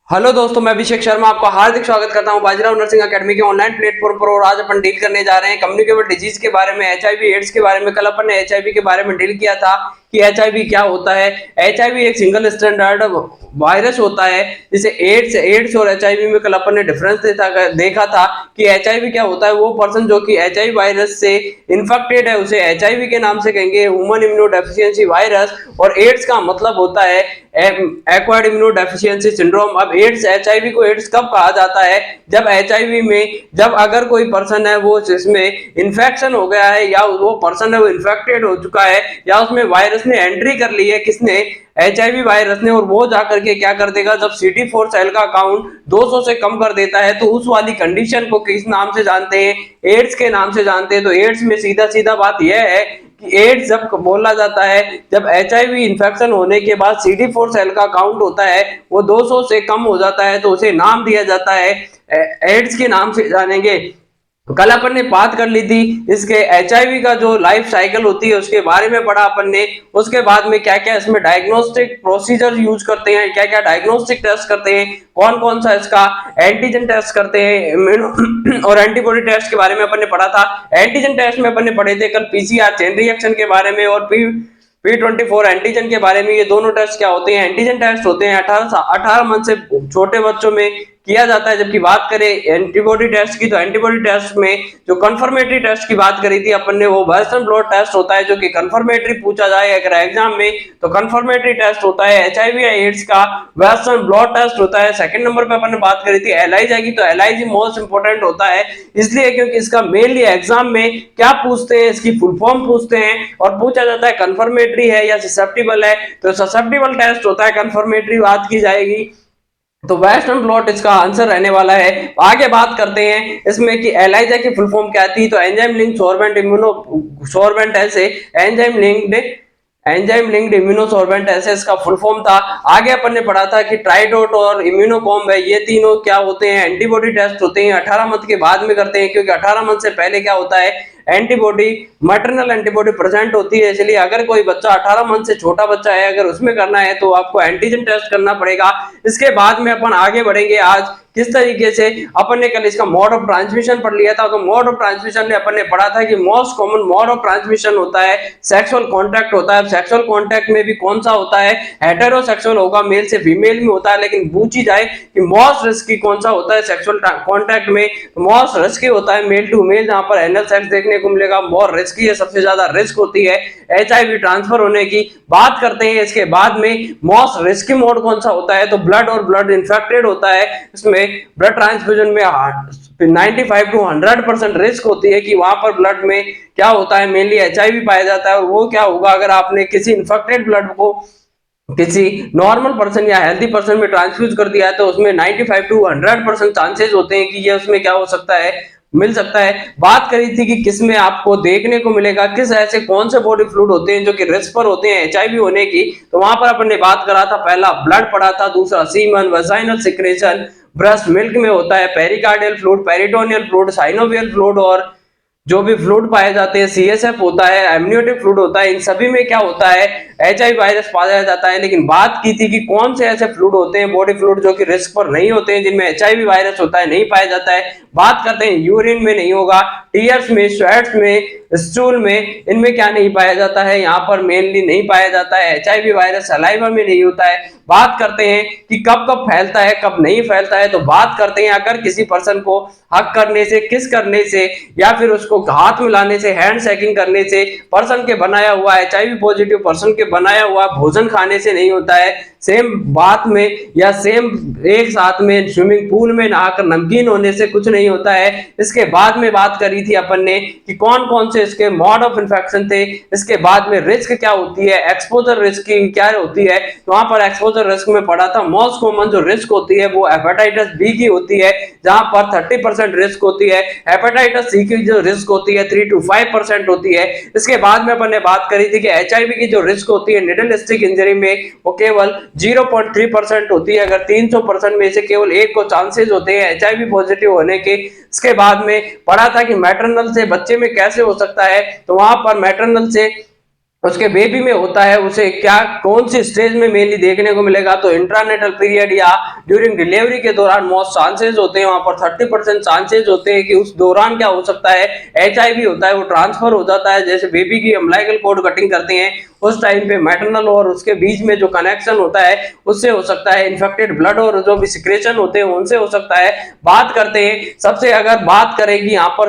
Hello दोस्तों, मैं अभिषेक शर्मा आपका हार्दिक स्वागत करता हूं बाजीराव नर्सिंग एकेडमी के ऑनलाइन प्लेटफॉर्म पर। और आज अपन डील करने जा रहे हैं कम्युनिकेबल डिजीज के बारे में, एचआईवी एड्स के बारे में। कल अपन ने एचआईवी के बारे में डील किया था कि एचआईवी क्या होता है। एचआईवी एक सिंगल स्टैंडर्ड वायरस होता है, जिसे एड्स और एचआईवी में कल अपन ने डिफरेंस देखा था कि एचआईवी क्या होता है। वो पर्सन जो कि एचआईवी वायरस से इन्फेक्टेड है उसे एचआईवी के नाम से कहेंगे, ह्यूमन इम्यूनोडेफिशिएंसी वायरस। और एड्स का मतलब होता है एक्वायर्ड इम्यूनोडेफिशिएंसी सिंड्रोम। अब एड्स, एचआईवी को एड्स कब कहा जाता है? जब एचआईवी में जब अगर कोई पर्सन है वो जिसमें इन्फेक्शन हो गया है, या वो पर्सन है वो इन्फेक्टेड हो चुका है, या उसमें वायरस ने एंट्री कर ली है, किसने? एचआईवी वायरस ने। और वो जाकर के क्या कर देगा, जब CD4 सेल का काउंट 200 से कम कर देता है, तो उस वाली कंडीशन को किस नाम से जानते हैं? एड्स के नाम से जानते हैं। तो एड्स में सीधा सीधा बात यह है कि एड्स जब बोला जाता है, जब एचआईवी इन्फेक्शन होने के बाद CD4 सेल का काउंट होता है वो 200 से कम हो जाता है, तो उसे नाम दिया जाता है एड्स के नाम से जानेंगे। कल अपन ने बात कर ली थी इसके एचआईवी का जो लाइफ साइकिल होती है उसके बारे में पढ़ा अपन ने। उसके बाद में क्या क्या इसमें डायग्नोस्टिक प्रोसीजर यूज करते हैं, क्या क्या डायग्नोस्टिक टेस्ट करते हैं, कौन कौन सा इसका एंटीजन टेस्ट करते हैं और एंटीबॉडी टेस्ट के बारे में अपन ने पढ़ा था। एंटीजन टेस्ट में अपन ने पढ़े थे कल पीसीआर चेन रिएक्शन के बारे में और P24 एंटीजन के बारे में। ये दोनों टेस्ट क्या होते हैं? एंटीजन टेस्ट होते हैं 18 मंथ से छोटे बच्चों में किया जाता है। जबकि बात करें एंटीबॉडी टेस्ट की, तो एंटीबॉडी टेस्ट में जो कंफर्मेटरी टेस्ट की बात करी थी अपन ने, वो वेस्टर्न ब्लॉट टेस्ट होता है, जो कि कंफर्मेटरी पूछा जाए अगर एग्जाम में तो कंफर्मेटरी टेस्ट होता है। एचआईवी या एड्स का वेस्टर्न ब्लॉट टेस्ट होता है। सेकंड नंबर पे अपन ने बात करी थी एलाइजा की, तो एलाइजी मोस्ट इंपोर्टेंट होता है इसलिए क्योंकि इसका मेनली एग्जाम में क्या पूछते हैं, इसकी फुल फॉर्म पूछते हैं और पूछा जाता है कंफर्मेटरी है या ससेप्टिबल है। तो ससेप्टिबल टेस्ट होता है, कंफर्मेटरी बात की जाएगी, तो वेस्टर्न ब्लॉट इसका आंसर रहने वाला है। आगे बात करते हैं इसमें कि एलाइजा की फुल फॉर्म क्या थी, तो एंजाइम लिंक सोर्बेंट इम्यूनो सोर्बेंट ऐसे एंजाइम लिंक्ड इम्यूनोसॉर्बेंट ऐसे इसका फुल फॉर्म था। आगे अपन ने पढ़ा था कि ट्राइडोट और इम्यूनोकॉम्ब है, ये तीनों क्या होते हैं? एंटीबॉडी टेस्ट होते हैं। 18 मंथ के बाद में करते हैं, क्योंकि 18 मंथ से पहले क्या होता है, एंटीबॉडी मैटरनल एंटीबॉडी प्रेजेंट होती है। इसलिए अगर कोई बच्चा 18 मंथ से छोटा बच्चा है, अगर उसमें करना है तो आपको एंटीजन टेस्ट करना पड़ेगा। इसके बाद में अपन आगे बढ़ेंगे आज किस तरीके से। अपन ने कल इसका मोड ऑफ ट्रांसमिशन पढ़ लिया था, तो मोड ऑफ ट्रांसमिशन में अपन ने पढ़ा था कि most common mode of transmission होता है सेक्सुअल कांटेक्ट होता है। सेक्सुअल कांटेक्ट में भी कौन सा होता है? हेटेरोसेक्सुअल होगा, मेल से फीमेल में होता है। लेकिन पूछी जाए कि मोस्ट रिस्की कौन सा होता है सेक्सुअल कांटेक्ट में, मोस्ट रिस्की होता है मेल टू मेल, जहां पर एनल सेक्स देखने को मिलेगा। बहुत रिस्की है, सबसे ज्यादा रिस्क होती है एचआईवी ट्रांसफर होने की। बात करते हैं इसके बाद में मोस्ट रिस्की मोड कौन सा होता है, तो ब्लड और ब्लड इन्फेक्टेड होता है। इसमें ब्लड ट्रांसफ्यूजन में 95 to 100% रिस्क होती है कि वहां पर ब्लड में क्या होता है, मेनली एचआईवी पाया जाता है। और वो क्या होगा, अगर आपने किसी इन्फेक्टेड ब्लड को किसी नॉर्मल पर्सन या हेल्दी पर्सन में ट्रांसफ्यूज कर दिया है, तो उसमें 95 to 100% चांसेस होते हैं कि ये उसमें क्या हो सकता है, मिल सकता है। बात करी थी कि किसमें आपको देखने को मिलेगा, किस ऐसे कौन से बॉडी फ्लूइड होते हैं जो कि रिस्क पर होते हैं एचआईवी होने की, तो वहां पर अपन ने बात करा था, पहला ब्लड पढ़ा था, दूसरा semen, vaginal secretion, breast milk में होता है, pericardial fluid, peritoneal fluid, synovial fluid, और जो भी फ्लूइड पाए जाते हैं सीएसएफ होता है, एमनियोटिक फ्लूइड होता है। इन सभी में क्या होता है, एचआईवी वायरस पाया जाता है। लेकिन बात की थी कि कौन से ऐसे फ्लूइड होते हैं, बॉडी फ्लूइड, जो कि रिस्क पर नहीं होते हैं, जिनमें एचआईवी वायरस होता है, नहीं पाया जाता है। बात करते हैं यूरिन में नहीं होगा, टीयर्स में, स्वेट्स में, स्टूल में, इनमें क्या नहीं पाया जाता है, यहाँ पर मेनली नहीं पाया जाता है एचआईवी वायरस। सलाइवा में नहीं होता है। बात करते हैं कि कब कब फैलता है, कब नहीं फैलता है, तो बात करते हैं अगर किसी पर्सन को हक करने से, किस करने से, या फिर उसको हाथ मिलाने से, हैंड शेकिंग करने से पर्सन के बनाया हुआ एचआईवी पॉजिटिव पर्सन के बनाया हुआ भोजन खाने से नहीं होता है। सेम बात में या सेम एक साथ में स्विमिंग पूल में नहाकर नमकीन होने से कुछ नहीं होता है। इसके बाद में बात करी थी अपन ने कि कौन कौन से इसके मोड ऑफ इन्फेक्शन थे। इसके बाद में रिस्क क्या होती है, एक्सपोजर रिस्क की क्या होती है, तो वहां पर एक्सपोजर रिस्क में पढ़ा था मोस्ट कॉमन जो रिस्क होती है वो हेपेटाइटिस बी की होती है, जहां पर 30% रिस्क होती है। हेपेटाइटिस सी की जो रिस्क होती है 3 to 5% होती है। इसके बाद में अपन ने बात करी थी कि एचआईवी की जो रिस्क होती है निडल स्टिक इंजरी में वो केवल 0.3% होती है। अगर 300% में से केवल एक को चांसेस होते हैं एचआईवी पॉजिटिव होने के। इसके बाद में पढ़ा था कि मैटरनल से बच्चे में कैसे हो सकता है, तो वहां पर मैटरनल से उसके बेबी में होता है, उसे क्या कौन सी स्टेज में मेनली देखने को मिलेगा, तो इंट्रानेटल पीरियड या ड्यूरिंग डिलीवरी के दौरान मोस्ट चांसेस होते हैं, वहां पर 30% चांसेस होते हैं कि उस दौरान क्या हो सकता है, HIV होता है वो ट्रांसफर हो जाता है। जैसे बेबी की अम्बिलिकल कॉर्ड कटिंग करते हैं उस टाइम पे मैटरनल और उसके बीच में जो कनेक्शन होता है उससे हो सकता है, इन्फेक्टेड ब्लड और जो भी सिक्रेशन होते हैं उनसे हो सकता है। बात करते हैं सबसे, अगर बात करें कि यहाँ पर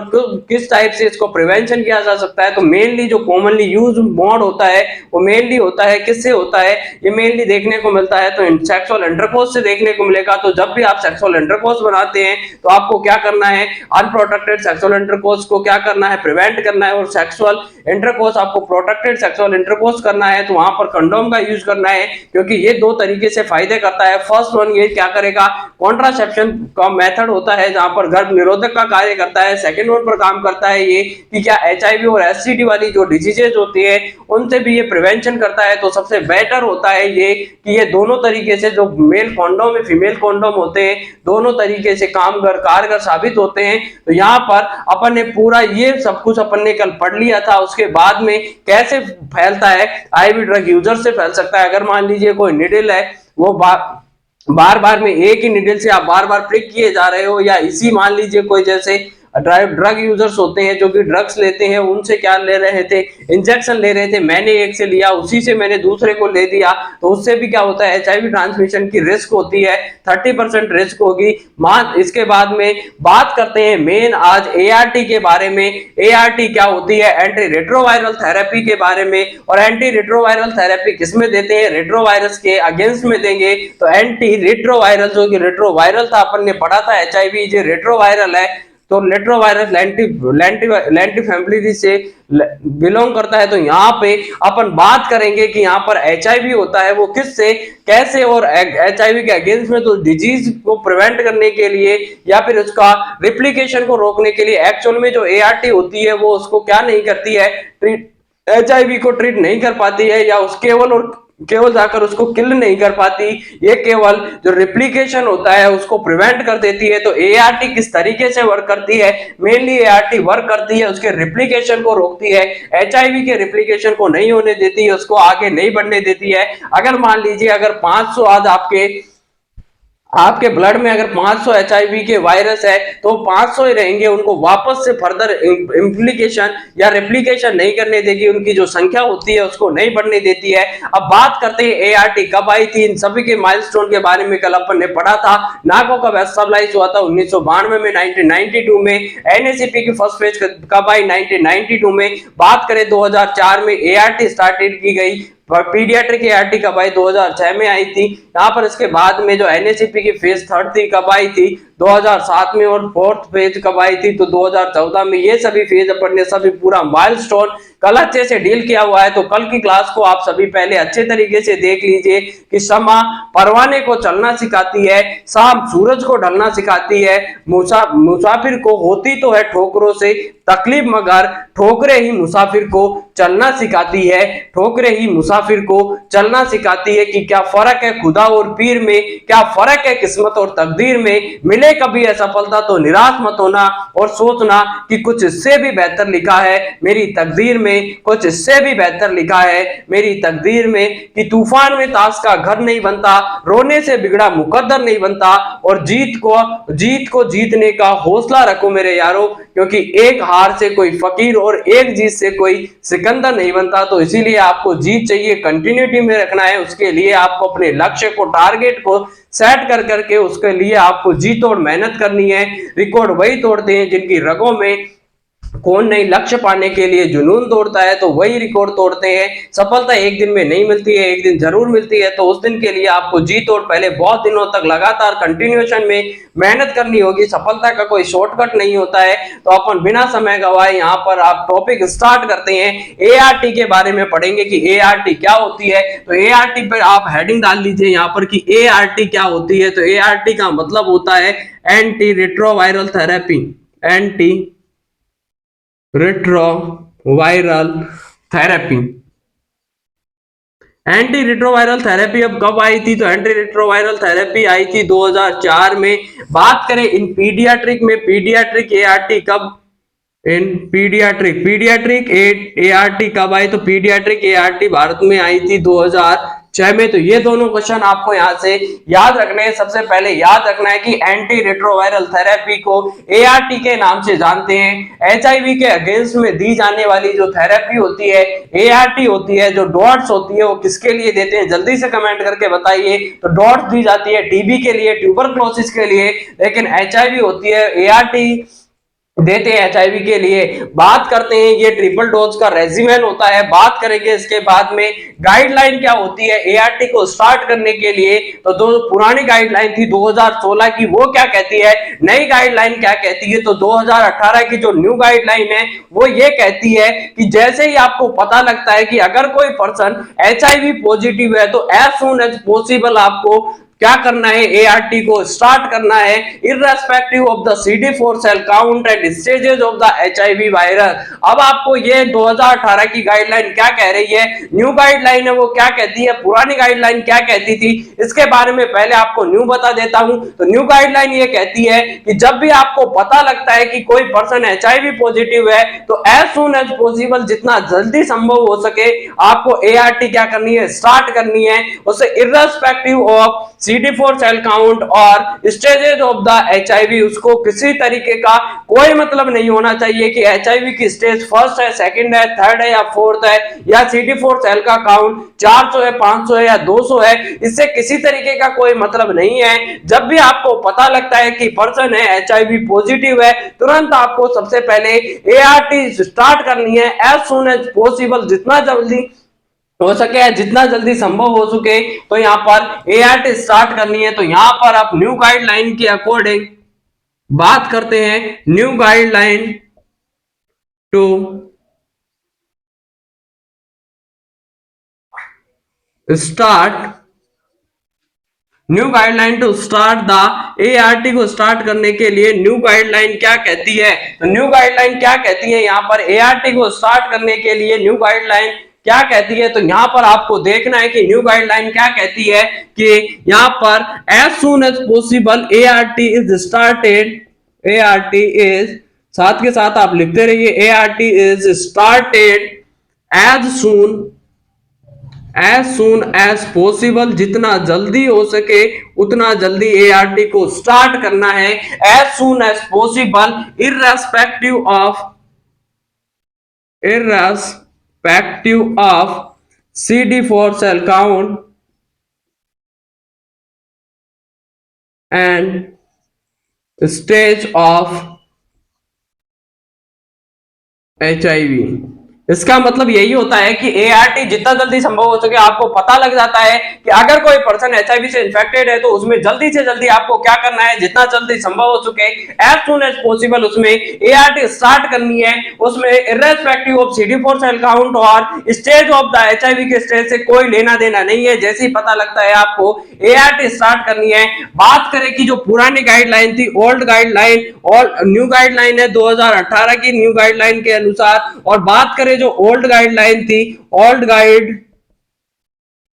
किस टाइप से इसको प्रिवेंशन किया जा सकता है, तो मेनली जो कॉमनली यूज मोड होता है वो मेनली होता है, किससे होता है, ये मेनली देखने को मिलता है तो सेक्सुअल इंटरकोर्स से देखने को मिलेगा। तो जब भी आप सेक्सुअल इंटरकोर्स बनाते हैं तो आपको क्या करना है, अनप्रोटेक्टेड सेक्सुअल इंटरकोर्स को क्या करना है, प्रिवेंट करना है, और सेक्सुअल इंटरकोर्स आपको प्रोटेक्टेड सेक्सुअल इंटरकोर्स करना है तो वहां पर कंडोम का यूज करना है, क्योंकि ये दो तरीके से फायदे करता है। फर्स्ट वन ये क्या करेगा, कॉन्ट्रासेप्शन का मेथड होता है जहां पर गर्भ निरोधक का कार्य करता है। सेकंड वन पर काम करता है ये कि क्या HIV और STD वाली जो डिजीजेज होती है उनसे भी ये प्रिवेंशन करता है। तो सबसे बेटर होता है ये कि ये दोनों तरीके से जो मेल कॉन्डोम है फीमेल कॉन्डोम होते हैं दोनों तरीके से कारगर साबित होते हैं। तो यहाँ पर अपन ने पूरा ये सब कुछ अपन ने कल पढ़ लिया था। उसके बाद में कैसे फैलता है, IV ड्रग यूजर से फैल सकता है। अगर मान लीजिए कोई निडल है वो बार बार में एक ही निडल से आप बार बार प्रिक किए जा रहे हो, या इसी मान लीजिए कोई जैसे ड्रग यूजर्स होते हैं जो कि ड्रग्स लेते हैं, उनसे क्या ले रहे थे, इंजेक्शन ले रहे थे, मैंने एक से लिया उसी से मैंने दूसरे को ले दिया, तो उससे भी क्या होता है, HIV ट्रांसमिशन की रिस्क होती है, 30% रिस्क होगी। इसके बाद में बात करते हैं मेन आज ART के बारे में। ART क्या होती है, एंटी रेट्रोवायरल थेरेपी के बारे में। और एंटी रेट्रोवायरल थेरेपी किसमें देते हैं, रेट्रोवायरस के अगेंस्ट में देंगे। तो एंटी रेट्रोवायरल, जो कि रेट्रोवायरल था अपन ने पढ़ा था HIV जो रेट्रोवायरल है, तो रेट्रोवायरस लैंटी फैमिली से बिलोंग करता है। तो यहाँ पे अपन बात करेंगे कि यहाँ पर HIV होता है वो किससे कैसे, और HIV के अगेंस्ट में तो डिजीज को प्रिवेंट करने के लिए या फिर उसका रिप्लिकेशन को रोकने के लिए एक्चुअल में जो ART होती है वो उसको क्या नहीं करती है, HIV को ट्रीट नहीं कर पाती है, या उस केवल जाकर उसको किल नहीं कर पाती, ये केवल जो रिप्लिकेशन होता है उसको प्रिवेंट कर देती है। तो ART किस तरीके से वर्क करती है, मेनली ART वर्क करती है उसके रिप्लिकेशन को रोकती है, HIV के रिप्लिकेशन को नहीं होने देती है, उसको आगे नहीं बढ़ने देती है। अगर मान लीजिए अगर 500 आज आपके ब्लड में अगर 500 HIV के वायरस है तो 500 ही रहेंगे, उनको वापस से फर्दर इम्प्लीकेशन या रेप्लिकेशन नहीं करने देगी, उनकी जो संख्या होती है उसको नहीं बढ़ने देती है। अब बात करते हैं ART कब आई थी, इन सभी के माइलस्टोन के बारे में कल अपन ने पढ़ा था। नाको कब एस्टेब्लिश हुआ था, 1992 में, 1992 में। NACP की फर्स्ट फेज कब आई, 1992 में। बात करें 2004 में ART स्टार्टेड की गई। पीडियाट्रिक ART कब आई, 2006 में आई थी। यहाँ पर इसके बाद में जो NACP की फेज थर्ड थी कब आई थी, 2007 में। और फोर्थ फेज कब आई थी, तो 2014 में। ये सभी फेज अपन ने सभी पूरा माइलस्टोन कल अच्छे से डील किया हुआ है। तो कल की क्लास को आप सभी पहले अच्छे तरीके से देख लीजिए कि समा परवाने को चलना सिखाती है, शाम सूरज को ढलना सिखाती है, मुसाफिर को होती तो है ठोकरों से तकलीफ मगर ठोकरे ही मुसाफिर को चलना सिखाती है, ठोकरे ही मुसाफिर को चलना सिखाती है। कि क्या फर्क है खुदा और पीर में, क्या फर्क है किस्मत और तकदीर में। मिले कभी असफलता तो निराश मत होना और सोचना कि कुछ इससे भी बेहतर लिखा है मेरी तकदीर में, कुछ इससे भी बेहतर लिखा है मेरी तकदीर में। कि तूफान में ताश का घर नहीं बनता, रोने से बिगड़ा मुकद्दर नहीं बनता, और जीत को जीतने का हौसला रखो मेरे यारों, क्योंकि एक हार से कोई फकीर और एक जीत से कोई सिकंदर नहीं बनता। तो इसीलिए आपको जीत चाहिए, कंटिन्यूटी में रखना है, उसके लिए आपको अपने लक्ष्य को, टारगेट को सेट कर करके उसके लिए आपको जी तोड़ मेहनत करनी है। रिकॉर्ड वही तोड़ते हैं जिनकी रगों में, कौन नहीं लक्ष्य पाने के लिए जुनून तोड़ता है, तो वही रिकॉर्ड तोड़ते हैं। सफलता एक दिन में नहीं मिलती है, एक दिन जरूर मिलती है। तो उस दिन के लिए आपको जी तोड़ पहले बहुत दिनों तक लगातार कंटिन्यूएशन में मेहनत करनी होगी। सफलता का कोई शॉर्टकट नहीं होता है। तो अपन बिना समय गवाए यहाँ पर आप टॉपिक स्टार्ट करते हैं। ART के बारे में पढ़ेंगे कि ART क्या होती है। तो ART पर आप हेडिंग डाल लीजिए यहाँ पर कि ART क्या होती है। तो ART का मतलब होता है anti retroviral therapy, anti retroviral therapy. Anti retroviral therapy अब कब आई थी, तो एंटी रेट्रोवायरल थेरेपी आई थी 2004 में। बात करें इन पीडियाट्रिक में, पीडियाट्रिक ART कब, इन पीडियाट्रिक ART कब आई, तो पीडियाट्रिक ART भारत में आई थी 2004 6 में। तो ये दोनों क्वेश्चन आपको यहां से याद रखने हैं। सबसे पहले याद रखना है कि एंटी रेट्रोवायरल थेरेपी को ART के नाम से जानते हैं। HIV के अगेंस्ट में दी जाने वाली जो थेरेपी होती है ART होती है। जो डॉट्स होती है वो किसके लिए देते हैं, जल्दी से कमेंट करके बताइए। तो डॉट्स दी जाती है TB के लिए, ट्यूबरक्लोसिस के लिए, लेकिन HIV होती है ART देते हैं HIV के लिए। बात करते हैं ये ट्रिपल डोज का रेजिमेन होता है, बात करेंगे इसके बाद में। गाइडलाइन क्या होती है ART को स्टार्ट करने के लिए, तो जो पुरानी गाइडलाइन थी 2016 की वो क्या कहती है, नई गाइडलाइन क्या कहती है। तो 2018 की जो न्यू गाइडलाइन है वो ये कहती है कि जैसे ही आपको पता लगता है कि अगर कोई पर्सन HIV पॉजिटिव है तो एज सून एज पॉसिबल आपको क्या करना है, ART को स्टार्ट करना है, irrespective of the CD4 cell count and stages of the HIV virus. अब आपको ये 2018 की गाइडलाइन क्या कह रही है, न्यू गाइडलाइन है वो क्या कहती है, पुरानी गाइडलाइन क्या कहती थी, इसके बारे में पहले आपको न्यू बता देता हूं। तो न्यू गाइडलाइन ये कहती है कि जब भी आपको पता लगता है कि कोई पर्सन HIV पॉजिटिव है तो एज सून एज पॉसिबल, जितना जल्दी संभव हो सके, आपको ART क्या करनी है, स्टार्ट करनी है। उसे irrespective of CD4 cell count और स्टेजेस ऑफ द HIV, उसको किसी तरीके का कोई मतलब नहीं होना चाहिए कि HIV की स्टेज फर्स्ट है, सेकंड है, थर्ड है या फोर्थ है, या CD4 सेल का काउंट 400 है, 500 है या 200 है, इससे किसी तरीके का कोई मतलब नहीं है। जब भी आपको पता लगता है कि पर्सन है HIV पॉजिटिव है, तुरंत आपको सबसे पहले ART स्टार्ट करनी है एज सून एज पॉसिबल, जितना जल्दी हो सके, जितना जल्दी संभव हो सके। तो यहां पर ART स्टार्ट करनी है। तो यहां पर आप न्यू गाइडलाइन के अकॉर्डिंग बात करते हैं, new guideline to start, new guideline to start the ART को स्टार्ट करने के लिए न्यू गाइडलाइन क्या कहती है। तो न्यू गाइडलाइन क्या कहती है, यहां पर ART को स्टार्ट करने के लिए न्यू गाइडलाइन क्या कहती है। तो यहां पर आपको देखना है कि न्यू गाइडलाइन क्या कहती है कि यहां पर as soon as possible ART is started, ART is, साथ के साथ आप लिखते रहिए, ART is started as soon as possible, जितना जल्दी हो सके उतना जल्दी ART को स्टार्ट करना है, as soon as possible, irrespective of CD4 cell count and stage of HIV। इसका मतलब यही होता है कि ART जितना जल्दी संभव हो सके, आपको पता लग जाता है कि अगर कोई पर्सन HIV से इन्फेक्टेड है तो उसमें जल्दी से जल्दी आपको क्या करना है, जितना जल्दी संभव हो सके, एज सून एज पॉसिबल उसमें ART स्टार्ट करनी है। उसमें irrespective of CD4 cell count और स्टेज ऑफ द HIV के स्टेज से कोई लेना देना नहीं है। जैसे ही पता लगता है आपको ART स्टार्ट करनी है। बात करें कि जो पुरानी गाइडलाइन थी, ओल्ड गाइडलाइन और न्यू गाइडलाइन है 2018 की न्यू गाइडलाइन के अनुसार, और बात करें जो ओल्ड गाइडलाइन थी,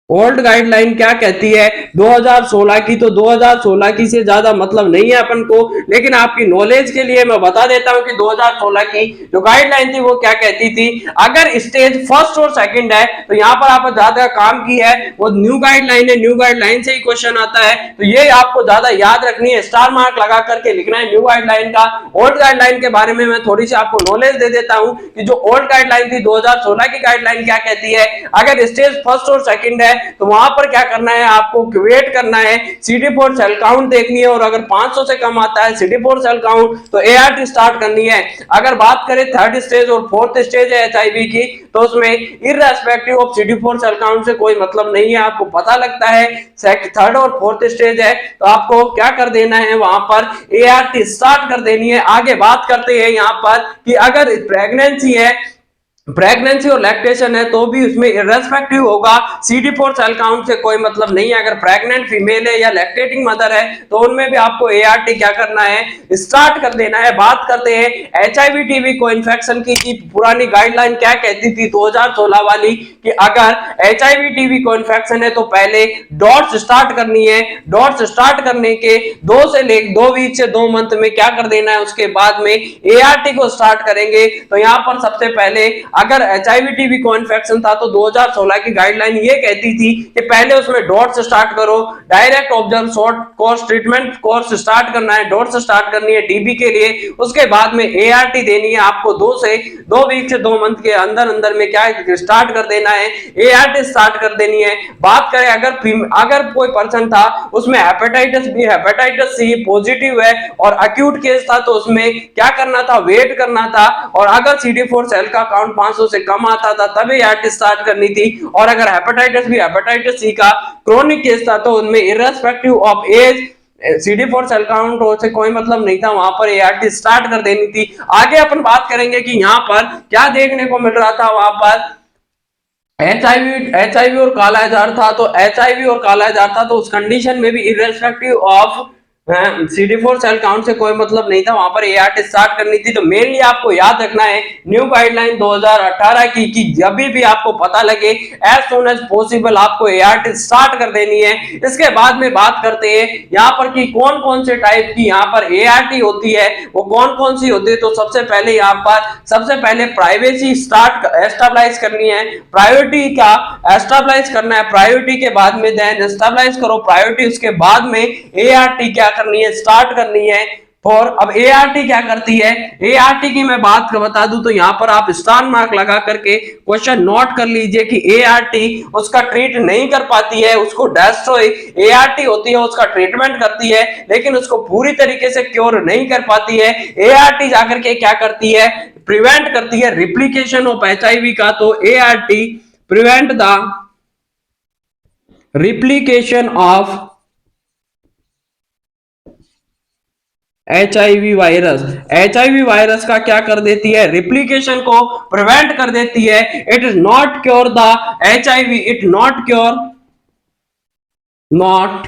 ओल्ड गाइडलाइन क्या कहती है 2016 की। तो 2016 की से ज्यादा मतलब नहीं है अपन को, लेकिन आपकी नॉलेज के लिए मैं बता देता हूं कि 2016 की जो गाइडलाइन थी वो क्या कहती थी, अगर स्टेज फर्स्ट और सेकंड है, तो यहां पर आप ज्यादा काम की है वो न्यू गाइडलाइन है, न्यू गाइडलाइन से ही क्वेश्चन आता है। तो ये आपको ज्यादा याद रखनी है, स्टार मार्क लगा करके लिखना है न्यू गाइडलाइन का। ओल्ड गाइडलाइन के बारे में मैं थोड़ी सी आपको नॉलेज दे देता हूं कि जो ओल्ड गाइडलाइन थी 2016 की गाइडलाइन क्या कहती है, अगर स्टेज फर्स्ट और सेकंड है तो वहां पर क्या करना है, आपको वेट करना है, CD4 सेल काउंट देखनी है, और अगर 500 से कम आता है CD4 सेल काउंट तो ART स्टार्ट करनी है। अगर बात करें थर्ड स्टेज और फोर्थ स्टेज है HIV की, तो उसमें irrespective of CD4 cell count से कोई मतलब नहीं है। आपको पता लगता है थर्ड और फोर्थ स्टेज है तो आपको क्या कर देना है, वहां पर ART स्टार्ट कर देनी है। आगे बात करते हैं यहां पर कि अगर प्रेगनेंसी है, प्रेगनेंसी और लैक्टेशन है, तो भी उसमें इररेस्पेक्टिव होगा, CD4 सेल काउंट से कोई मतलब नहीं है। अगर प्रेग्नेंट फीमेल है या लैक्टेटिंग मदर है तो उनमें भी आपको ART क्या करना है, स्टार्ट कर देना है। बात करते हैं HIV TB को इन्फेक्शन की पुरानी गाइडलाइन क्या कहती थी 2016 वाली, कि अगर HIV TB को इन्फेक्शन है तो पहले डॉट्स स्टार्ट करनी है। डॉट्स स्टार्ट करने के 2 वीक से 2 मंथ में क्या कर देना है, उसके बाद में ART को स्टार्ट करेंगे। तो यहां पर सबसे पहले अगर एचआईवी टीबी को इन्फेक्शन था तो 2016 की गाइडलाइन ये कहती थी कि पहले उसमें डॉट से स्टार्ट करो, direct observe short course treatment course start करना है, डॉट से स्टार्ट करनी है टीबी के लिए, उसके बाद में एआरटी देनी है आपको 2 वीक से 2 मंथ के अंदर अंदर में क्या स्टार्ट कर देना है, एआरटी स्टार्ट कर देनी है। बात करें अगर कोई पर्सन था उसमें hepatitis B hepatitis C positive है और अक्यूट केस था तो उसमें क्या करना था, वेट करना था, और अगर CD4 सेल का काउंट 500 से कम आता था तभी एआरटी स्टार्ट करनी थी, और अगर हेपेटाइटिस बी हेपेटाइटिस सी का क्रोनिक केस था तो उनमें irrespective of age CD4 cell count से कोई मतलब नहीं था, वहां पर एआरटी स्टार्ट कर देनी थी। आगे अपन बात करेंगे कि यहाँ पर क्या देखने को मिल रहा था, वहां पर एचआईवी और कालाजार था, तो एचआईवी और कालाजार था तो उस कंडीशन में भी irrespective of CD4 cell count से कोई मतलब नहीं था, वहां पर एआरटी स्टार्ट करनी थी। तो मेनली आपको याद रखना है न्यू गाइडलाइन 2018 की कि जब भी आपको पता लगे एज सून एज पॉसिबल आपको एआरटी स्टार्ट कर देनी है। इसके बाद में बात करते हैं यहाँ पर कि कौन कौन से टाइप की यहाँ पर एआरटी होती है, वो कौन कौन सी होती है। तो सबसे पहले प्राइवेसी स्टार्ट एस्टेब्लिश करनी है, प्रायोरिटी का एस्टेब्लिश करना है, प्रायोरिटी के बाद में देन एस्टेब्लिश करो प्रायोरिटी, उसके बाद में एआरटी क्या करनी है, स्टार्ट करनी है। और अब एआरटी क्या करती है, एआरटी की मैं बात बता दूं तो यहां पर आप स्टार मार्क लगा करके क्वेश्चन नोट कर लीजिए कि एआरटी उसका ट्रीट नहीं कर पाती है, उसको डेस्ट्रॉय एआरटी होती है उसका ट्रीटमेंट करती है लेकिन उसको पूरी तरीके से क्योर नहीं कर पाती है। एआरटी जाकर के क्या करती है, प्रिवेंट करती है रिप्लिकेशन ऑफ एचआईवी का। तो ART prevent the replication of HIV virus का क्या कर देती है, रिप्लिकेशन को प्रिवेंट कर देती है। It is not cure the HIV, it not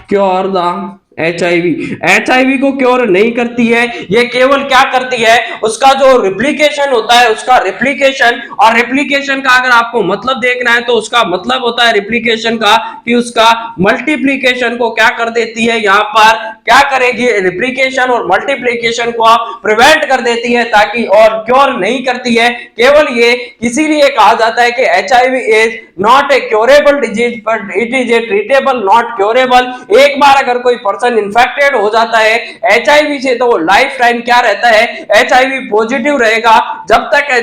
cure the HIV को क्योर नहीं करती है, ये केवल क्या करती है, उसका जो रिप्लिकेशन होता है उसका रिप्लिकेशन, और रिप्लिकेशन का अगर आपको मतलब देखना है तो उसका मतलब होता है रिप्लिकेशन का कि उसका मल्टीप्लिकेशन को क्या कर देती है, यहाँ पर क्या करेगी, रिप्लिकेशन और मल्टीप्लिकेशन को प्रिवेंट कर देती है ताकि, और क्योर नहीं करती है। केवल ये इसीलिए कहा जाता है कि HIV is not a curable disease but it is a treatable not curable. एक बार अगर कोई पर्सन इन्फेक्टेड हो जाता है एचआईवी से तो वो लाइफ टाइम क्या रहता है, एचआईवी पॉजिटिव रहेगा, जब तक है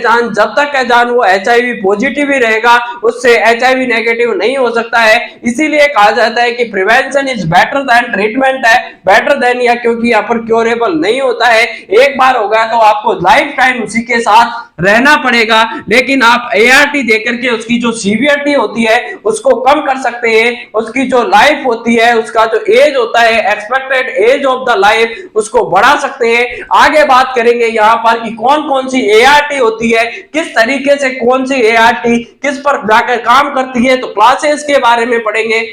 जान वो एचआईवी पॉजिटिव ही रहेगा, उससे एचआईवी नेगेटिव नहीं हो सकता है। इसीलिए कहा जाता है कि prevention is better than treatment है, बेटर देन, या क्योंकि यहाँ पर क्योरेबल नहीं होता है, एक बार हो गया तो आपको लाइफ टाइम उसी के साथ रहना पड़ेगा। लेकिन आप एआरटी देकर के उसकी जो सीवियरिटी होती है उसको कम कर सकते हैं, उसकी जो लाइफ होती है, उसका जो एज होता है, expected age of the life, उसको बढ़ा सकते हैं। आगे बात करेंगे यहाँ पर कि कौन कौन सी एआरटी होती है, किस तरीके से कौन सी एआरटी किस पर जाकर काम करती है, तो क्लासेस के बारे में पढ़ेंगे।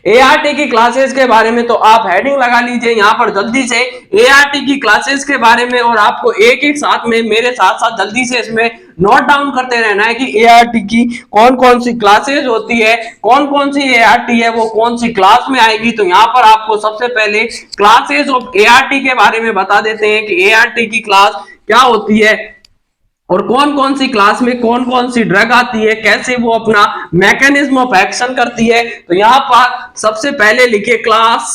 एआरटी की क्लासेस के बारे में तो आप हेडिंग लगा लीजिए यहाँ पर जल्दी से एआरटी की क्लासेस के बारे में, और आपको एक एक साथ में मेरे साथ साथ जल्दी से इसमें नोट डाउन करते रहना है कि एआरटी की कौन कौन सी क्लासेस होती है, कौन कौन सी एआरटी है वो कौन सी क्लास में आएगी। तो यहाँ पर आपको सबसे पहले क्लासेस ऑफ एआरटी के बारे में बता देते हैं कि एआरटी की क्लास क्या होती है और कौन कौन सी क्लास में कौन कौन सी ड्रग आती है, कैसे वो अपना मैकेनिज्म ऑफ एक्शन करती है। तो यहां पर सबसे पहले लिखिए class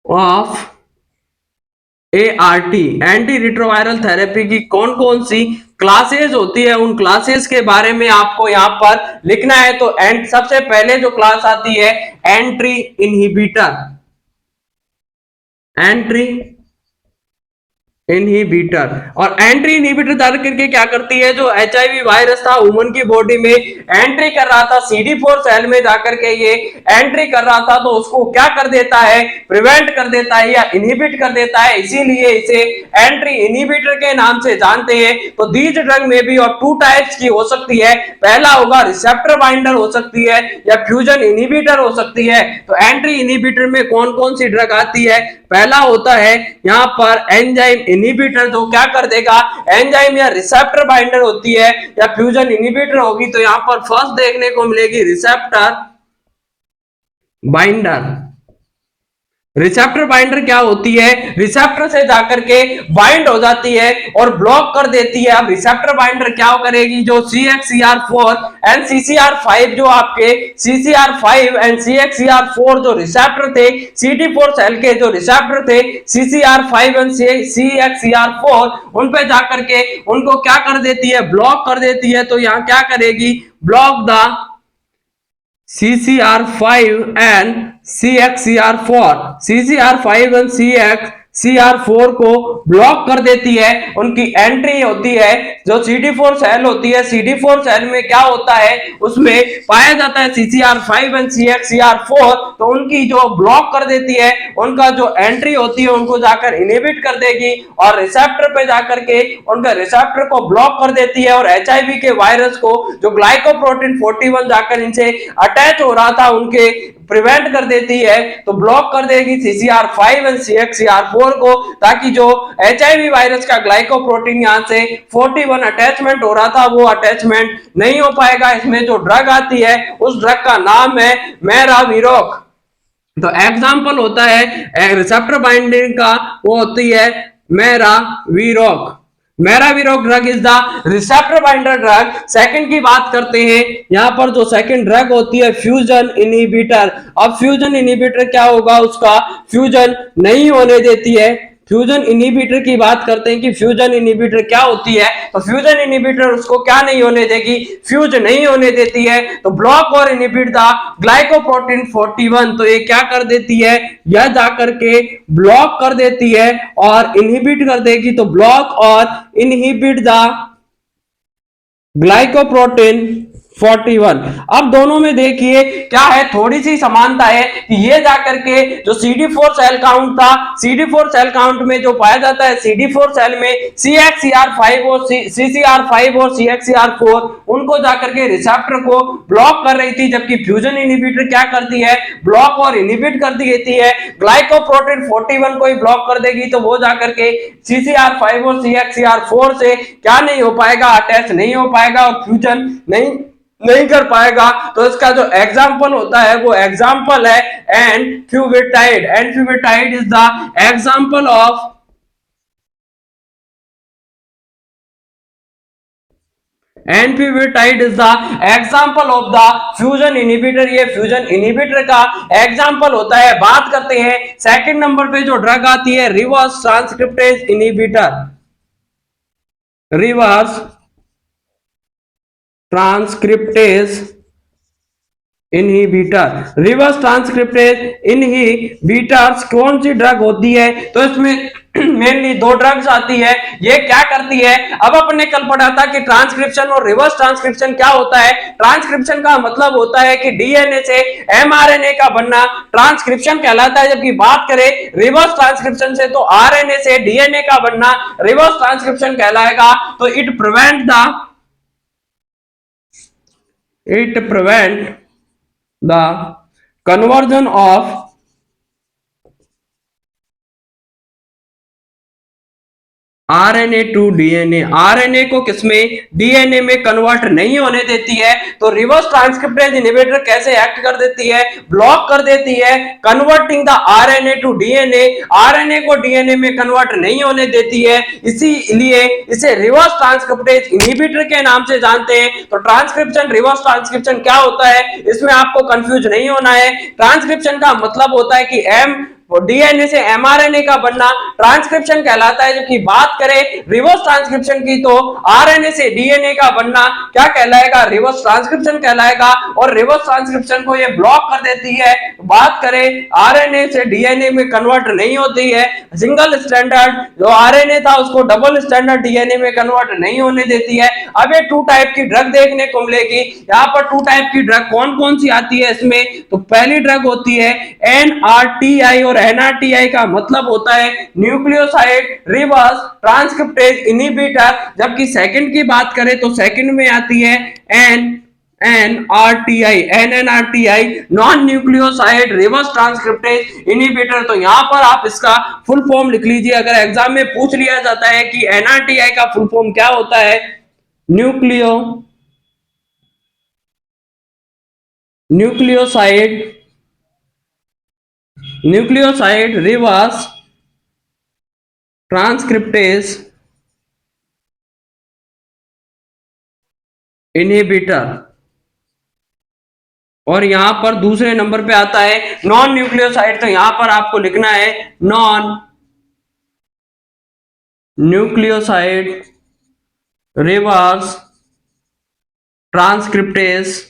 of ART, anti retroviral therapy की कौन कौन सी क्लासेस होती है, उन क्लासेस के बारे में आपको यहां पर लिखना है। तो सबसे पहले जो क्लास आती है एंट्री इनहिबिटर, और एंट्री इनहिबिटर डाल करके क्या करती है, जो एचआईवी वायरस था ह्यूमन की बॉडी में एंट्री कर रहा था, CD4 सेल में जाकर के ये एंट्री कर रहा था, तो उसको क्या कर देता है, प्रिवेंट कर देता है या इनहिबिट कर देता है, इसीलिए इसे एंट्री इनहिबिटर के नाम से जानते हैं। तो दीज ड्रग में भी और 2 टाइप्स की हो सकती है, पहला होगा रिसेप्टर बाइंडर हो सकती है या फ्यूजन इनहिबिटर हो सकती है। तो एंट्री इनहिबिटर में कौन कौन सी ड्रग आती है, पहला होता है यहां पर एंजाइम इनहिबिटर, जो क्या कर देगा, एंजाइम या रिसेप्टर बाइंडर होती है या फ्यूजन इनहिबिटर होगी। तो यहां पर फर्स्ट देखने को मिलेगी रिसेप्टर बाइंडर, रिसेप्टर बाइंडर क्या होती है, रिसेप्टर से जाकर के बाइंड हो जाती है और ब्लॉक कर देती है। अब रिसेप्टर बाइंडर क्या करेगी, जो CXCR4 एंड CCR5, जो आपके CCR5 एंड CXCR4 जो रिसेप्टर थे, CD4 सेल के जो रिसेप्टर थे CCR5 एंड CXCR4, उन पे जाकर के उनको क्या कर देती है, ब्लॉक कर देती है। तो यहां क्या करेगी, block the CCR5 and CXCR4, CCR5 and CXCR4 को ब्लॉक कर देती है। उनकी एंट्री होती है, जो CD4 सेल होती है, CD4 सेल में क्या होता है, उसमें पाया जाता है CCR5 एंड CXCR4, तो उनकी जो ब्लॉक कर देती है, उनका जो एंट्री होती है उनको जाकर इनहिबिट कर देगी और रिसेप्टर पे जाकर के उनका रिसेप्टर को ब्लॉक कर देती है और HIV के वायरस को, जो ग्लाइकोप्रोटीन 41 जाकर इनसे अटैच हो रहा था, उनके प्रिवेंट कर देती है। तो ब्लॉक कर देगी CCR5 एंड CXCR4 को, ताकि जो HIV वायरस का ग्लाइकोप्रोटीन यहां से 41 अटैचमेंट हो रहा था, वो अटैचमेंट नहीं हो पाएगा। इसमें जो ड्रग आती है, उस ड्रग का नाम है मेराविरोक। तो एग्जाम्पल होता है रिसेप्टर बाइंडिंग का, वो होती है maraviroc. Maraviroc drug is the receptor binder drug. Second की बात करते हैं, यहां पर जो सेकंड ड्रग होती है फ्यूजन इनहिबिटर। अब फ्यूजन इनहिबिटर क्या होगा, उसका फ्यूजन नहीं होने देती है। फ्यूजन इनहिबिटर की बात करते हैं कि फ्यूजन इनहिबिटर क्या होती है, तो फ्यूजन इनहिबिटर उसको क्या नहीं होने देगी, फ्यूज नहीं होने देती है। तो ब्लॉक और इनहिबिट द ग्लाइकोप्रोटीन 41, तो ये क्या कर देती है, यह जाकर के ब्लॉक कर देती है और इनहिबिट कर देगी। तो ब्लॉक और इनहिबिट द ग्लाइकोप्रोटीन 41। अब दोनों में देखिए क्या है, थोड़ी सी समानता है कि ये जाकर के जो CD4 सेल काउंट था, CD4 सेल काउंट में जो पाया जाता है, CD4 सेल में CXCR5 और CCR5 और CXCR4 उनको जाकर के रिसेप्टर को ब्लॉक कर रही थी, जबकि फ्यूजन इनहिबिटर क्या करती है, ब्लॉक और इनहिबिट कर देती है। ग्लाइकोप्रोटीन 41 को ही ब्लॉक कर देगी, तो वो जाकर के CCR5 और CXCR4 से क्या नहीं हो पाएगा, अटैच नहीं हो पाएगा और फ्यूजन नहीं कर पाएगा। तो इसका जो एग्जाम्पल होता है, वो एग्जाम्पल है enfuvirtide. Enfuvirtide is the example of enfuvirtide is the example of the fusion inhibitor. ये फ्यूजन इनहिबिटर का एग्जाम्पल होता है। बात करते हैं सेकंड नंबर पे जो ड्रग आती है, reverse transcriptase inhibitor. Reverse transcriptase inhibitor. Reverse transcriptase inhibitors कौन सी ड्रग होती है, तो इसमें मेनली दो ड्रग्स आती है। ये क्या करती है, अब अपने कल पढ़ा था कि ट्रांसक्रिप्शन और रिवर्स ट्रांसक्रिप्शन क्या होता है। ट्रांसक्रिप्शन का मतलब होता है कि डीएनए से एमआरएनए का बनना ट्रांसक्रिप्शन कहलाता है, जबकि बात करें रिवर्स ट्रांसक्रिप्शन से, तो आरएनए से डीएनए का बनना रिवर्स ट्रांसक्रिप्शन कहलाएगा। तो it prevent the conversion of RNA to DNA. RNA को किसमें, डीएनए में कन्वर्ट नहीं होने देती है। तो रिवर्स ट्रांसक्रिप्टेज इनहिबिटर कैसे एक्ट कर देती है, ब्लॉक कर देती है, converting the RNA to DNA. RNA को डीएनए में कन्वर्ट नहीं होने देती है, इसीलिए इसे रिवर्स ट्रांसक्रिप्टेज इनहिबिटर के नाम से जानते हैं। तो ट्रांसक्रिप्शन, रिवर्स ट्रांसक्रिप्शन क्या होता है, इसमें आपको कंफ्यूज नहीं होना है। ट्रांसक्रिप्शन का मतलब होता है कि डीएनए से एमआरएनए का बनना ट्रांसक्रिप्शन कहलाता है, जबकि बात करें रिवर्स ट्रांसक्रिप्शन की, तो आरएनए से डीएनए का बनना क्या कहलाएगा, रिवर्स ट्रांसक्रिप्शन कहलाएगा। और रिवर्स ट्रांसक्रिप्शन को ये ब्लॉक कर देती है। बात करें आरएनए से डीएनए में कन्वर्ट नहीं होती है, सिंगल स्टैंडर्ड जो आरएनए था उसको डबल स्टैंडर्ड डीएनए में कन्वर्ट नहीं होने देती है। अब ये टू टाइप की ड्रग देखने को मिलेगी। यहाँ पर टू टाइप की ड्रग कौन कौन सी आती है इसमें, तो पहली ड्रग होती है एनआरटीआई, और एनआरटीआई का मतलब होता है न्यूक्लियोसाइड रिवर्स ट्रांसक्रिप्टेज इनहिबिटर। जबकि सेकंड की बात करें तो सेकंड में आती है NNRTI, non nucleoside reverse transcriptase inhibitor. तो यहां पर आप इसका फुल फॉर्म लिख लीजिए, अगर एग्जाम में पूछ लिया जाता है कि एनआरटीआई का फुल फॉर्म क्या होता है, nucleoside nucleoside reverse transcriptase inhibitor. और यहां पर दूसरे नंबर पे आता है नॉन न्यूक्लियोसाइड, तो यहां पर आपको लिखना है non nucleoside reverse transcriptase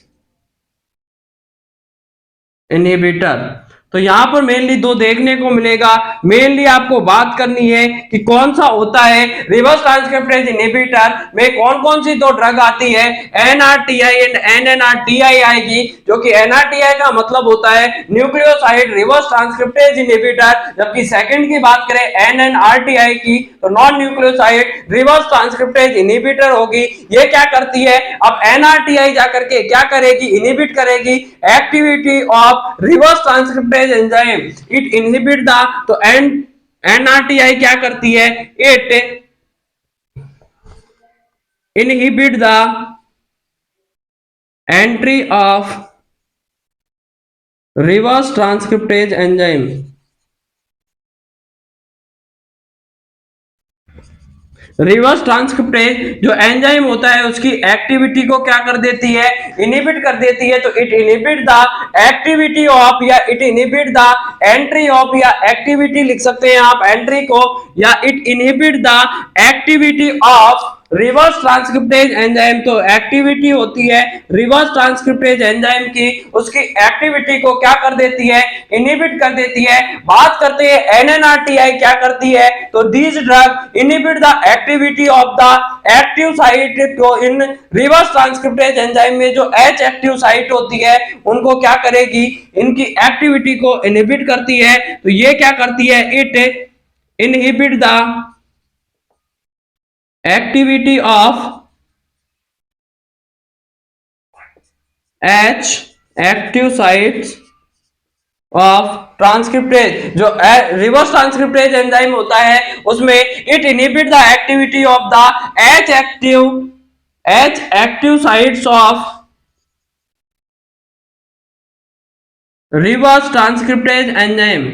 inhibitor. तो यहां पर मेनली दो देखने को मिलेगा। मेनली आपको बात करनी है कि कौन सा होता है रिवर्स ट्रांसक्रिप्टेज इनहिबिटर में कौन कौन सी दो ड्रग आती है, एनआरटीआई एंड एनएनआरटीआई आएगी, जो कि एनआरटीआई का मतलब होता है न्यूक्लियोसाइड रिवर्स ट्रांसक्रिप्टेज इनहिबिटर, जबकि सेकंड की बात करें एनएनआरटीआई की तो non nucleoside reverse transcriptase inhibitor होगी। ये क्या करती है, अब एनआरटीआई जाकर के क्या करेगी, इनहिबिट करेगी activity of reverse transcriptase enzyme, it inhibit the, तो एनआरटीआई क्या करती है, it inhibit the entry of reverse transcriptase enzyme. Reverse transcriptase जो एंजाइम होता है उसकी एक्टिविटी को क्या कर देती है, इनहिबिट कर देती है। तो it inhibit the activity of, या it inhibit the entry of, या एक्टिविटी लिख सकते हैं आप एंट्री को, या it inhibit the activity of reverse transcriptase enzyme. तो एक्टिविटी होती है रिवर्स ट्रांसक्रिप्टेज एंजाइम की, उसकी एक्टिविटी को क्या कर देती है, इनहिबिट कर देती है। बात करते हैं एनएनआरटीआई क्या करती है, तो these drug inhibit the activity of the active site तो इन रिवर्स ट्रांसक्रिप्टेज एंजाइम में जो एच एक्टिव साइट होती है उनको क्या करेगी, इनकी एक्टिविटी को इनहिबिट करती है। तो ये क्या करती है, it inhibit the activity of H active sites of transcriptase, जो रिवर्स ट्रांसक्रिप्टेज एंजाइम होता है उसमें it inhibit the activity of the H active sites of reverse transcriptase enzyme.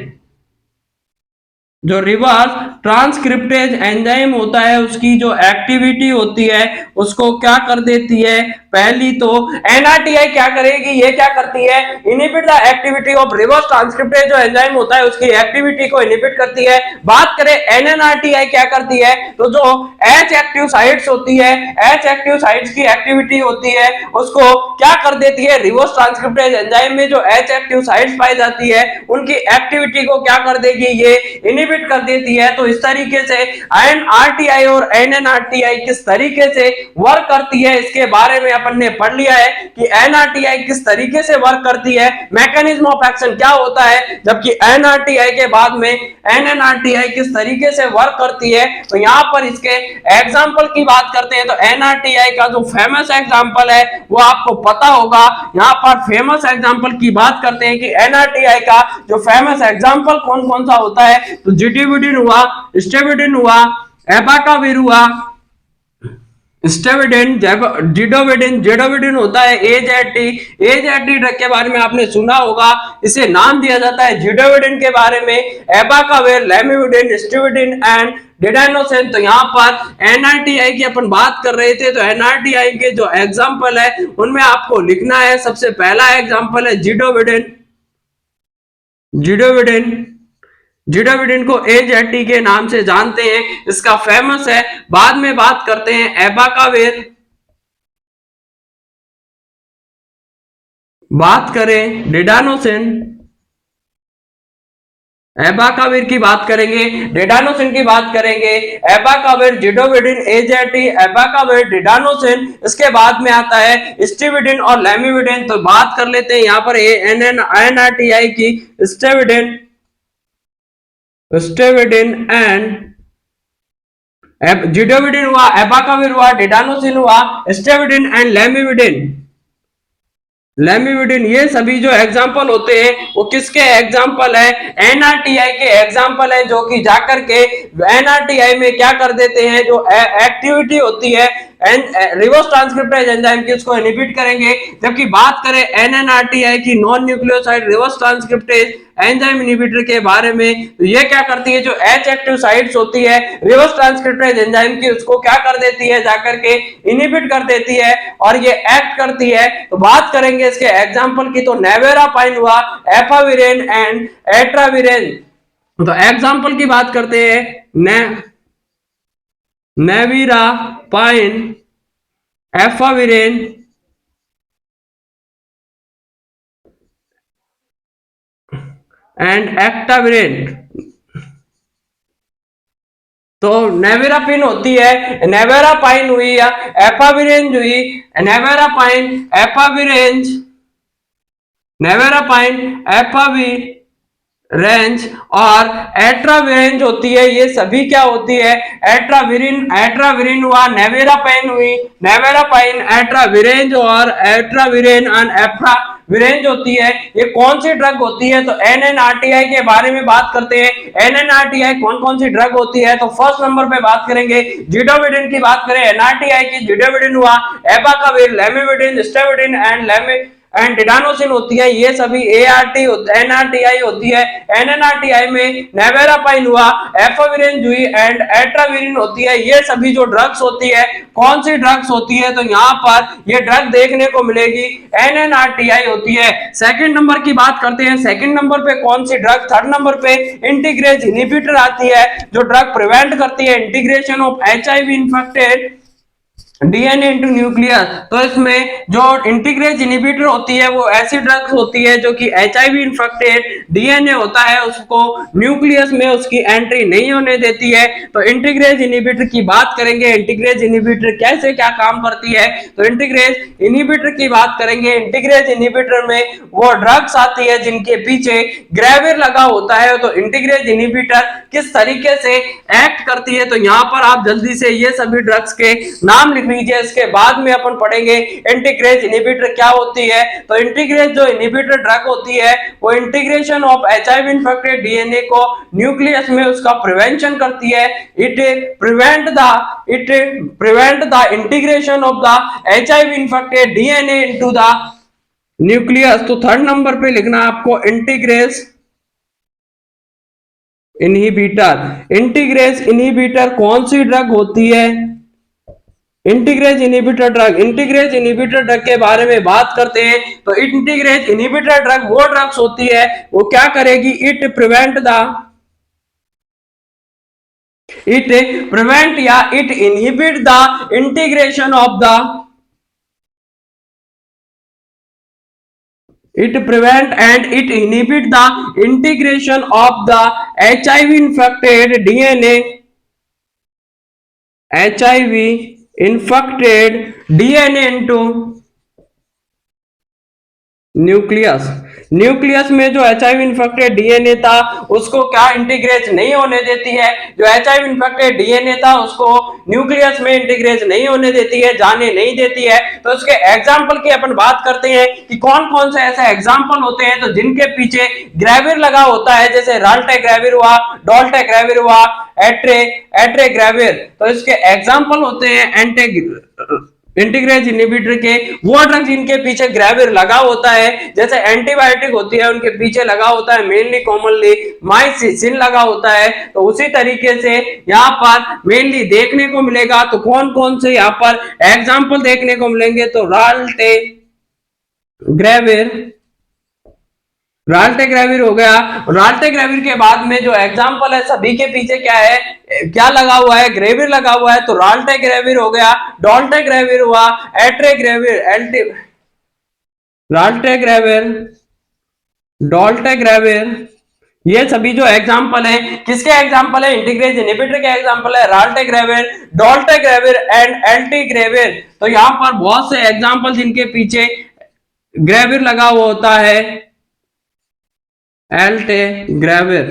जो रिवर्स ट्रांसक्रिप्टेज एंजाइम होता है उसकी जो एक्टिविटी होती है उसको क्या कर देती है, पहली तो एनआरटीआई क्या करेगी, ये क्या करती है, inhibit the activity of reverse transcriptase जो एंजाइम होता है उसकी एक्टिविटी को इनहिबिट करती है। बात करें एनएनआरटीआई क्या करती है, तो जो एच एक्टिव साइट्स होती है, एच एक्टिव साइट्स की एक्टिविटी होती है उसको क्या कर देती है, रिवर्स ट्रांसक्रिप्टेज एंजाइम में जो एच एक्टिव साइट्स पाई जाती है उनकी एक्टिविटी को क्या कर देगी, ये इनहिबिट कर देती है। तो इस तरीके से एनआरटीआई और एनएनआरटीआई किस तरीके से वर्क करती है इसके बारे में अपन ने पढ़ लिया है कि एनआरटीआई किस तरीके से वर्क करती है, मैकेनिज्म ऑफ एक्शन क्या होता है, जबकि एनआरटीआई के बाद में एनएनआरटीआई किस तरीके से वर्क करती है। तो यहां पर इसके एग्जांपल की बात करते हैं तो एनआरटीआई का जो फेमस एग्जांपल है वो आपको पता होगा। यहां पर फेमस एग्जांपल की बात करते हैं कि एनआरटीआई का जो फेमस एग्जांपल कौन कौन सा होता है, तो जिटिविडिन हुआ, स्टेविडिन हुआ, एबाकाविर हुआ, स्टेविडिन, जिडोविडिन, जेडोविडिन होता है एजेटी। एजेटी ड्रग के बारे में आपने सुना होगा, इसे नाम दिया जाता है जिडोविडिन के बारे में, एबाकाविर, लैमिविडिन, स्टेविडिन एंड डिडाइनोसिन। तो यहाँ पर एनआरटीआई की अपन बात कर रहे थे, तो एनआरटीआई के जो एग्जांपल है उनमें आपको लिखना है, सबसे पहला एग्जांपल है जिडोविडिन। जिडोविडिन जिडोविडिन को एजेटी के नाम से जानते हैं, इसका फेमस है। बाद में बात करते हैं एबाकाविर। बात करें डिडानोसिन, एबाकाविर की बात करेंगे, डिडानोसिन की बात करेंगे, एबाकाविर, जिडोविडिन, एजेटी, एबाकाविर, डिडानोसिन। इसके बाद में आता है स्टेविडिन और लैमिविडिन। तो बात कर लेते हैं यहाँ पर एनआरटीआई की, स्टेविडिन एंड जिडोविडिन हुआ, एबाकाविर हुआ, डिडानोसिन हुआ, स्टेविडिन एंड लैमिविडिन। ये सभी जो एग्जांपल होते हैं वो किसके एग्जांपल है, एनआरटीआई के एग्जांपल है, जो कि जाकर के एनआरटीआई में क्या कर देते हैं, जो एक्टिविटी होती है रिवर्स ट्रांसक्रिप्टेज एंजाइम की, उसको इनहिबिट करेंगे। जबकि बात करें एनएनआरटीआई की, non nucleoside reverse transcriptase enzyme inhibitor के बारे में, तो ये क्या करती है, जो एच एक्टिव साइट्स होती है रिवर्स ट्रांसक्रिप्टेज एंजाइम की, उसको क्या कर देती है, जाकर के इनहिबिट कर देती है और ये एक्ट करती है। तो बात करेंगे इसके एग्जांपल की, तो नेवेरापाइन हुआ, एफाविरेन एंड एट्राविरेन। तो एग्जांपल की बात करते हैं, नेविरापाइन, एफाविरेन एंड एक्टाविरेन। तो नेवेरापिन होती है, नेवेरापाइन हुई या एफाविरेन हुई, नेवेरापाइन, एफाविरेंज, नेवेरापाइन, एफावी रेंज और एट्राविरेंज होती है। ये सभी क्या होती है, एट्राविरिन, एट्राविरिन हुआ, नेवेरापाइन हुई, नेवेरापाइन, एट्राविरेंज और एट्राविरेन एंड एफ्राविरेंज होती है। ये कौन सी ड्रग होती है, तो एनएनआरटीआई के बारे में बात करते हैं। एनएनआरटीआई कौन कौन सी ड्रग होती है, तो फर्स्ट नंबर पे बात करेंगे जिडोविडिन की। बात करें एनआरटीआई की, जिडोविडिन हुआ, एबाकाविर, लेमिविडिन, स्टेविडिन एंड डिडानोसिन होती है। ये सभी एनआरटीआई होती है। एनएनआरटीआई में नेवेरापाइन हुआ, एफाविरेन हुई एंड एट्राविरिन होती है। ये सभी जो ड्रग्स होती है, कौन सी ड्रग्स होती है, तो यहाँ पर ये ड्रग देखने को मिलेगी, एनएनआरटीआई होती है। सेकंड नंबर की बात करते हैं, सेकंड नंबर पे कौन सी ड्रग, थर्ड नंबर पे इंटीग्रेज इनहिबिटर आती है, जो ड्रग प्रिवेंट करती है integration of HIV infected DNA into nucleus. तो इसमें जो इंटीग्रेज इनहिबिटर होती है, वो ऐसी ड्रग्स होती है जो कि एचआईवी इन्फेक्टेड डीएनए होता है, उसको न्यूक्लियस में उसकी एंट्री नहीं होने देती है। तो इंटीग्रेज इनहिबिटर की बात करेंगे, इंटीग्रेज इनहिबिटर कैसे क्या काम करती है, तो इंटीग्रेज इनहिबिटर की बात करेंगे। इंटीग्रेज इनहिबिटर में वो ड्रग्स आती है जिनके पीछे ग्रेविर लगा होता है। तो इंटीग्रेज इनहिबिटर किस तरीके से एक्ट करती है, तो यहाँ पर आप जल्दी से ये सभी ड्रग्स के नाम लिख लीजिए। इसके बाद में अपन पढ़ेंगे इंटीग्रेज इनहिबिटर क्या होती है। तो इंटीग्रेज जो इनहिबिटर ड्रग होती है, वो integration of HIV infected DNA को न्यूक्लियस में उसका प्रिवेंशन करती है। It prevent the integration of the HIV infected DNA into the nucleus. तो थर्ड नंबर पे लिखना आपको इंटीग्रेज इनहिबिटर। इंटीग्रेज इनहिबिटर कौन सी ड्रग होती है, integrase inhibitor drug. Integrase inhibitor drug के बारे में बात करते हैं, तो इंटीग्रेज इनहिबिटर ड्रग वो ड्रग्स होती है, वो क्या करेगी, इट प्रिवेंट या it inhibit the integration of the, it prevent and it inhibit the integration of the HIV infected DNA, HIV infected DNA into nucleus. Nucleus में जो एचआईवी इन्फेक्टेड डीएनए था, उसको क्या इंटीग्रेज नहीं होने देती है। जो एचआईवी इन्फेक्टेड डीएनए था, उसको न्यूक्लियस में इंटीग्रेज नहीं होने देती है, जाने नहीं देती है। तो उसके एग्जाम्पल की अपन बात करते हैं कि कौन कौन से ऐसे एग्जाम्पल होते हैं, तो जिनके पीछे ग्रेविर लगा होता है, जैसे राल्टेग्रेविर हुआ, डोल्टेग्रेविर हुआ, एट्रेग्रेविर। तो इसके एग्जाम्पल होते हैं इंटीग्रेज इनहिबिटर के वो ड्रग जिनके पीछे ग्रेविर लगा होता है, जैसे एंटीबायोटिक होती है उनके पीछे लगा होता है मेनली कॉमनली माइसिन लगा होता है। तो उसी तरीके से यहाँ पर मेनली देखने को मिलेगा। तो कौन कौन से यहाँ पर एग्जाम्पल देखने को मिलेंगे, तो राल्टेग्रेविर हो गया। राल्टेग्रेविर के बाद में जो एग्जाम्पल है, सभी के पीछे क्या है, क्या लगा हुआ है, ग्रेविर लगा हुआ है। तो राल्टेग्रेविर हो गया, डोल्टेग्रेविर हुआ, एट्रेग्रेविर, राल्टेग्रेविर, डोल्टेग्रेविर, ये सभी जो एग्जाम्पल है, किसके एग्जाम्पल है, इंटीग्रेज इनहिबिटर के एग्जाम्पल है, राल्टेग्रेविर, डोल्टेग्रेविर एंड एल्टीग्रेविर। तो यहाँ पर बहुत से एग्जाम्पल जिनके पीछे ग्रेविर लगा हुआ होता है, एल्टेग्रेविर,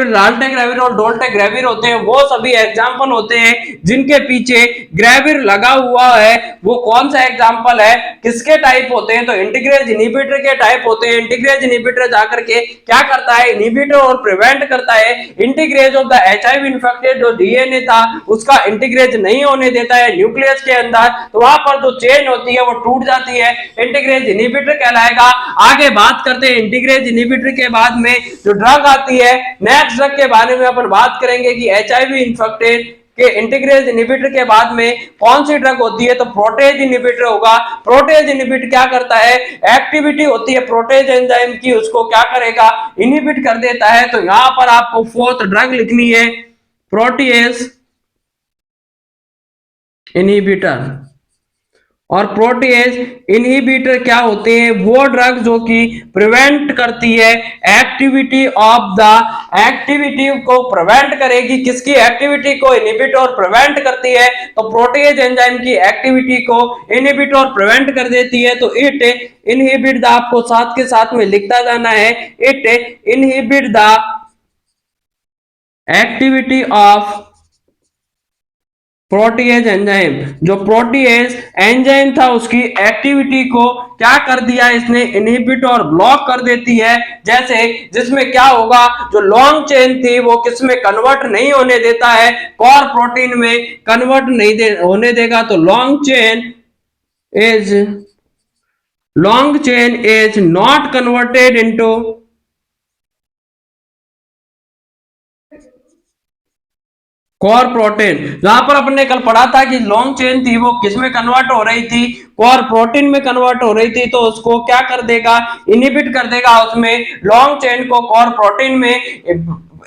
राल्टेग्रेविर और डोल्टेग्रेविर होते हैं वो सभी एग्जाम्पल होते हैं जिनके पीछे ग्रेविर लगा हुआ है। वो कौन सा एग्जाम्पल है, किसके टाइप होते हैं, तो इंटीग्रेज इनहिबिटर के टाइप होते हैं। इंटीग्रेज इनहिबिटर जाकर के क्या करता है, इनहिबिटर और प्रिवेंट करता है। Integrase of the HIV infected जो डीएनए था उसका इंटीग्रेज नहीं होने देता है न्यूक्लियस के अंदर, तो वहां पर जो चेन होती है वो टूट जाती है, इंटीग्रेज इनहिबिटर कहलाएगा। आगे बात करते हैं इंटीग्रेज इनहिबिटर के बाद में जो ड्रग आती है, नेक्स्ट ड्रग के बारे में अपन बात करेंगे कि एचआईवी इन्फेक्टेड के इंटीग्रेज इनहिबिटर के बाद में कौन सी ड्रग होती है, तो प्रोटेज इनहिबिटर होगा। प्रोटेज इनहिबिट क्या करता है, एक्टिविटी होती है प्रोटेज एंजाइम की, उसको क्या करेगा, इनहिबिट कर देता है। तो यहां पर आपको फोर्थ ड्रग लिखनी है प्रोटीएज इनहिबिटर। और प्रोटीएज इनहिबिटर क्या होते हैं, वो ड्रग जो कि प्रिवेंट करती है एक्टिविटी ऑफ द, एक्टिविटी को प्रिवेंट करेगी, किसकी एक्टिविटी को इनहिबिट और प्रिवेंट करती है, तो प्रोटीएज एंजाइम की एक्टिविटी को इनहिबिट और प्रिवेंट कर देती है। तो इट इनहिबिट द, आपको साथ के साथ में लिखता जाना है, it inhibit the activity of protease enzyme. जो प्रोटीएज एंजाइम था उसकी एक्टिविटी को क्या कर दिया इसने, इनहिबिट और ब्लॉक कर देती है। जैसे जिसमें क्या होगा, जो लॉन्ग चेन थी वो किसमें कन्वर्ट नहीं होने देता है, कोर प्रोटीन में कन्वर्ट नहीं होने देगा। तो long chain is not converted into core protein. जहां पर अपने कल पढ़ा था कि लॉन्ग चेन थी वो किसमें कन्वर्ट हो रही थी, कोर प्रोटीन में कन्वर्ट हो रही थी, तो उसको क्या कर देगा, इनहिबिट कर देगा, उसमें लॉन्ग चेन को कोर प्रोटीन में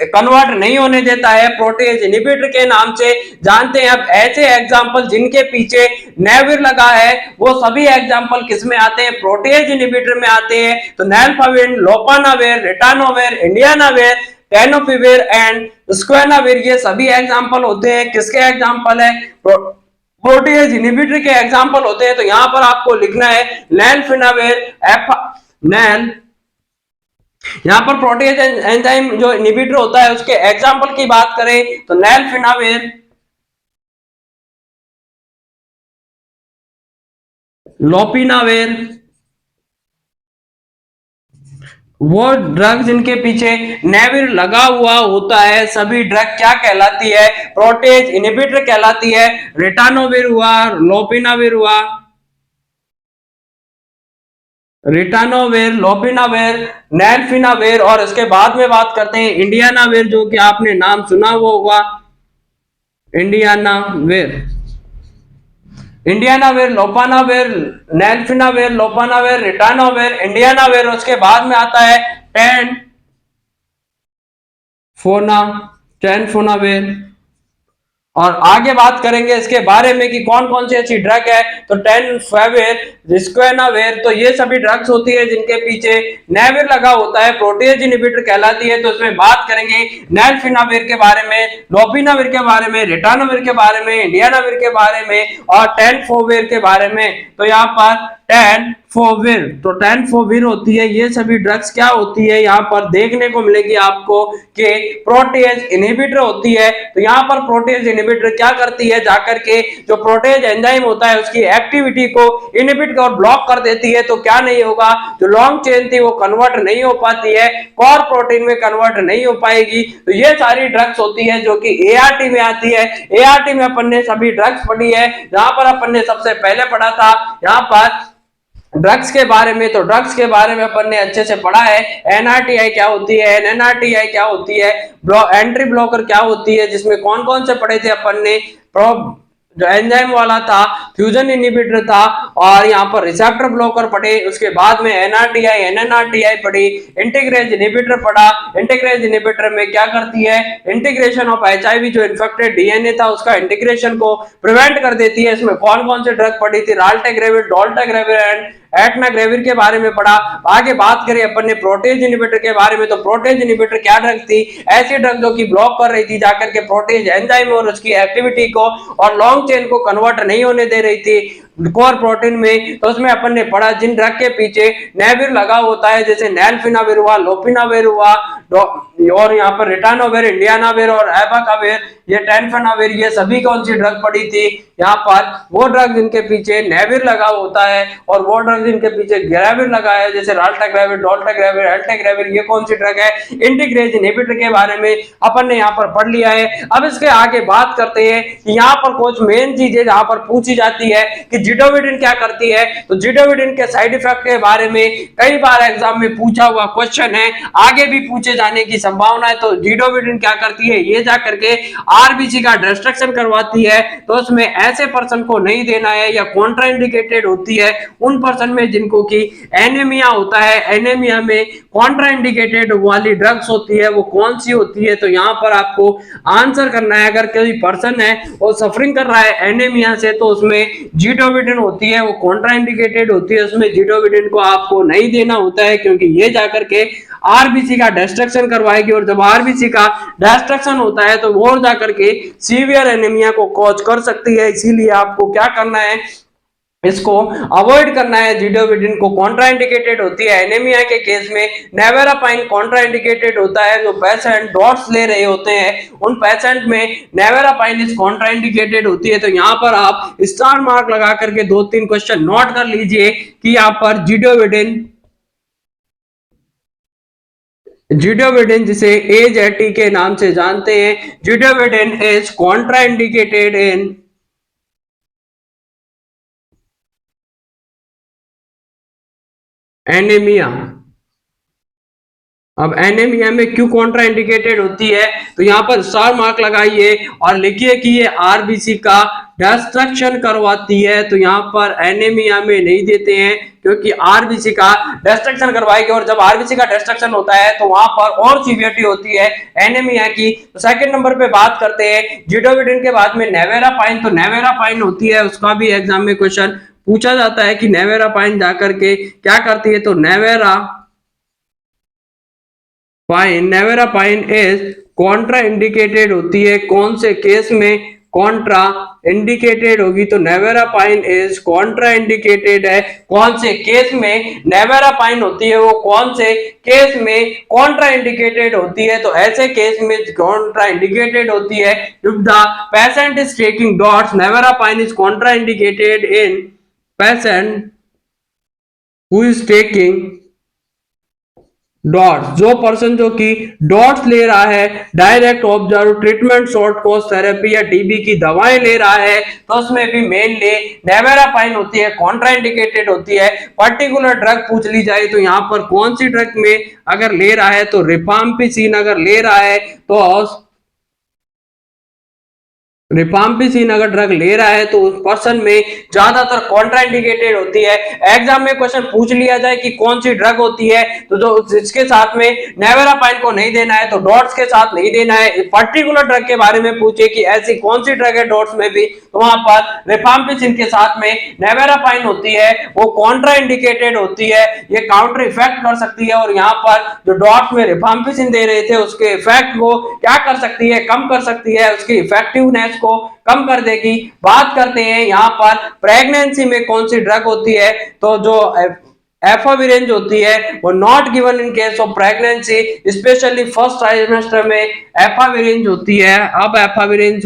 कन्वर्ट नहीं होने देता है, प्रोटीज इनहिबिटर के नाम से जानते हैं। अब ऐसे एग्जांपल जिनके पीछे नेविर लगा है वो सभी एग्जांपल किसमें आते हैं, प्रोटीज इनहिबिटर में आते हैं। तो नैल्फाविर, लोपानाविर, रिटानोविर, इंडियानाविर, टेनोपिविर एंड स्क्वेनाविर, ये सभी एग्जांपल होते हैं, किसके एग्जांपल है, प्रोटीज इनहिबिटर के एग्जांपल होते हैं। तो यहां पर आपको लिखना है नैल्फिनाविर, नैल, यहां पर प्रोटीज एंजाइम जो इनहिबिटर होता है उसके एग्जांपल की बात करें तो नैल्फिनाविर, लोपिनाविर, वो ड्रग जिनके पीछे नेविर लगा हुआ होता है सभी ड्रग क्या कहलाती है, प्रोटेज इनहिबिटर कहलाती है। रिटानोविर हुआ, लोपिनाविर हुआ, रिटानोविर, लोपिनाविर, नैल्फिनाविर, और इसके बाद में बात करते हैं इंडियानाविर, जो कि आपने नाम सुना हुआ होगा, इंडियानाविर, इंडियानाविर, लोपानाविर, नैल्फिनाविर, लोपानाविर, रिटानोविर, इंडियानाविर। उसके बाद में आता है टेनफोनाविर। और आगे बात करेंगे इसके बारे में कि कौन कौन सी ऐसी ड्रग है, तो टेनफेविर, स्क्वेनाविर, तो ये सभी ड्रग्स होती है जिनके पीछे नेविर लगा होता है, प्रोटीज इनहिबिटर कहलाती है। तो इसमें बात करेंगे नैल्फिनाविर के बारे में, लोपिनाविर के बारे में, रिटानोविर के बारे में, इंडियानाविर के बारे में और टेनफोविर के बारे में। तो यहाँ पर टेनफोविर, तो टेनफोविर होती है, ये सभी ड्रग्स क्या होती है, यहाँ पर देखने को मिलेगी आपको कि प्रोटीज इनहिबिटर होती है। तो यहाँ पर प्रोटीज इनहिबिटर क्या करती है, जाकर के जो प्रोटीज एंजाइम होता है उसकी एक्टिविटी को इनहिबिट और ब्लॉक कर देती है। तो क्या नहीं होगा, जो लॉन्ग चेन थी वो कन्वर्ट नहीं हो पाती है, कोर प्रोटीन में कन्वर्ट नहीं हो पाएगी। तो ये सारी ड्रग्स होती है जो कि एआरटी में आती है। एआरटी में अपन ने सभी ड्रग्स पढ़ी है, जहां पर अपन ने सबसे पहले पढ़ा था यहाँ पर ड्रग्स के बारे में। तो ड्रग्स के बारे में अपन ने अच्छे से पढ़ा है, एनआरटीआई क्या होती है, एनएनआरटीआई क्या होती है, एंट्री ब्लॉकर क्या होती है, जिसमें कौन कौन से पढ़े थे अपन ने, जो एंजाइम वाला था, फ्यूजन इनहिबिटर था, और यहाँ पर रिसेप्टर ब्लॉकर पढ़े। उसके बाद में एनआरटीआई, एनएनआरटीआई पढ़ी, इंटीग्रेज इनहिबिटर पढ़ा। इंटीग्रेज इनहिबिटर में क्या करती है, इंटीग्रेशन ऑफ एचआईवी, जो इन्फेक्टेड डीएनए था उसका इंटीग्रेशन को प्रिवेंट कर देती है। इसमें कौन कौन से ड्रग पढ़ी थी, राल्टेग्रेविर, डोल्टाग्रेविर एंड एटनाग्रेविर के बारे में पढ़ा। आगे बात करें अपन ने प्रोटेज इनहिबिटर के बारे में, तो प्रोटेज इनहिबिटर क्या ड्रग थी, ऐसी ड्रग जो कि ब्लॉक कर रही थी जाकर के प्रोटेज एंजाइम और उसकी एक्टिविटी को, और लॉन्ग चेन को कन्वर्ट नहीं होने दे रही थी। कोर प्रोटीन में, तो उसमें अपन ने पढ़ा जिन ड्रग के पीछे नेविर लगा होता है, जैसे नैल्फिनाविर हुआ, लोपिनाविर हुआ, और यहाँ पर रिटानोविर, इंडियानाविर और एबाकाविर, ये टेनफेनाविर, ये सभी कौन सी ड्रग पड़ी थी यहाँ पर, वो ड्रग जिनके पीछे नेविर लगा होता है, और वो ड्रग जिनके पीछे ग्रेविर लगा है, जैसे राल्टाग्रेविर, डोल्टाग्रेविर, एल्टाग्रेविर, ये कौन सी ड्रग है, इंटीग्रेज इनहिबिटर के बारे में अपन ने यहाँ पर पढ़ लिया है। अब इसके आगे बात करते हैं कि यहाँ पर कुछ मेन चीजें जहाँ पर पूछी जाती है कि जिडोविडिन क्या करती है, तो जिडोविडिन के साइड इफेक्ट के बारे में कई बार एग्जाम में पूछा हुआ क्वेश्चन है, आगे भी पूछे जाने की संभावना है। तो जिडोविडिन क्या करती है, ये जा करके आरबीसी का डिस्ट्रक्शन करवाती है, तो उसमें ऐसे पर्सन को नहीं देना है, या कॉन्ट्राइंडिकेटेड होती है उन पर्सन में जिनको की एनीमिया होता है, एनीमिया में कॉन्ट्राइंडिकेटेड वाली ड्रग्स होती है, वो कौन सी होती है, तो यहाँ पर आपको आंसर करना है। अगर कोई पर्सन है वो सफरिंग कर रहा है एनीमिया से, तो उसमें जिडोविडिन होती है, वो कॉन्ट्राइंडिकेटेड होती है, उसमें जिडोविडिन को आपको नहीं देना होता है, क्योंकि ये जाकर के आरबीसी का डिस्ट्रक्शन करवाएगी, और जब आरबीसी का डिस्ट्रक्शन होता है तो वो जाकर के सीवियर एनीमिया को कॉज कर सकती है। इसीलिए आपको क्या करना है, इसको अवॉइड करना है। जिडोविडिन को कॉन्ट्राइंडिकेटेड होती है एनीमिया के केस में, नेवेरापाइन कॉन्ट्राइंडिकेटेड होता है, जो पेशेंट डॉट्स ले रहे होते हैं उन पेशेंट में नेवेरापाइन इज कॉन्ट्राइंडिकेटेड होती है। तो यहाँ पर आप स्टार मार्क लगा करके 2-3 क्वेश्चन नोट कर लीजिए कि यहाँ पर जिडोविडिन जिसे एजेटी के नाम से जानते हैं, जिडोविडिन इज कॉन्ट्राइंडिकेटेड इन एनीमिया। अब एनीमिया में क्यों कॉन्ट्राइंडिकेटेड होती है, तो यहाँ पर स्टार मार्क लगाइए और लिखिए कि ये आरबीसी का डिस्ट्रक्शन करवाती है। तो यहाँ पर एनीमिया में नहीं देते हैं, क्योंकि आरबीसी का डिस्ट्रक्शन करवाएगी, और जब आरबीसी का डिस्ट्रक्शन होता है तो वहां पर और सीवियरिटी होती है एनीमिया की। तो सेकंड नंबर पे बात करते हैं जिडोविडिन के बाद में नेवेरापाइन। तो नेवेरापाइन होती है, उसका भी एग्जाम में क्वेश्चन पूछा जाता है कि नेवेरापाइन जाकर के क्या करती है, तो नेवेरापाइन इज कॉन्ट्रा इंडिकेटेड होती है। कौन से केस में कॉन्ट्रा इंडिकेटेड होगी, तो नेवेरापाइन इज कॉन्ट्रा इंडिकेटेड है। कौन से केस में नेवेरापाइन होती है, वो कौन से केस में कॉन्ट्रा इंडिकेटेड होती है, तो ऐसे केस में कॉन्ट्रा इंडिकेटेड होती है if the patient is taking DOTS, nevirapine is contra indicated in patient who is taking DOTS. जो पर्सन जो कि डॉट्स ले रहा है, direct observe treatment, short course therapy या टीबी की दवाएं ले रहा है, तो उसमें भी मेनली नेवेरापाइन होती है, कॉन्ट्राइंडिकेटेड होती है। पर्टिकुलर ड्रग पूछ ली जाए तो यहाँ पर कौन सी ड्रग में अगर ले रहा है, तो रिफाम्पिसिन अगर ले रहा है तो रिफाम्पिसिन अगर ड्रग ले रहा है तो उस पर्सन में ज्यादातर कॉन्ट्राइंडिकेटेड होती है। एग्जाम में क्वेश्चन पूछ लिया जाए कि कौन सी ड्रग होती है, तो जो जिसके साथ में नेवेरापाइन को नहीं देना है, तो डॉट्स के साथ नहीं देना है। पर्टिकुलर ड्रग के बारे में पूछे कि ऐसी कौन सी ड्रग है डॉट्स में भी, तो वहां पर रिफाम्पिसिन के साथ में नेवेरापाइन होती है, वो कॉन्ट्राइंडिकेटेड होती है, ये काउंटर इफेक्ट कर सकती है। और यहाँ पर जो डॉट्स में रिफाम्पिसिन दे रहे थे उसके इफेक्ट को क्या कर सकती है, कम कर सकती है, उसकी इफेक्टिवनेस को कम कर देगी। बात करते हैं यहाँ पर प्रेगनेंसी में कौन सी ड्रग होती है, तो जो एफाविरेंज होती है वो not given in case of pregnancy, specially first trimester में एफाविरेंज होती है। अब efavirenz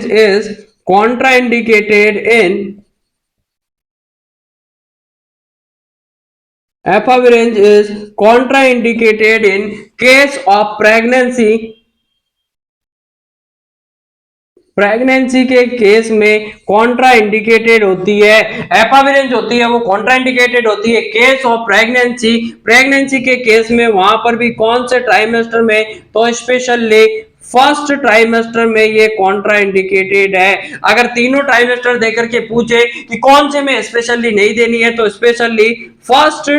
is contraindicated in Efavirenz is contraindicated in case of pregnancy। Pregnancy के केस में कॉन्ट्रा इंडिकेटेड होती है। एफाविरेंज होती है वो कॉन्ट्रा इंडिकेटेड होती है केस ऑफ प्रेगनेंसी। प्रेगनेंसी के केस में वहां पर भी कौन से ट्राइमेस्टर में, तो स्पेशली फर्स्ट ट्राइमेस्टर में ये कॉन्ट्रा इंडिकेटेड है। अगर तीनों ट्राइमेस्टर देकर के पूछे कि कौन से में स्पेशली नहीं देनी है, तो स्पेशली फर्स्ट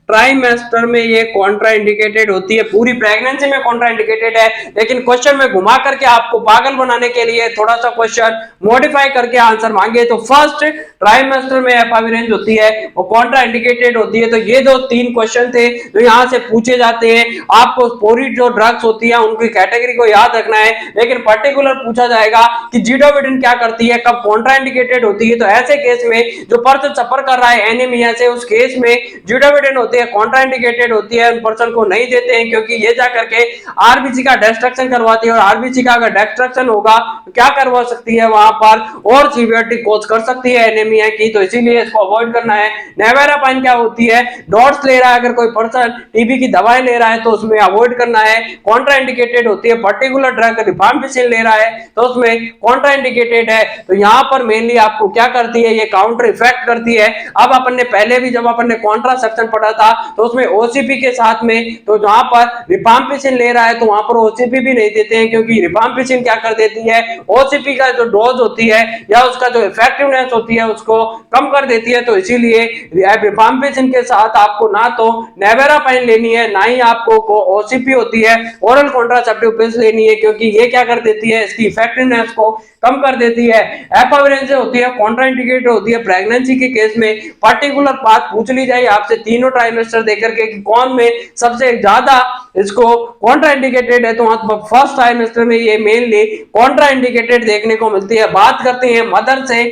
ट्राइमेस्टर में ये कॉन्ट्रा इंडिकेटेड होती है, पूरी प्रेगनेंसी में कॉन्ट्रा इंडिकेटेड है, लेकिन क्वेश्चन में घुमा करके आपको पागल बनाने के लिए थोड़ा सा क्वेश्चन मॉडिफाई करके आंसर मांगे। तो फर्स्ट ट्राइमेस्टर में एफाविरेंस होती है वो कॉन्ट्रा इंडिकेटेड होती है। तो ये जो 3 क्वेश्चन थे जो यहाँ से पूछे जाते हैं, आपको पूरी जो ड्रग्स होती है उनकी कैटेगरी को याद रखना है, लेकिन पर्टिकुलर पूछा जाएगा कि जिडोविटिन क्या करती है, कब कॉन्ट्रा इंडिकेटेड होती है। तो ऐसे केस में जो पर्सन सफर कर रहा है एनीमिया से, उस केस में जिडोविटिन होती है कॉन्ट्रा इंडिकेटेड होती है, उन पर्सन को नहीं देते हैं, क्योंकि ये जा करके आरबीसी का डिस्ट्रक्शन करवाती है, और आरबीसी का अगर डिस्ट्रक्शन होगा तो क्या करवा सकती है वहां पर, और सीवियरिटी कॉज कर सकती है एनीमिया की। तो इसीलिए इसको अवॉइड करना है। नेवेरापाइन क्या होती है, डॉट्स ले रहा है अगर कोई पर्सन, टीबी की दवाएं ले रहा है तो उसमें अवॉइड करना है, कॉन्ट्रा इंडिकेटेड होती है। पर्टिकुलर ड्रग रिफाम्पिसिन ले रहा है तो उसमें कॉन्ट्रा इंडिकेटेड है। तो यहाँ पर मेनली आपको क्या करती है, ये काउंटर इफेक्ट करती है। अब अपन ने पहले भी जब अपन ने कॉन्ट्रासेप्शन पढ़ा था तो उसमें ओसीपी के साथ में, तो जहां पर रिफाम्पिसिन ले रहा है तो वहां पर ओसीपी भी नहीं देते हैं, क्योंकि रिफाम्पिसिन क्या कर देती है, ओसीपी का जो डोज होती है या उसका जो इफेक्टिवनेस होती है उसको कम कर देती है। तो इसीलिए रिफाम्पिसिन के साथ आपको ना तो नेवेरापाइन लेनी है, ना ही आपको ओसीपी होती है ओरल कॉन्ट्रासेप्टिव पिल्स लेनी है, क्योंकि ये क्या कर देती है, इसकी इफेक्टिवनेस को कम कर देती है। एफाविरेंस होती है कॉन्ट्राइंडिकेटेड होती है प्रेगनेंसी के केस में। पर्टिकुलर बात पूछ ली जाए आपसे तीनों ट्राइमेस्टर देकर के कि कौन में सबसे ज्यादा इसको कॉन्ट्राइंडिकेटेड है, तो फर्स्ट ट्राइमेस्टर में ये मेनली कॉन्ट्राइंडिकेटेड देखने को मिलती है। बात करते हैं मदर से,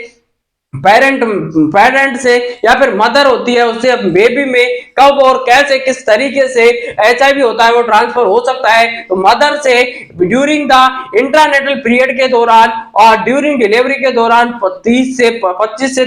पेरेंट से या फिर मदर होती है उससे बेबी में कब और कैसे किस तरीके से एचआईवी होता है वो ट्रांसफर हो सकता है। तो मदर से ड्यूरिंग द इंट्रानेटल पीरियड के दौरान और ड्यूरिंग डिलीवरी के दौरान 25 से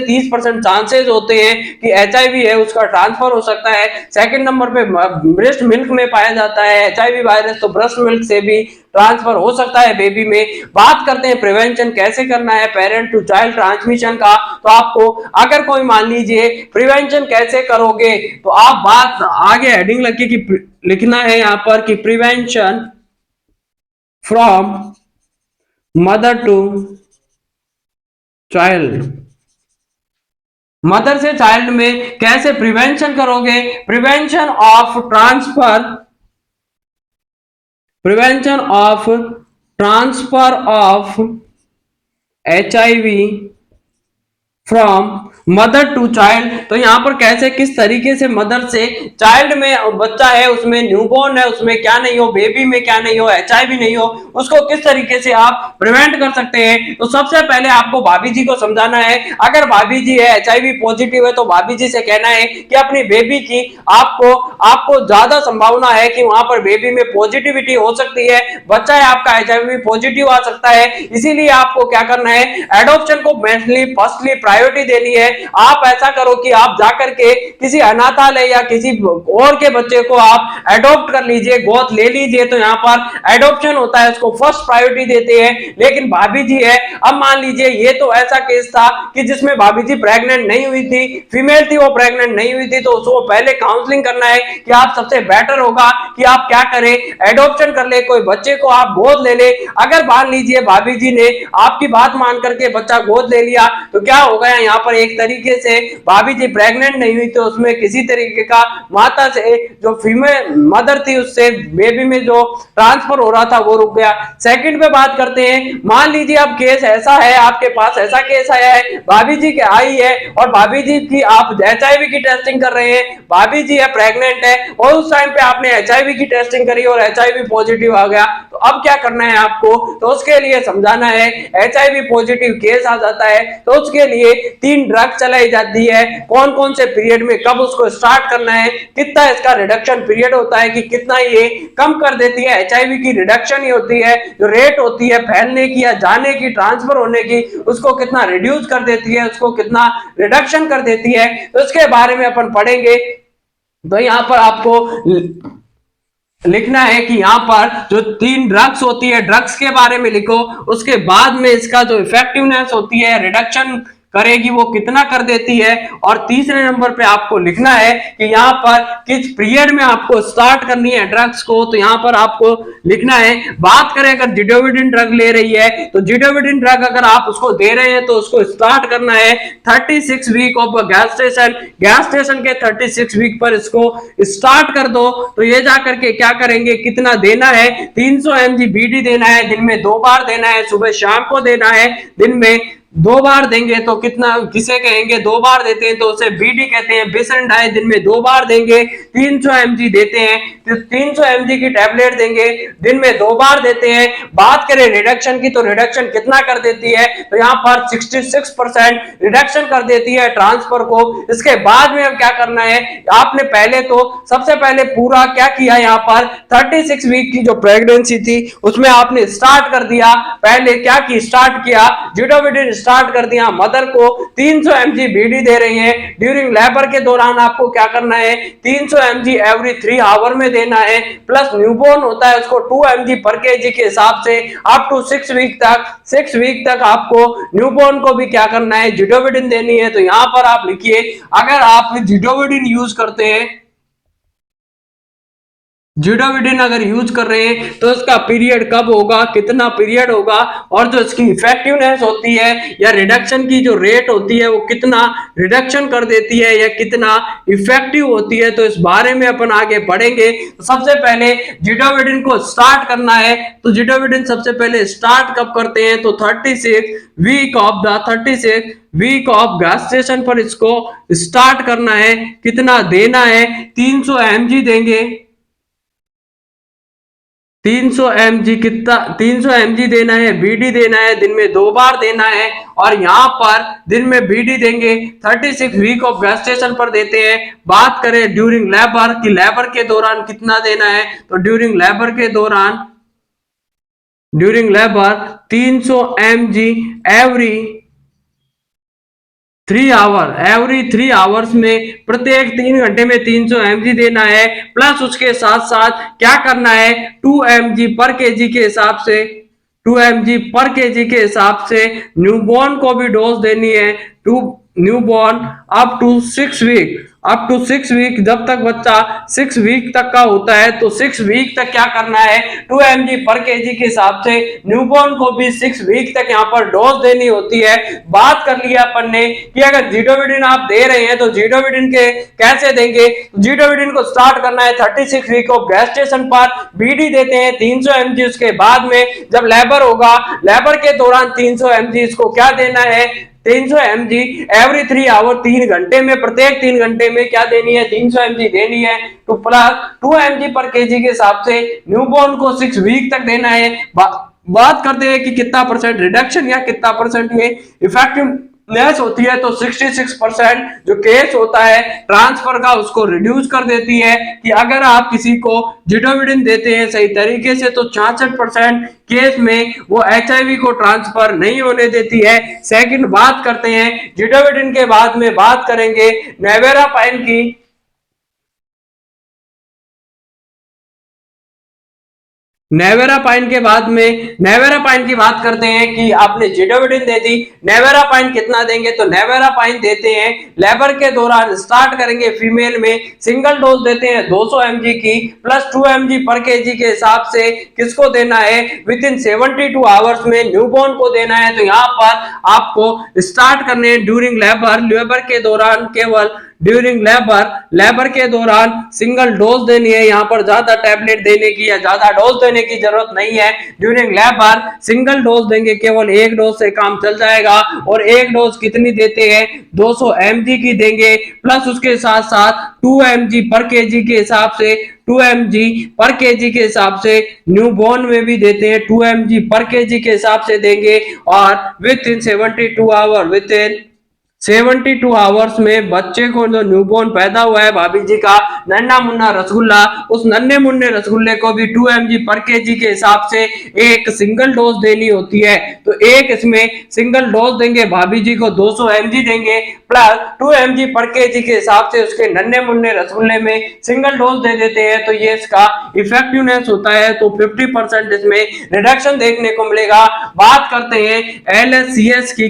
30% चांसेस होते हैं कि एचआईवी है उसका ट्रांसफर हो सकता है। सेकंड नंबर पे ब्रेस्ट मिल्क में पाया जाता है एचआईवी वायरस, तो ब्रेस्ट मिल्क से भी ट्रांसफर हो सकता है बेबी में। बात करते हैं प्रिवेंशन कैसे करना है पेरेंट टू चाइल्ड ट्रांसमिशन का, तो आपको अगर कोई मान लीजिए प्रिवेंशन कैसे करोगे, तो आप बात आगे हेडिंग लगी कि लिखना है यहां पर कि prevention from mother to child, mother से चाइल्ड में कैसे प्रिवेंशन करोगे, prevention of transfer of HIV from mother to child. तो यहां पर कैसे किस तरीके से मदर से चाइल्ड में, बच्चा है उसमें न्यूबॉर्न है उसमें क्या नहीं हो, बेबी में क्या नहीं हो, एचआईवी नहीं हो, उसको किस तरीके से आप प्रिवेंट कर सकते हैं। तो सबसे पहले आपको भाभी जी को समझाना है। अगर भाभी जी है एचआईवी पॉजिटिव है तो भाभी जी से कहना है कि अपनी बेबी की आपको ज्यादा संभावना है कि वहां पर बेबी में पॉजिटिविटी हो सकती है, बच्चा है आपका एचआईवी पॉजिटिव आ सकता है। इसीलिए आपको क्या करना है, एडॉप्शन को फर्स्टली प्रायोरिटी देनी है। आप ऐसा करो कि आप जाकर के किसी अनाथालय या किसी और के बच्चे को आप एडॉप्ट कर लीजिए, गोद ले लीजिए। तो यहाँ पर एडॉप्शन होता है उसको फर्स्ट प्रायोरिटी देते हैं। लेकिन भाभी जी है, अब मान लीजिए ये तो ऐसा केस था कि जिसमें भाभी जी प्रेग्नेंट नहीं हुई थी, फीमेल थी वो प्रेग्नेंट नहीं हुई थी, तो उसको पहले काउंसलिंग करना है कि आप सबसे बेटर होगा कि आप क्या करें, एडॉप्शन कर ले, कोई बच्चे को आप गोद ले ले। अगर मान लीजिए भाभी जी ने आपकी बात मान करके बच्चा गोद ले लिया तो क्या हो गया, यहाँ पर एक तरीके से भाभी जी प्रेग्नेंट नहीं हुई तो उसमें किसी तरीके का माता से जो फीमेल मदर थी उससे बेबी में जो ट्रांसफर हो रहा था वो रुक गया। सेकंड पे बात करते हैं, मान लीजिए अब केस ऐसा है, आपके पास ऐसा केस आया है, भाभी जी की आई है और भाभी जी की आप एचआईवी की टेस्टिंग कर रहे हैं, भाभी जी है प्रेग्नेंट है और उस टाइम पे आपने एचआईवी की टेस्टिंग करी और एचआईवी पॉजिटिव आ गया, तो अब क्या करना है आपको, तो उसके लिए समझाना है। एचआईवी पॉजिटिव केस आ जाता है तो उसके लिए 3 ड्रग चलाई जाती है, कौन कौन से पीरियड में कब उसको स्टार्ट करना है, कितना इसका रिडक्शन पीरियड होता है कि कितना ये कम कर देती है। एचआईवी की रिडक्शन ही होती है, जो रेट होती है फैलने की या जाने की, ट्रांसफर होने की, उसको कितना रिड्यूस कर देती है, उसको कितना रिडक्शन कर देती है, तो इसके बारे में अपन पढ़ेंगे। तो यहाँ पर आपको लिखना है कि यहाँ पर जो 3 ड्रग्स होती है ड्रग्स के बारे में लिखो, उसके बाद में इसका जो इफेक्टिवनेस होती है, रिडक्शन करेगी वो कितना कर देती है। और तीसरे नंबर पे आपको लिखना है कि यहाँ पर किस पीरियड में आपको स्टार्ट करनी है ड्रग्स को, तो यहाँ पर आपको लिखना है, बात करें अगर जिडोविडिन ड्रग ले रही है तो जिडोविडिन ड्रग अगर आप उसको दे रहे हैं तो उसको स्टार्ट करना है 36 वीक ऑफ गैस्ट्रेशन के 36 वीक पर इसको स्टार्ट कर दो। तो ये जाकर के क्या करेंगे, कितना देना है, 300 mg बीडी देना है, दिन में 2 बार देना है, सुबह शाम को देना है, दिन में 2 बार देंगे तो कितना, किसे कहेंगे 2 बार देते हैं तो उसे बीडी कहते हैं। बिसन डाई दिन में 2 बार देंगे, 300 mg देते हैं तो 300 mg की टैबलेट देंगे, दिन में 2 बार देते हैं। बात करें रिडक्शन की तो रिडक्शन कितना कर देती है, तो यहाँ पर 66% रिडक्शन कर देती है ट्रांसफर को। इसके बाद में अब क्या करना है, आपने पहले तो सबसे पहले पूरा क्या किया, यहाँ पर 36 वीक की जो प्रेगनेंसी थी उसमें आपने स्टार्ट कर दिया, पहले क्या की स्टार्ट किया, जिडोविडिन स्टार्ट कर दिया। मदर को 300 mg बीडी दे रही है, ड्यूरिंग लेबर के दौरान आपको क्या करना है, 300 mg एवरी 3 आवर में देना है, प्लस न्यूबॉर्न होता है उसको 2 mg पर केजी के हिसाब से अप टू 6 वीक तक आपको न्यूबॉर्न को भी क्या करना है, जिडोविडिन देनी है। तो यहां पर आप लिखिए, अगर आप जिडोविडिन यूज करते हैं, जिडोविडिन अगर यूज कर रहे हैं तो इसका पीरियड कब होगा, कितना पीरियड होगा, और जो इसकी इफेक्टिवनेस होती है या रिडक्शन की जो रेट होती है वो कितना रिडक्शन कर देती है या कितना इफेक्टिव होती है, तो इस बारे में अपन आगे बढ़ेंगे। तो सबसे पहले जिडोविडिन को स्टार्ट करना है, तो जिडोविडिन सबसे पहले स्टार्ट कब करते हैं, तो 36 वीक ऑफ गैस्ट्रेशन पर इसको स्टार्ट करना है। कितना देना है, 300 mg देंगे, 300 mg, कितना 300 mg देना है, बीडी देना है, दिन में 2 बार देना है। और यहां पर दिन में बीडी देंगे, 36 वीक ऑफ गैस्ट्रेशन पर देते हैं। बात करें ड्यूरिंग लेबर की, लेबर के दौरान कितना देना है, तो during labour 300 mg every 3 hours में, प्रत्येक 3 घंटे में 300 mg देना है। प्लस उसके साथ साथ क्या करना है, 2 mg पर केजी के हिसाब से, 2 mg पर केजी के हिसाब से न्यूबॉर्न को भी डोज देनी है। To newborn up to 6 week, जब तक बच्चा 6 वीक तक का होता है तो 6 वीक तक क्या करना है, 2 mg पर केजी के हिसाब से न्यूबॉर्न को भी 6 वीक तक यहाँ पर डोज देनी होती है। बात कर लिया अपन ने कि अगर जिडोविडिन आप दे रहे हैं तो जिडोविडिन के कैसे देंगे, जिडोविडिन को स्टार्ट करना है 36 वीक ऑफ गैस्ट्रेशन पर, बीडी देते हैं 300 mg। उसके बाद में जब लेबर होगा, लेबर के दौरान 300 mg इसको क्या देना है, 300 mg एवरी 3 आवर, 3 घंटे में, प्रत्येक 3 घंटे में क्या देनी है, 300 mg देनी है। तो प्लस 2 mg पर केजी के हिसाब से न्यूबॉर्न को 6 वीक तक देना है। बात करते हैं कि कितना परसेंट रिडक्शन या कितना परसेंट ये इफेक्टिवनेस होती है, तो 66% जो केस होता है ट्रांसफर का उसको रिड्यूस कर देती है। कि अगर आप किसी को जिडोविडिन देते हैं सही तरीके से तो 66% केस में वो HIV को ट्रांसफर नहीं होने देती है। सेकंड बात करते हैं जिडोविडिन के बाद में बात करेंगे नेवेरापाइन की। नेवेरापाइन के बाद में नेवेरापाइन की बात करते हैं कि आपने जिडोविडिन दे दी, नेवेरापाइन कितना देंगे, तो नेवेरापाइन देते हैं लेबर के दौरान, स्टार्ट करेंगे फीमेल में, सिंगल डोज देते हैं 200 mg की, प्लस 2 mg पर केजी के हिसाब से किसको देना है, विद इन 72 आवर्स में न्यूबॉर्न को देना है। तो यहाँ पर आपको स्टार्ट करने ड्यूरिंग लेबर के दौरान, केवल ड्यूरिंग लेबर के दौरान सिंगल डोज देनी है। यहाँ पर ज्यादा टैबलेट देने की या ज्यादा डोज देने की जरूरत नहीं है। ड्यूरिंग लेबर सिंगल डोज देंगे, केवल 1 डोज से काम चल जाएगा। और 1 डोज कितनी देते हैं, 200 mg की देंगे, प्लस उसके साथ साथ 2 mg पर केजी के हिसाब से, 2 mg पर केजी के हिसाब से न्यूबॉर्न में भी देते हैं, 2 mg पर केजी के हिसाब से देंगे। और विद इन 72 आवर्स में बच्चे को जो न्यूबॉर्न पैदा हुआ है भाभी जी का नन्ना मुन्ना रसगुल्ला, उस नन्हे मुन्ने रसगुल्ले को भी 2 mg पर केजी के हिसाब से एक सिंगल डोज देनी होती है। तो एक इसमें सिंगल डोज देंगे, भाभी जी को 200 mg देंगे, प्लस 2 mg पर केजी के हिसाब से उसके नन्हे मुन्ने रसगुल्ले में सिंगल डोज दे देते हैं। तो ये इसका इफेक्टिवनेस होता है, तो 50% इसमें रिडक्शन देखने को मिलेगा। बात करते हैं LSCS की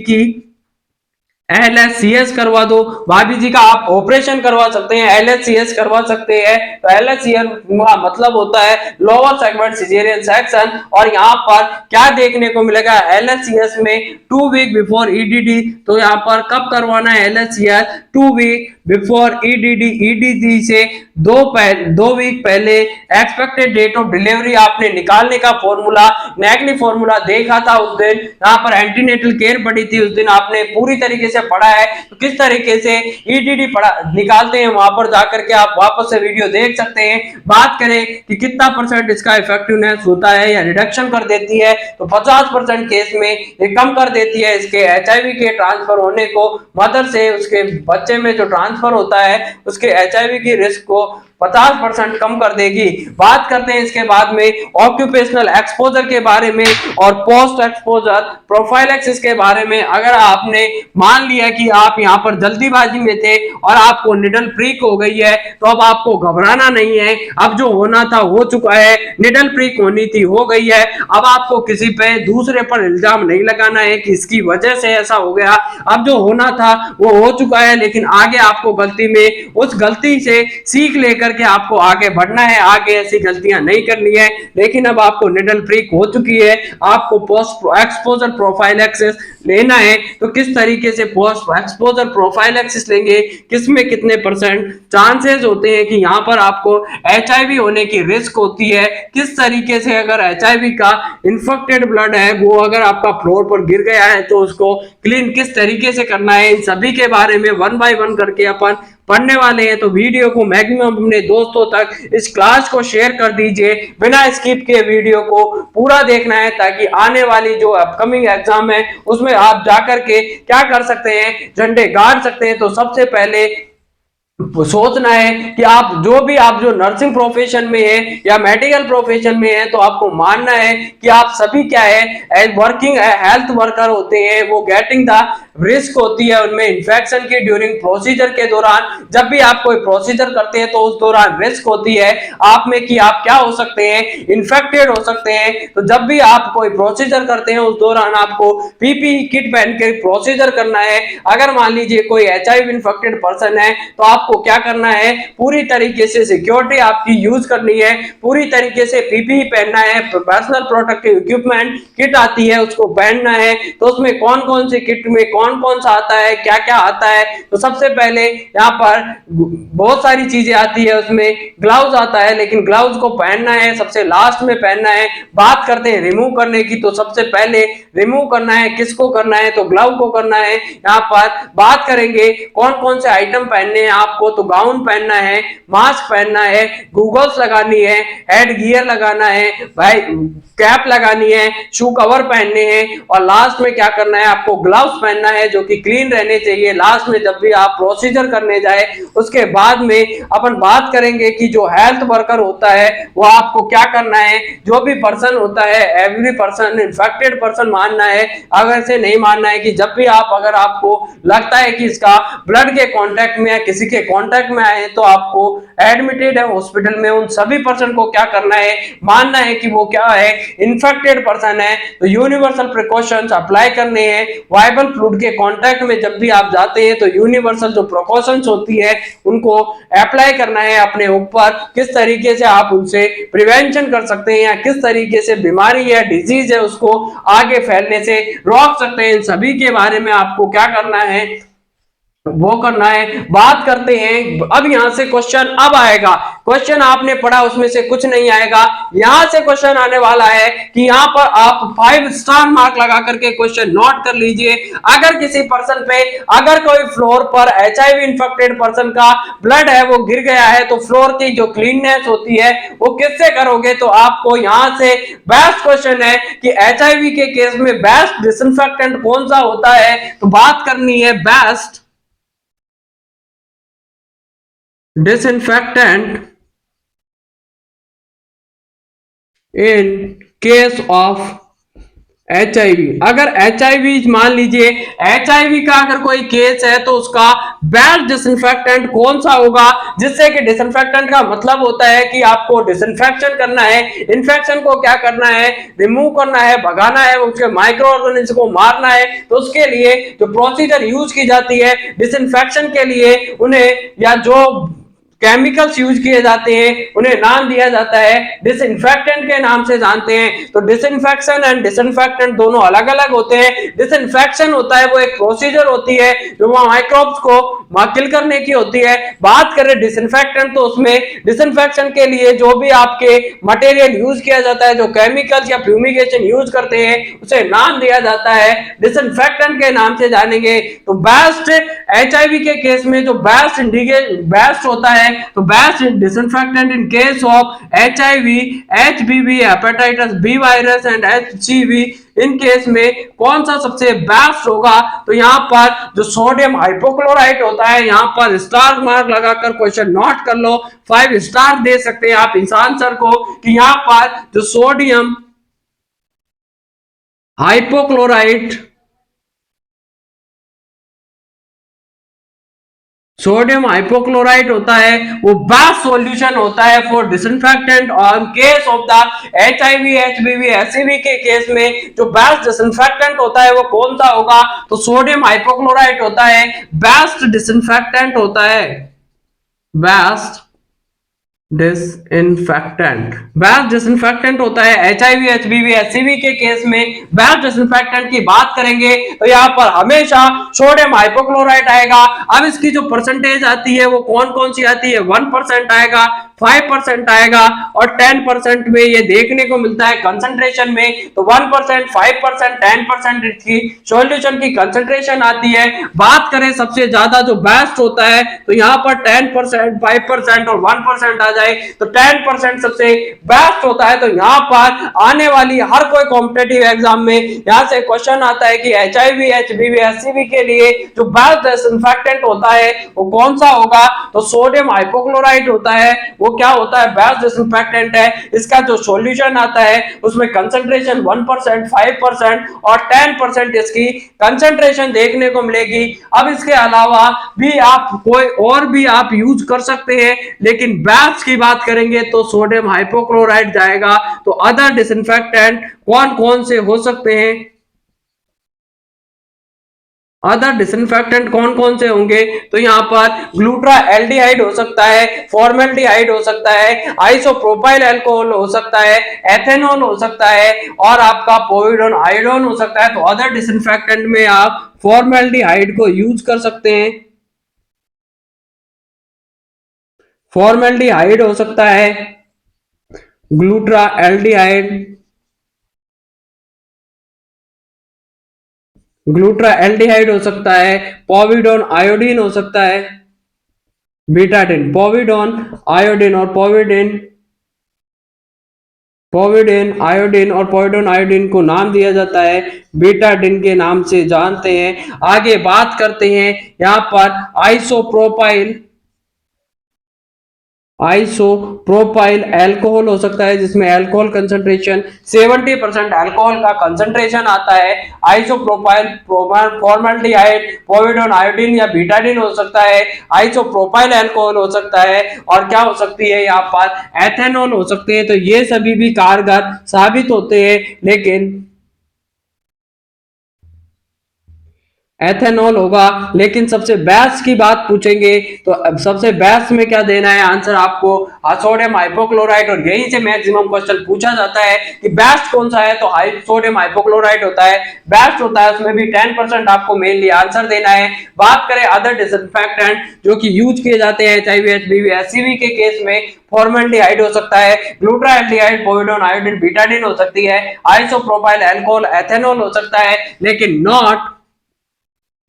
LHCS करवा दो, भाभी जी का आप ऑपरेशन करवा सकते हैं, LHCS करवा सकते हैं। तो LHCS का मतलब होता है लोअर सेगमेंट सिजेरियन सेक्शन। और यहाँ पर क्या देखने को मिलेगा LHCS में 2 वीक बिफोर EDD। तो यहाँ पर कब करवाना है LHCS? 2 week before EDD। EDD से 2 वीक पहले एक्सपेक्टेड डेट ऑफ डिलीवरी आपने निकालने का फॉर्मूला, नैगली फॉर्मूला देखा था उस दिन, यहाँ पर एंटीनेटल केयर पढ़ी थी उस दिन आपने पूरी तरीके से पढ़ा है। तो किस तरीके से EDD पढ़ा निकालते हैं वहां पर जाकर के आप वापस से वीडियो देख सकते हैं। बात करें कि कितना परसेंट इसका इफेक्टिवनेस होता है या रिडक्शन कर देती है, तो 50% केस में ये कम कर देती है इसके HIV के ट्रांसफर होने को, मदर से उसके बच्चे में जो ट्रांसफर होता है उसके HIV की रिस्क को 50% कम कर देगी। बात करते हैं इसके बाद में ऑक्यूपेशनल एक्सपोजर के बारे में और पोस्ट एक्सपोजर प्रोफाइलैक्सिस के बारे में। अगर आपने मान लिया कि आप यहाँ पर जल्दीबाजी में थे और आपको निडल प्रीक हो गई है, तो अब आपको घबराना नहीं है। अब जो होना था हो चुका है, निडल प्रीक होनी थी हो गई है। अब आपको किसी पे दूसरे पर इल्जाम नहीं लगाना है कि इसकी वजह से ऐसा हो गया। अब जो होना था वो हो चुका है, लेकिन आगे आपको गलती में उस गलती से सीख लेकर के आपको आगे बढ़ना है, आगे ऐसी गलतियां नहीं करनी है। लेकिन अब आपको निडल प्रीक हो चुकी है, आपको पोस्ट एक्सपोजर प्रोफाइलैक्सिस लेना है। तो किस तरीके से पोस्ट एक्सपोजर प्रोफाइलैक्सिस लेंगे, किसमें कितने परसेंट चांसेस होते हैं कि यहाँ पर आपको HIV होने की रिस्क होती है, किस तरीके से अगर HIV का इन्फेक्टेड ब्लड है वो अगर आपका फ्लोर पर गिर गया है तो उसको क्लीन किस तरीके से करना है, इन सभी के बारे में 1 बाय 1 करके अपन पढ़ने वाले हैं। तो वीडियो को मैक्सिमम अपने दोस्तों तक इस क्लास को शेयर कर दीजिए, बिना स्किप के वीडियो को पूरा देखना है, ताकि आने वाली जो अपकमिंग एग्जाम है उसमें आप जाकर के क्या कर सकते हैं, झंडे गाड़ सकते हैं। तो सबसे पहले सोचना है कि आप जो नर्सिंग प्रोफेशन में है या मेडिकल प्रोफेशन में है, तो आपको मानना है कि आप सभी क्या है वर्किंग हेल्थ वर्कर होते हैं। वो गेटिंग द रिस्क होती है उनमें इन्फेक्शन की ड्यूरिंग प्रोसीजर के दौरान। जब भी आप कोई प्रोसीजर करते हैं तो उस दौरान रिस्क होती है आप में कि आप क्या हो सकते हैं, इन्फेक्टेड हो सकते हैं। तो जब भी आप कोई प्रोसीजर करते हैं उस दौरान आपको PPE किट पहन के प्रोसीजर करना है। अगर मान लीजिए कोई HIV इन्फेक्टेड पर्सन है तो आपको क्या करना है, पूरी तरीके से सिक्योरिटी आपकी यूज करनी है, पूरी तरीके से PPE पहनना है, पर्सनल प्रोटेक्टिव इक्विपमेंट किट आती है उसको पहनना है। तो उसमें कौन कौन से किट में कौन कौन सा आता है, क्या क्या आता है, तो सबसे पहले यहाँ पर बहुत सारी चीजें आती है। उसमें ग्लव्स आता है, लेकिन ग्लव्स को पहनना है सबसे लास्ट में पहनना है। बात करते हैं रिमूव करने की, तो सबसे पहले रिमूव करना है किसको करना है, तो ग्लव को करना है। यहाँ पर बात करेंगे कौन कौन से आइटम पहनने हैं आपको, तो गाउन पहनना है, मास्क पहनना है, गूगल्स लगानी है, हेड गियर लगाना है, भाई कैप लगानी है, शू कवर पहनने हैं, और लास्ट में क्या करना है, आपको ग्लव्स पहनना है जो कि क्लीन रहने चाहिए। लास्ट में जब भी आप प्रोसीजर करने जाए उसके बाद में अपन बात करेंगे कि जो हेल्थ वर्कर होता है वो आपको क्या करना है। जो भी पर्सन होता है एवरी पर्सन इन्फेक्टेड पर्सन मानना है, अगर से नहीं मानना है कि जब भी आप अगर आपको लगता है कि इसका ब्लड के कांटेक्ट में या किसी के कांटेक्ट में आए तो आपको एडमिटेड है हॉस्पिटल में, उन सभी पर्सन को क्या करना है, मानना है कि वो क्या है, इन्फेक्टेड पर्सन है। तो यूनिवर्सल प्रिकॉशंस अप्लाई करने हैं। वायबल फ्लूइड के कांटेक्ट में जब भी आप जाते हैं तो यूनिवर्सल जो प्रिकॉशंस होती है उनको अप्लाई करना है अपने ऊपर, किस तरीके से आप उनसे प्रिवेंशन कर सकते हैं या किस तरीके से बीमारी है डिजीज है उसको आगे फैलने से रोक सकते हैं। इन सभी के बारे में आपको क्या करना है वो करना है। बात करते हैं अब यहां से क्वेश्चन अब आएगा, क्वेश्चन आपने पढ़ा उसमें से कुछ नहीं आएगा, यहां से क्वेश्चन आने वाला है कि यहां पर आप 5 स्टार मार्क लगा करके क्वेश्चन नोट कर लीजिए। अगर किसी पर्सन पे अगर कोई फ्लोर पर HIV इन्फेक्टेड पर्सन का ब्लड है वो गिर गया है, तो फ्लोर की जो क्लीननेस होती है वो किससे करोगे, तो आपको यहां से बेस्ट क्वेश्चन है कि HIV के केस में बेस्ट डिसइंफेक्टेंट कौन सा होता है, तो बात करनी है best disinfectant in case of HIV, अगर HIV मान लीजिए HIV का अगर कोई केस है तो उसका बेस्ट डिसइंफेक्टेंट कौन सा होगा, जिससे कि डिसइंफेक्टेंट का मतलब होता है कि आपको डिसइंफेक्शन करना है, इन्फेक्शन को क्या करना है, रिमूव करना है, भगाना है, उसके माइक्रो ऑर्गेनिज्म को मारना है। तो उसके लिए जो प्रोसीजर यूज की जाती है डिसइंफेक्शन के लिए, उन्हें या जो केमिकल्स यूज किए जाते हैं उन्हें नाम दिया जाता है डिसइंफेक्टेंट के नाम से जानते हैं। तो डिसइंफेक्शन एंड डिसइंफेक्टेंट दोनों अलग अलग होते हैं। डिसइंफेक्शन होता है वो एक प्रोसीजर होती है जो माइक्रोब्स को किल करने की होती है। बात करें डिसइंफेक्टेंट तो उसमें डिसइंफेक्शन के लिए जो भी आपके मटेरियल यूज किया जाता है, जो केमिकल्स या फ्यूमिगेशन यूज करते हैं, उसे नाम दिया जाता है डिसइंफेक्टेंट के नाम से जानेंगे। तो बेस्ट HIV के केस में जो बेस्ट होता है, तो best disinfectant in case of HIV, HBV, hepatitis B virus and HCV, in case में कौन सा सबसे बेस्ट होगा? तो यहाँ पर जो सोडियम हाइपोक्लोराइट होता है, यहाँ पर स्टार मार्क लगाकर क्वेश्चन नोट कर लो, 5 स्टार दे सकते हैं आप इस आंसर को कि यहाँ पर जो सोडियम हाइपोक्लोराइट सोडियम हाइपोक्लोराइट होता है वो बेस्ट सॉल्यूशन होता है फॉर डिसइंफेक्टेंट और case of the HIV, HBV, HCV के केस में जो बेस्ट डिसइंफेक्टेंट होता है वो कौन सा होगा? तो सोडियम हाइपोक्लोराइट होता है बेस्ट डिसइंफेक्टेंट होता है, बेस्ट डिसइंफेक्टेंट बेस्ट डिसइंफेक्टेंट होता है HIV, HBV, HCV के केस में। बेस्ट डिसइंफेक्टेंट की बात करेंगे तो यहाँ पर हमेशा सोडियम हाइपोक्लोराइट आएगा। अब इसकी जो परसेंटेज आती है वो कौन कौन सी आती है? 1% आएगा, 5% आएगा और 10% में ये देखने को मिलता है कंसंट्रेशन में। तो 1%, 5%, 10% इसकी सॉल्यूशन की कंसंट्रेशन आती है। बात करें सबसे ज्यादा जो बेस्ट होता है तो यहाँ पर 10%, 5% और 1% आ जाए तो 10% सबसे बेस्ट होता है। तो यहाँ पर आने वाली हर कोई कॉम्पिटेटिव एग्जाम में यहाँ से क्वेश्चन आता है कि HIV, HBV, HCV के लिए जो बेस्ट डिसइंफेक्टेंट होता है वो कौन सा होगा? तो सोडियम हाइपोक्लोराइट होता है, वो क्या होता है? बेस्ट डिसइंफेक्टेंट है। इसका जो सॉल्यूशन आता है उसमें कंसंट्रेशन 1%, 5% और 10% इसकी कंसंट्रेशन देखने को मिलेगी। अब इसके अलावा भी आप कोई और भी आप यूज कर सकते हैं, लेकिन बेस्ट की बात करेंगे तो सोडियम हाइपोक्लोराइट जाएगा। तो अदर डिसइंफेक्टेंट कौन कौन से हो सकते हैं? अदर डिसइंफेक्टेंट कौन कौन से होंगे? तो यहाँ पर ग्लूट्रा एल्डिहाइड हो सकता है, फॉर्मेल्डिहाइड हो सकता है, आइसोप्रोपाइल अल्कोहल हो सकता है, एथेनॉल हो सकता है और आपका पोविडोन आयोडोन हो सकता है। तो अदर डिसइंफेक्टेंट में आप फॉर्मेल्डिहाइड को यूज कर सकते हैं, फॉर्मेल्डिहाइड हो सकता है, ग्लूट्रा एल्डिहाइड, ग्लूट्रा एल्डिहाइड हो सकता है, पोविडोन आयोडीन हो सकता है, बीटाडिन, पोविडोन आयोडीन और पोविडेन आयोडीन और पोविडोन आयोडीन को नाम दिया जाता है बीटाडिन के नाम से जानते हैं। आगे बात करते हैं यहाँ पर आइसोप्रोपाइल अल्कोहल हो सकता है, जिसमें अल्कोहल कंसंट्रेशन 70% अल्कोहल का कंसंट्रेशन आता है। आइसोप्रोपाइल, फॉर्मल्डिहाइड, पोविडोन आयोडीन या बीटाडिन हो सकता है, आइसोप्रोपाइल अल्कोहल हो सकता है और क्या हो सकती है यहाँ पर एथेनॉल हो सकते हैं। तो ये सभी भी कारगर साबित होते हैं, लेकिन एथेनॉल होगा। लेकिन सबसे बेस्ट की बात पूछेंगे तो सबसे बेस्ट में क्या देना है आंसर आपको? सोडियम हाइपोक्लोराइट, और यहीं से मैक्सिमम क्वेश्चन पूछा जाता है कि बेस्ट कौन सा है, तो सोडियम हाइपोक्लोराइट होता है, बेस्ट होता है। उसमें भी 10% आपको मेनली आंसर देना है। बात करें अदर डिसइंफेक्टेंट जो कि यूज किए जाते हैं HIV, HBV, HCV के केस में, फॉर्मल्डिहाइड हो सकता है, ग्लूट्रा एल्डिहाइड, पोविडोन आयोडीन, बीटाडिन हो सकती है, आइसोप्रोपाइल अल्कोहल, एथेनॉल हो सकता है, लेकिन नॉट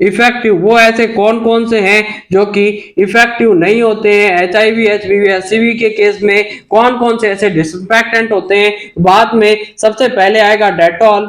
इफेक्टिव। वो ऐसे कौन कौन से हैं जो कि इफेक्टिव नहीं होते हैं? HIV, HBV, HCV के केस में कौन कौन से ऐसे डिसइंफेक्टेंट होते हैं? बाद में सबसे पहले आएगा डेटॉल,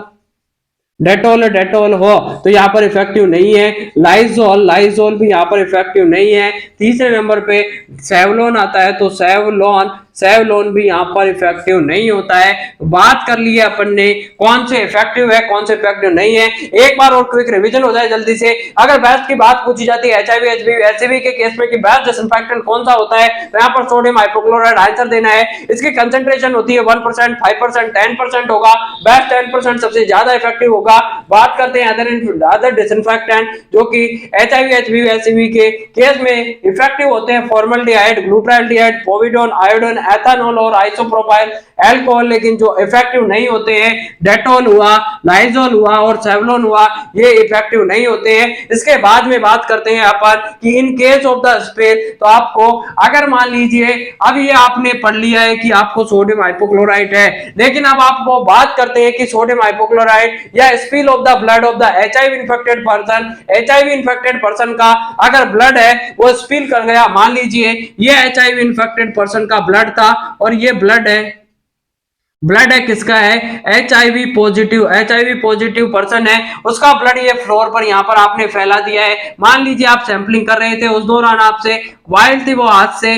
डेटॉल हो तो यहाँ पर इफेक्टिव नहीं है। लाइजोल भी यहाँ पर इफेक्टिव नहीं है। तीसरे नंबर पे सेवलोन आता है, तो सेवलोन सेवलोन भी यहाँ पर इफेक्टिव नहीं होता है। तो बात कर ली है अपन ने कौन से इफेक्टिव है कौन से इफेक्टिव नहीं है। एक बार और क्विक रिवीजन हो जाए जल्दी से। अगर बेस्ट की बात पूछी जाती है एचआईवी एचबीवी के केस में कि बेस्ट डिसइंफेक्टेंट कौन सा होता है, तो यहाँ पर सोडियम हाइपोक्लोराइड आंसर देना है। इसकी कंसंट्रेशन होती है 1%, 5%, 10% होगा। बेस्ट 10% सबसे ज्यादा इफेक्टिव होगा। बात करते हैं अदर डिसइंफेक्टेंट जो कि एचआईवी एचबीवी एचसीवी के केस में इफेक्टिव होते हैं। फॉर्मल्डिहाइड, ग्लूटाल्डिहाइड, पोविडोन, आयोडीन, एथानॉल और आइसोप्रोपाइल एल्कोहल। लेकिन जो इफेक्टिव नहीं होते हैं डेटॉल हुआ, लाइजोल हुआ और सेवलोन हुआ, ये इफेक्टिव नहीं होते हैं। इसके बाद में बात करते हैं यहाँ पर कि इन केस ऑफ द स्पेल, तो आपको अगर मान लीजिए अब ये आपने पढ़ लिया है कि आपको सोडियम हाइपोक्लोराइड है, लेकिन अब आपको बात करते हैं कि सोडियम हाइपोक्लोराइड या spill of the blood of the HIV infected person, HIV infected person का अगर ब्लड है वो स्पिल कर गया, मान लीजिए ये एचआईवी इन्फेक्टेड पर्सन का ब्लड था और ये ब्लड है किसका है, एचआईवी पॉजिटिव पर्सन है, उसका ब्लड ये फ्लोर पर यहाँ पर आपने फैला दिया है। मान लीजिए आप सैंपलिंग कर रहे थे, उस दौरान आपसे वाइल्ड थी वो हाथ से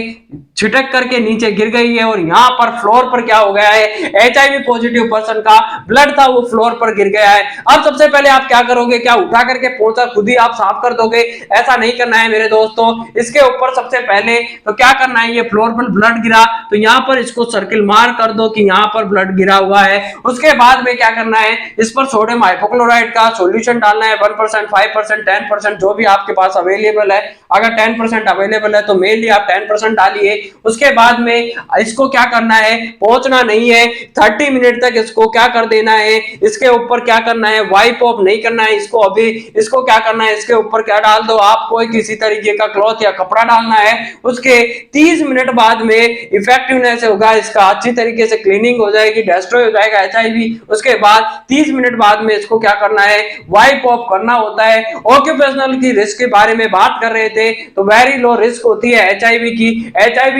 छिटक करके नीचे गिर गई है और यहाँ पर फ्लोर पर क्या हो गया है, एचआईवी पॉजिटिव पर्सन का ब्लड था वो फ्लोर पर गिर गया है। अब सबसे पहले आप क्या करोगे, क्या उठा करके पोंछा खुद ही आप साफ कर दोगे? ऐसा नहीं करना है मेरे दोस्तों। इसके ऊपर सबसे पहले तो क्या करना है, ये फ्लोर पर ब्लड गिरा तो यहाँ पर इसको सर्किल मार कर दो कि यहाँ पर ब्लड गिरा हुआ है। उसके बाद में क्या करना है, इस पर सोडियम हाइपोक्लोराइड का सॉल्यूशन डालना है 1%, 5%, 10% जो भी आपके पास अवेलेबल है। अगर 10% अवेलेबल है तो मेनली आप 10% डालिए। उसके बाद में इसको क्या करना है, पहुंचना नहीं है 30 मिनट तक, इसको क्या कर देना है, इसके ऊपर क्या करना है, वाइप ऑफ नहीं करना है इसको। अभी इसको क्या करना है, इसके ऊपर क्या डाल दो आप, कोई किसी तरीके का क्लॉथ या कपड़ा डालना है। उसके 30 मिनट बाद में इफेक्टिवनेस होगा इसका, अच्छी तरीके से क्लीनिंग हो जाएगी, डिस्ट्रॉय हो जाएगा एचआईवी। उसके बाद 30 मिनट बाद में इसको क्या करना है, वाइप ऑफ करना होता है। ऑक्यूपेशनल की रिस्क के बारे में बात कर रहे थे, तो वेरी लो रिस्क होती है एचआईवी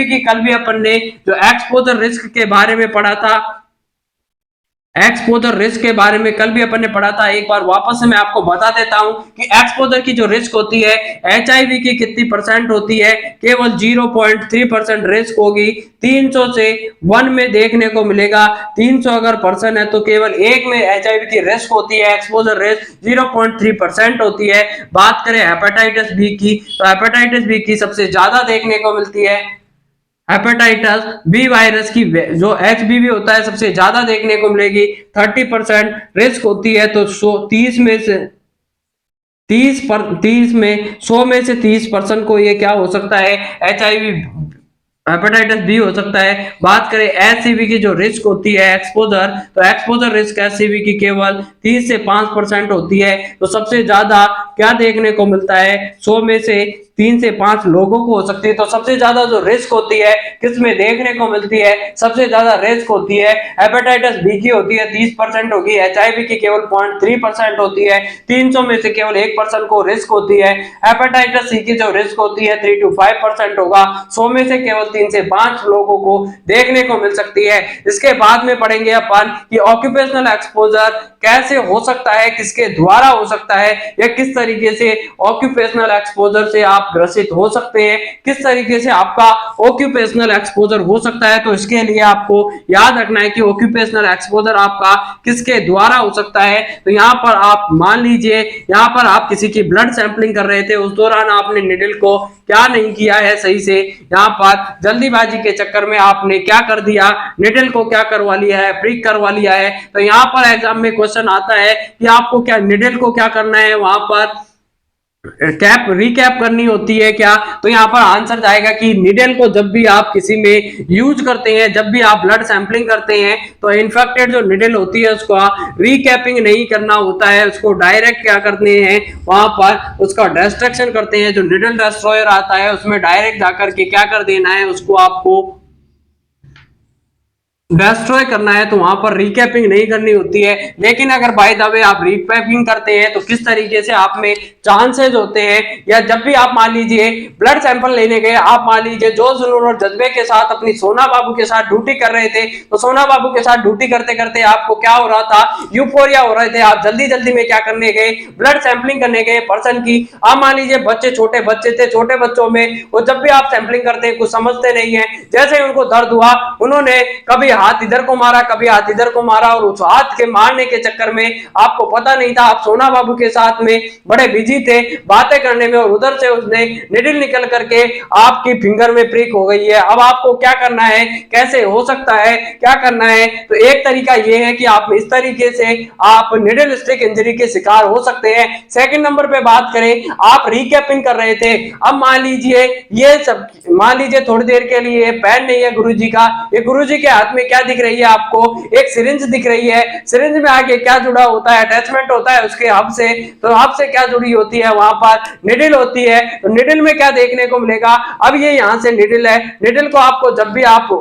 की कल भी अपन ने जो एक्सपोजर रिस्क के बारे में पढ़ा था, एक्सपोजर रिस्क के बारे में कल भी अपन ने पढ़ा था। एक बार वापस से मैं आपको बता देता हूं कि एक्सपोजर की जो रिस्क होती है एचआईवी की कितनी परसेंट होती है, केवल 0.3% रिस्क होगी। 300 से 1 में देखने को मिलेगा। 300 अगर पर्सन है तो केवल 1 में एचआईवी की रिस्क होती है, एक्सपोजर रिस्क 0.3% होती है। बात करें हेपेटाइटिस बी की, तो हेपेटाइटिस बी की सबसे ज्यादा देखने को मिलती है। हेपेटाइटिस बी वायरस की जो एचबीवी होता है सबसे ज्यादा देखने को मिलेगी, 30% रिस्क होती है। तो 30 में से 100 में से 30% को ये क्या हो सकता है, एचआईवी हेपेटाइटिस बी हो सकता है। बात करें एचसीवी की जो रिस्क होती है एक्सपोजर, तो एक्सपोजर रिस्क एचसीवी की केवल 30 से 5% होती है। तो सबसे ज्यादा क्या देखने को मिलता है, 100 में से 3 से 5 लोगों को हो सकती है। तो सबसे ज्यादा जो रिस्क होती है किसमें देखने को मिलती है, सबसे ज्यादा रिस्क होती है हेपेटाइटिस बी की होती है, 30% होगी। एचआईवी की केवल 0.3% होती है, 300 में से केवल 1% को रिस्क होती है। हेपेटाइटिस सी की जो रिस्क होती है 3 to 5% होगा, 100 में से केवल 3 से 5 लोगों को देखने को मिल सकती है। इसके बाद में पढ़ेंगे अपन कि ऑक्यूपेशनल एक्सपोजर कैसे हो सकता है, किसके द्वारा हो सकता है, या किस तरीके से ऑक्यूपेशनल एक्सपोजर से आप ग्रसित हो सकते हैं, किस तरीके से आपका ऑक्यूपेशनल एक्सपोजर हो सकता है। तो इसके लिए आपको याद रखना है कि ऑक्यूपेशनल एक्सपोजर आपका किसके द्वारा हो सकता है। तो यहाँ पर आप मान लीजिए, यहाँ पर आप किसी की ब्लड सैंपलिंग कर रहे थे, उस दौरान आपने निडल को क्या नहीं किया है सही से, यहाँ पर जल्दीबाजी के चक्कर में आपने क्या कर दिया, निडल को क्या करवा लिया है, प्रिक करवा लिया है। तो यहाँ पर एग्जाम में क्वेश्चन आता है कि आपको क्या निडल को क्या करना है, वहां पर रिकैप करनी होती है क्या। तो यहाँ पर आंसर जाएगा कि निडल को जब भी आप किसी में यूज करते हैं, जब भी आप ब्लड सैंपलिंग करते हैं, तो इन्फेक्टेड जो निडल होती है उसको रिकैपिंग नहीं करना होता है, उसको डायरेक्ट क्या करते हैं, वहां पर उसका डिस्ट्रक्शन करते हैं। जो निडल डिस्ट्रॉयर आता है उसमें डायरेक्ट जाकर के क्या कर देना है, उसको आपको डिस्ट्रॉय करना है तो वहां पर रिकैपिंग नहीं करनी होती है। लेकिन अगर बाय द वे आप रिकैपिंग करते हैं तो किस तरीके से आप में चांसेस होते हैं, या जब भी आप मान लीजिए ब्लड सैंपल लेने गए, आप मान लीजिए जोश जुनून और जज्बे के साथ अपनी सोना बाबू के साथ ड्यूटी कर रहे थे, तो सोना बाबू के साथ ड्यूटी करते करते आपको क्या हो रहा था, यूफोरिया हो रहे थे, आप जल्दी जल्दी में क्या करने गए, ब्लड सैंपलिंग करने गए पर्सन की। आप मान लीजिए बच्चे छोटे बच्चे थे, छोटे बच्चों में वो जब भी आप सैंपलिंग करते हैं कुछ समझते नहीं है, जैसे ही उनको दर्द हुआ उन्होंने कभी हाथ इधर को मारा कभी हाथ इधर को मारा, और उस हाथ के मारने के चक्कर में आपको पता नहीं था, आप सोना बाबू के साथ में बड़े बिजी थे बातें करने में, और उधर से उसने निडल निकल करके आपकी फिंगर में प्रिक हो गई है। अब आपको क्या करना है, कैसे हो सकता है, क्या करना है, तो एक तरीका यह है कि आप इस तरीके से आप निडल स्टिक इंजरी के शिकार हो सकते हैं। सेकंड नंबर पे बात करें, आप रिकैपिंग कर रहे थे, अब मान लीजिए ये सब, मान लीजिए थोड़ी देर के लिए पेन नहीं है गुरुजी का, ये गुरुजी के हाथ में क्या दिख रही है आपको, एक सिरिंज दिख रही है। सिरिंज में आगे क्या जुड़ा होता है, अटैचमेंट होता है उसके हब से, तो हब से क्या जुड़ी होती है, वहां पर निडल होती है। तो निडल में क्या देखने को मिलेगा, अब ये यहां से निडल है, निडल को आपको जब भी आप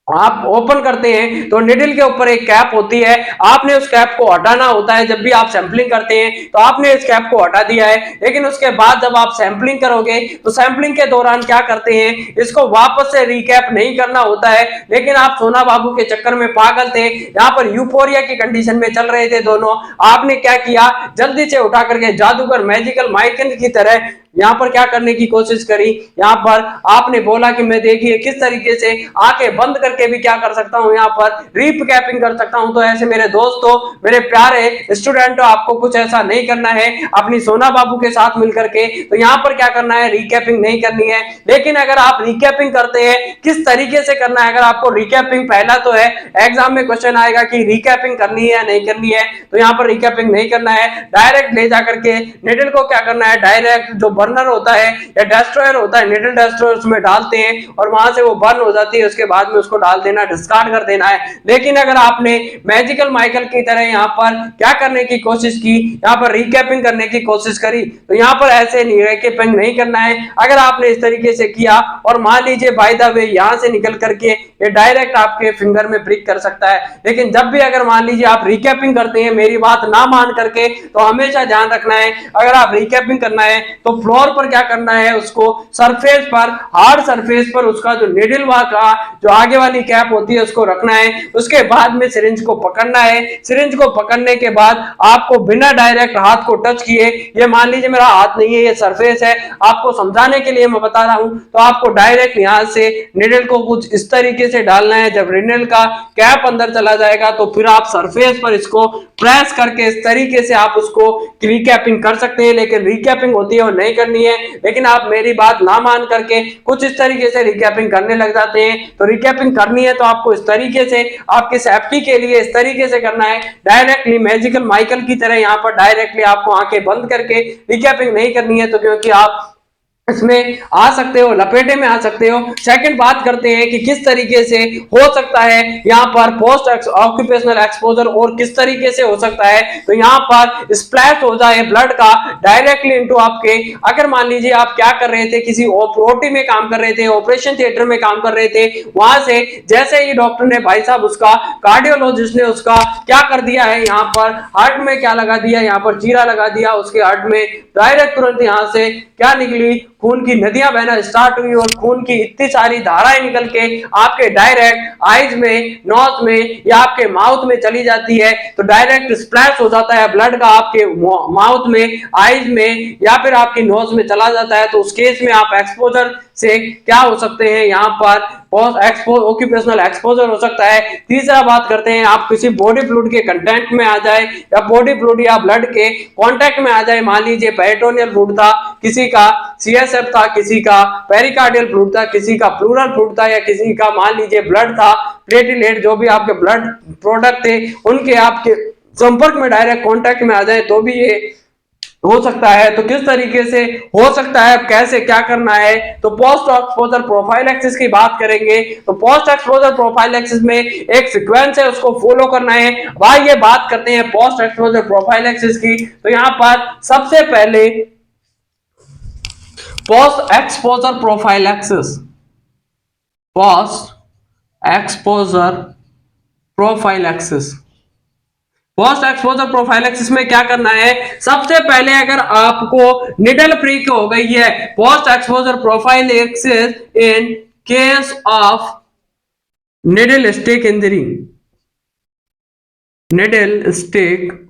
ओपन करते हैं तो निडल के ऊपर एक कैप होती है, आपने उस कैप को हटाना होता है। जब भी आप सैंपलिंग करते हैं तो आपने इस कैप को हटा दिया है, लेकिन उसके बाद जब आप सैंपलिंग करोगे तो सैंपलिंग के दौरान क्या करते हैं, इसको वापस से रिकैप नहीं करना होता है। लेकिन आप सोना बाबू के चक्कर में पागल थे, यहाँ पर यूफोरिया की कंडीशन में चल रहे थे दोनों, आपने क्या किया, जल्दी से उठा करके जादूगर मैजिकल माइकन की तरह यहाँ पर क्या करने की कोशिश करी, यहाँ पर आपने बोला कि मैं देखिए किस तरीके से आंखें बंद करके भी क्या कर सकता हूँ, यहाँ पर रीकैपिंग कर सकता हूँ। तो ऐसे मेरे दोस्तों, मेरे प्यारे स्टूडेंटों, आपको कुछ ऐसा नहीं करना है अपनी सोना बाबू के साथ मिलकर के। तो यहाँ पर क्या करना है, रिकैपिंग नहीं करनी है। लेकिन अगर आप रिकैपिंग करते हैं, किस तरीके से करना है, अगर आपको रिकैपिंग, पहला तो है एग्जाम में क्वेश्चन आएगा कि रिकैपिंग करनी है या नहीं करनी है, तो यहाँ पर रिकैपिंग नहीं करना है, डायरेक्ट ले जाकर के निडल को क्या करना है, डायरेक्ट जो बर्नर होता है या डेस्ट्रॉयर होता है, निडल डेस्ट्रॉयर उसमें डालते हैं और वहां से वो बर्न हो जाती है, उसके बाद में उसको डाल देना, डिस्कार्ड कर देना है। लेकिन अगर आपने मैजिकल माइकल की तरह यहाँ पर क्या करने की कोशिश की, यहाँ पर रिकैपिंग करने की कोशिश करी, तो यहाँ पर ऐसे रिकैपिंग नहीं करना है। अगर आपने इस तरीके से किया और मान लीजिए बाय द वे यहाँ से निकल करके ये डायरेक्ट आपके फिंगर में प्रिक कर सकता है। लेकिन जब भी अगर मान लीजिए आप रिकैपिंग करते हैं मेरी बात ना मान करके, तो हमेशा ध्यान रखना है अगर आप रिकैपिंग करना है तो फ्लोर पर क्या करना है, उसको सरफेस पर, हार्ड सरफेस पर उसका जो निडल का जो आगे वाली कैप होती है उसको रखना है। उसके बाद में सिरिंज को पकड़ना है। सिरिंज को पकड़ने के बाद आपको बिना डायरेक्ट हाथ को टच किए, ये मान लीजिए मेरा हाथ नहीं है ये सरफेस है, आपको समझाने के लिए मैं बता रहा हूं, तो आपको डायरेक्ट यहां से निडल को कुछ इस तरीके से डालना है। जब निडल का कैप अंदर चला जाएगा तो फिर आप सरफेस पर इसको प्रेस करके इस तरीके से आप उसको रिकैपिंग कर सकते हैं। लेकिन रिकैपिंग होती है वो नहीं करनी है। लेकिन आप मेरी बात ना मान करके कुछ इस तरीके से रिकैपिंग करने लग जाते हैं, तो रिकैपिंग करनी है तो आपको इस तरीके से, आपके सेफ्टी के लिए इस तरीके से करना है, डायरेक्टली मैजिकल माइकल की तरह यहाँ पर डायरेक्टली आपको आंखें बंद करके रिकैपिंग नहीं करनी है, तो क्योंकि आप इसमें आ सकते हो, लपेटे में आ सकते हो। सेकंड बात करते हैं कि किस तरीके से हो सकता है यहाँ पर पोस्ट ऑक्यूपेशनल एक्सपोजर, और किस तरीके से हो सकता है, तो यहाँ पर स्प्लैश हो जाए ब्लड का डायरेक्टली इनटू आपके, अगर मान लीजिए आप क्या कर रहे थे, किसी ओटी में काम कर रहे थे, ऑपरेशन थिएटर में काम कर रहे थे, वहां से जैसे ही डॉक्टर ने, भाई साहब उसका कार्डियोलॉजिस्ट ने उसका क्या कर दिया है, यहाँ पर हार्ट में क्या लगा दिया, यहाँ पर चीरा लगा दिया उसके हार्ट में, डायरेक्ट तुरंत यहाँ से क्या निकली, खून की नदियां बहना स्टार्ट हुई, और खून की इतनी सारी धाराएं निकल के आपके डायरेक्ट आईज में, नोज में या आपके माउथ में चली जाती है। तो डायरेक्ट स्प्लैश हो जाता है ब्लड का आपके माउथ में, आईज में या फिर आपकी नोज में चला जाता है। तो उस केस में आप एक्सपोजर से क्या हो सकते हैं, यहाँ पर ऑक्यूपेशनल एक्सपोजर हो सकता है। तीसरा बात करते हैं, आप किसी बॉडी फ्लूइड के कंटेंट में आ जाए, या बॉडी फ्लूइड या ब्लड के कांटेक्ट में आ जाए, मान लीजिए पेरिटोनियल फ्लूइड था, किसी का सीएसएफ था, किसी का पेरिकार्डियल फ्लूइड था, किसी का प्लूरल फ्लूइड था, या किसी का मान लीजिए ब्लड था, प्लेटलेट, जो भी आपके ब्लड प्रोडक्ट थे उनके आपके संपर्क में डायरेक्ट कांटेक्ट में आ जाए, तो भी ये हो सकता है। तो किस तरीके से हो सकता है, कैसे क्या करना है, तो पोस्ट एक्सपोजर प्रोफाइलैक्सिस की बात करेंगे। तो पोस्ट एक्सपोजर प्रोफाइलैक्सिस में एक सीक्वेंस है, उसको फॉलो करना है। भाई ये बात करते हैं पोस्ट एक्सपोजर प्रोफाइलैक्सिस की, तो यहां पर सबसे पहले post exposure prophylaxis, post exposure profile axis. Post exposure profile axis में क्या करना है, सबसे पहले अगर आपको निडल प्रिक हो गई है post exposure profile axis in case of needle stick injury, needle stick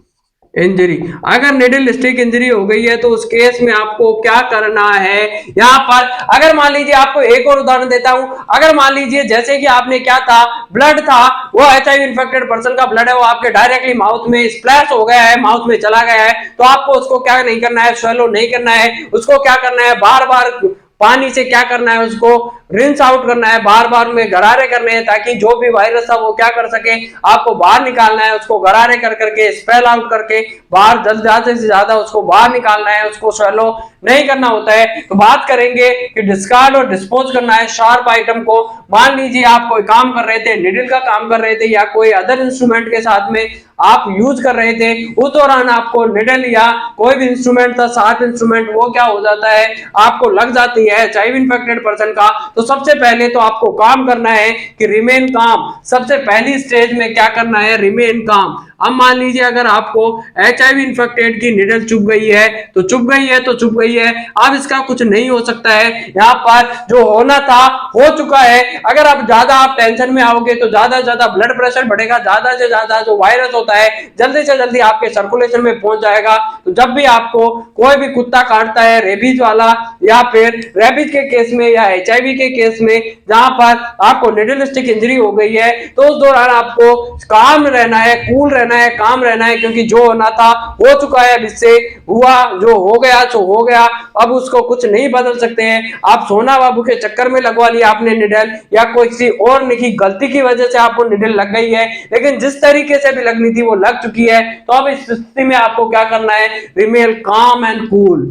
injury, अगर निडल स्टिक इंजरी हो गई है तो उस केस में आपको क्या करना है यहां पर। अगर मान लीजिए आपको एक और उदाहरण देता हूं, अगर मान लीजिए जैसे कि आपने क्या था, ब्लड था, वो एचआईवी इन्फेक्टेड पर्सन का ब्लड है, वो आपके डायरेक्टली माउथ में स्प्लैश हो गया है, माउथ में चला गया है, तो आपको उसको क्या नहीं करना है, स्वेलो नहीं करना है, उसको क्या करना है, बार बार पानी से क्या करना है, उसको रिंस आउट करना है, बार बार में गरारे करने हैं, ताकि जो भी वायरस था वो क्या कर सके, आपको बाहर निकालना है, उसको गरारे कर करके स्पेल आउट करके बाहर ज्यादा से ज्यादा उसको बाहर निकालना है, उसको स्वेलो नहीं करना होता है। तो बात करेंगे कि डिस्कार्ड और डिस्पोज करना है शार्प आइटम को। मान लीजिए आप कोई काम कर रहे थे, निडल का काम कर रहे थे या कोई अदर इंस्ट्रूमेंट के साथ में आप यूज कर रहे थे, उस दौरान आपको निडल या कोई भी इंस्ट्रूमेंट था, शार्प इंस्ट्रूमेंट, वो क्या हो जाता है, आपको लग जाती है एचआईवी इन्फेक्टेड पर्सन का, तो सबसे पहले तो आपको काम करना है कि रिमेन काम। सबसे पहली स्टेज में क्या करना है, रिमेन काम। अब मान लीजिए अगर आपको एचआईवी इन्फेक्टेड की निडल चुभ गई है तो चुभ गई है तो चुभ गई है, अब इसका कुछ नहीं हो सकता है, यहाँ पर जो होना था हो चुका है। अगर आप ज्यादा आप टेंशन में आओगे तो ज्यादा से ज्यादा ब्लड प्रेशर बढ़ेगा, ज्यादा से ज्यादा जो वायरस होता है जल्दी से जल्दी आपके सर्कुलेशन में पहुंच जाएगा। तो जब भी आपको कोई भी कुत्ता काटता है, रेबीज वाला या फिर रेबीज के केस में या एचआईवी के केस में जहां पर आपको निडल स्टिक इंजरी हो गई है, तो उस दौरान आपको काम रहना है, कूल रहना है, काम रहना है, क्योंकि जो होना था हो चुका है, अब इससे हुआ जो हो गया सो हो गया, अब उसको कुछ नहीं बदल सकते हैं। आप सोना बाबू के चक्कर में लगवा लिया आपने निडल, या कोई किसी और की गलती की वजह से आपको निडल लग गई है, लेकिन जिस तरीके से भी लगनी थी वो लग चुकी है, तो अब इस स्थिति में आपको क्या करना है, रिमेन काम एंड कूल।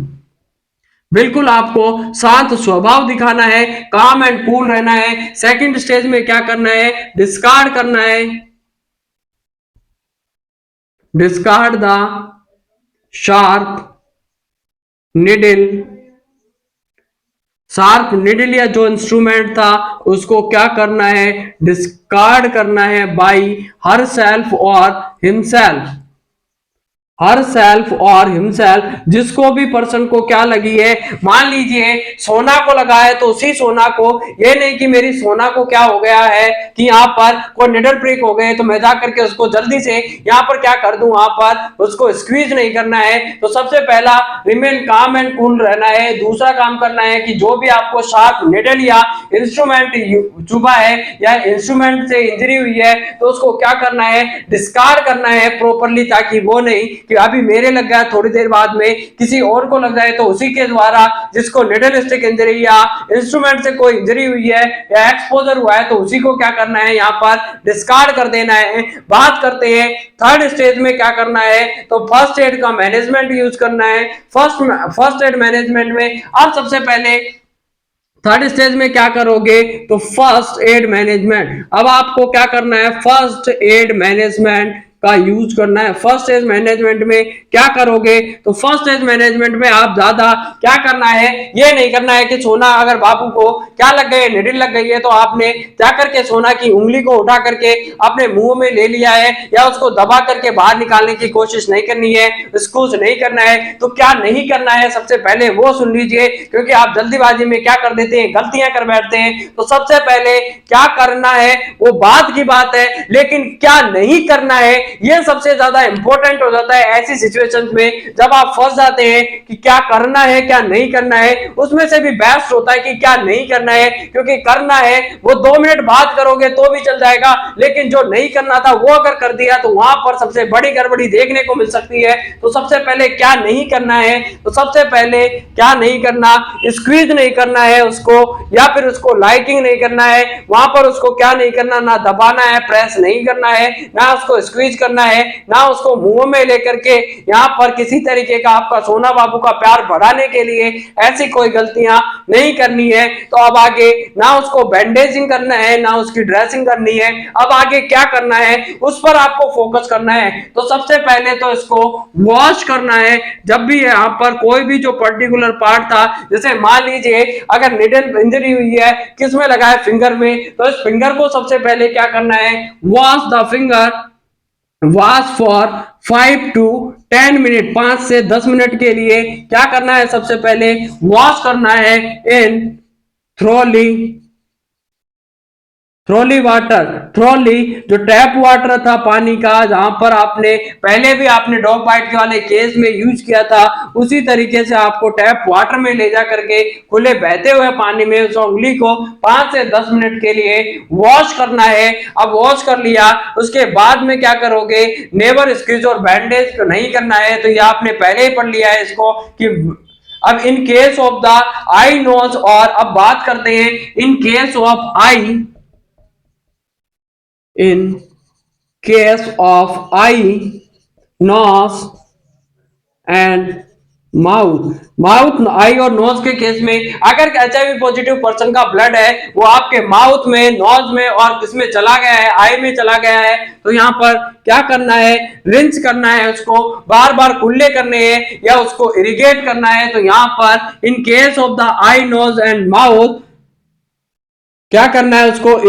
बिल्कुल आपको शांत स्वभाव दिखाना है, काम एंड कूल रहना है। सेकंड स्टेज में क्या करना है, डिस्कार्ड करना है, discard the sharp needle, sharp needle या जो इंस्ट्रूमेंट था उसको क्या करना है, डिस्कार्ड करना है बाई हर सेल्फ और हिमसेल्फ, हर सेल्फ और हिमसेल्फ, जिसको भी पर्सन को क्या लगी है, मान लीजिए सोना को लगा है तो उसी सोना को, ये नहीं कि मेरी सोना को क्या हो गया है कि यहाँ पर कोई निडल प्रिक हो गए तो मैं जा करके उसको जल्दी से यहाँ पर क्या कर दूं, वहां पर उसको स्क्वीज नहीं करना है। तो सबसे पहला रिमेन काम एंड कूल रहना है। दूसरा काम करना है कि जो भी आपको शार्प निडल या इंस्ट्रूमेंट चुभा है या इंस्ट्रूमेंट से इंजरी हुई है तो उसको क्या करना है, डिस्कार्ड करना है प्रॉपरली, ताकि वो नहीं कि अभी मेरे लग गया थोड़ी देर बाद में किसी और को लग जाए, तो उसी के द्वारा जिसको निडल स्टिक इंजरी या इंस्ट्रूमेंट से कोई इंजरी हुई है या एक्सपोजर हुआ है तो उसी को क्या करना है, यहाँ पर डिस्कार्ड कर देना है। बात करते हैं थर्ड स्टेज में क्या करना है, तो फर्स्ट एड का मैनेजमेंट यूज करना है। फर्स्ट एड मैनेजमेंट में आप सबसे पहले थर्ड स्टेज में क्या करोगे, तो फर्स्ट एड मैनेजमेंट। अब आपको क्या करना है, फर्स्ट एड मैनेजमेंट का यूज करना है। फर्स्ट एज मैनेजमेंट में क्या करोगे, तो फर्स्ट एज मैनेजमेंट में आप ज्यादा क्या करना है, ये नहीं करना है कि सोना अगर बाबू को क्या लग गई है, निडल लग गई है, तो आपने जा करके सोना की उंगली को उठा करके अपने मुंह में ले लिया है या उसको दबा करके बाहर निकालने की कोशिश नहीं करनी है, स्क्वीज नहीं करना है। तो क्या नहीं करना है, सबसे पहले वो सुन लीजिए, क्योंकि आप जल्दीबाजी में क्या कर देते हैं, गलतियां कर बैठते हैं। तो सबसे पहले क्या करना है वो बाद की बात है, लेकिन क्या नहीं करना है ये सबसे ज्यादा इंपॉर्टेंट हो जाता है ऐसी सिचुएशंस में जब आप फंस जाते हैं कि क्या करना है क्या नहीं करना है। उसमें से भी बेस्ट होता है कि क्या नहीं करना है, क्योंकि करना है वो 2 मिनट बाद करोगे तो भी चल जाएगा, लेकिन जो नहीं करना था वो अगर कर दिया तो वहां पर सबसे बड़ी गड़बड़ी देखने को मिल सकती है। तो सबसे पहले क्या नहीं करना है, तो सबसे पहले क्या नहीं करना, स्क्वीज नहीं करना है उसको, या फिर उसको लाइकिंग नहीं करना है, वहां पर उसको क्या नहीं करना, ना दबाना है, प्रेस नहीं करना है, ना उसको स्क्वीज करना है, ना उसको मुंह में लेकर के यहाँ पर किसी तरीके का आपका सोना बाबू का प्यार बढ़ाने के लिए ऐसी कोई गलतियां नहीं करनी है। तो अब आगे ना उसको बैंडेजिंग करना है, ना उसकी ड्रेसिंग करनी है। अब आगे क्या करना है उस पर आपको फोकस करना है। तो सबसे पहले तो इसको वॉश करना है। जब भी यहाँ पर कोई भी जो पर्टिकुलर पार्ट था, जैसे मान लीजिए अगर निडल इंजरी हुई है, किस में लगा है, फिंगर में, तो इस फिंगर को सबसे पहले क्या करना है, wash the finger, wash for 5 to 10 minute, 5 से 10 मिनट के लिए क्या करना है, सबसे पहले वॉश करना है इन थ्रोली वाटर। थ्रोली जो टैप वाटर था पानी का, जहां पर आपने पहले भी आपने डॉग बाइट के वाले केस में यूज किया था, उसी तरीके से आपको टैप वाटर में ले जा करके खुले बहते हुए पानी में उस उंगली को 5 से 10 मिनट के लिए वॉश करना है। अब वॉश कर लिया, उसके बाद में क्या करोगे, नेवर स्क्वीज और बैंडेज नहीं करना है। तो ये आपने पहले ही पढ़ लिया है इसको कि अब in case of the eye nose, और अब बात करते हैं in case of eye, in case of eye, nose and mouth eye और नोज के केस में अगर एचआईवी पॉजिटिव पर्सन का ब्लड है वो आपके माउथ में, नोज में और किसमें चला गया है, आई में चला गया है, तो यहाँ पर क्या करना है, रिंस करना है, उसको बार बार कुल्ले करने हैं या उसको इरिगेट करना है। तो यहाँ पर in case of the eye, nose and mouth क्या करना है, उसको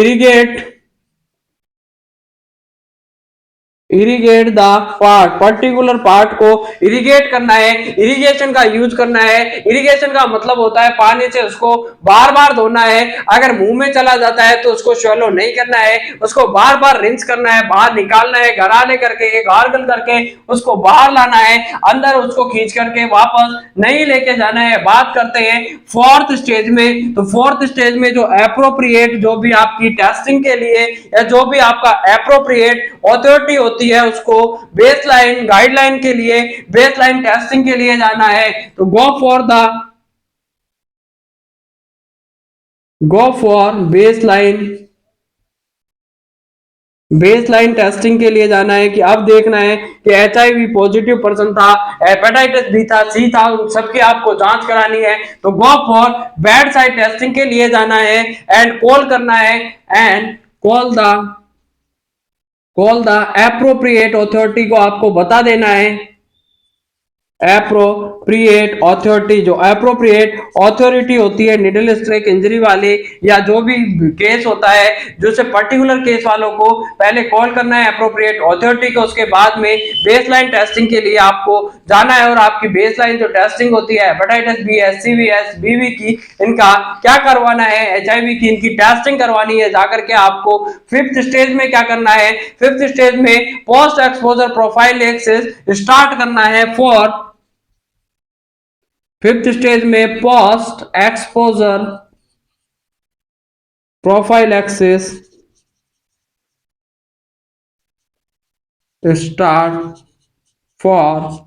irrigate the part, particular part को इरिगेट करना है, इरिगेशन का यूज करना है। इरिगेशन का मतलब होता है पानी से उसको बार बार धोना है। अगर मुंह में चला जाता है तो उसको शैलो नहीं करना है, उसको बार बार रिंस करना है, बाहर निकालना है, गरारे करके, गार्गल करके उसको बाहर लाना है, अंदर उसको खींच करके वापस नहीं लेके जाना है। बात करते हैं फोर्थ स्टेज में। तो फोर्थ स्टेज में जो एप्रोप्रिएट, जो भी आपकी टेस्टिंग के लिए या जो भी आपका एप्रोप्रिएट अथॉरिटी होती है, उसको बेसलाइन गाइडलाइन के लिए, बेसलाइन टेस्टिंग के लिए जाना है। तो गो फॉर बेसलाइन टेस्टिंग के लिए जाना है कि अब देखना है कि एचआईवी पॉजिटिव पर्सन था, हेपेटाइटिस बी था, सी था, उन सबकी आपको जांच करानी है। तो go for bed side testing के लिए जाना है एंड कॉल करना है, and call the appropriate authority को आपको बता देना है। एप्रोप्रिएट अथॉरिटी, जो एप्रोप्रिएट अथॉरिटी होती है निडल स्ट्रेक इंजरी वाले या जो भी केस होता है, जो से पर्टिकुलर केस वालों को पहले कॉल करना है एप्रोप्रिएट अथॉरिटी को, उसके बाद में बेसलाइन टेस्टिंग के लिए आपको जाना है। और आपकी बेसलाइन जो टेस्टिंग होती है हेपेटाइटिस बी, एचसीवी, बीवी की, इनका क्या करवाना है, एचआईवी की इनकी टेस्टिंग करवानी है। जाकर के आपको फिफ्थ स्टेज में क्या करना है, फिफ्थ स्टेज में पोस्ट एक्सपोजर प्रोफाइलैक्सिस स्टार्ट करना है। फिफ्थ स्टेज में post exposure prophylaxis start for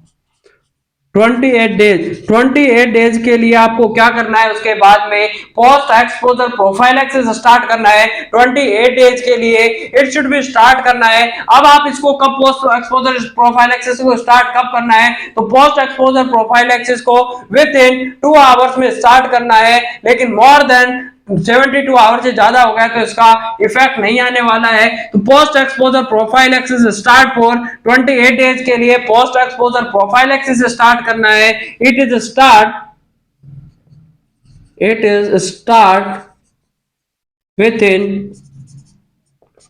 28 days. 28 days के लिए आपको क्या करना है, उसके बाद में पोस्ट एक्सपोजर प्रोफाइलैक्सिस स्टार्ट करना है। 28 डेज के लिए इट शुड बी स्टार्ट करना है। अब आप इसको कब पोस्ट एक्सपोजर प्रोफाइलैक्सिस को स्टार्ट कब करना है, तो पोस्ट एक्सपोजर प्रोफाइलैक्सिस को विद इन 2 आवर्स में स्टार्ट करना है। लेकिन मोर देन 72 आवर से ज्यादा हो गया तो इसका इफेक्ट नहीं आने वाला है। तो post exposure prophylaxis start for 28 days के लिए पोस्ट एक्सपोजर प्रोफाइलैक्सिस स्टार्ट करना है। It is start with in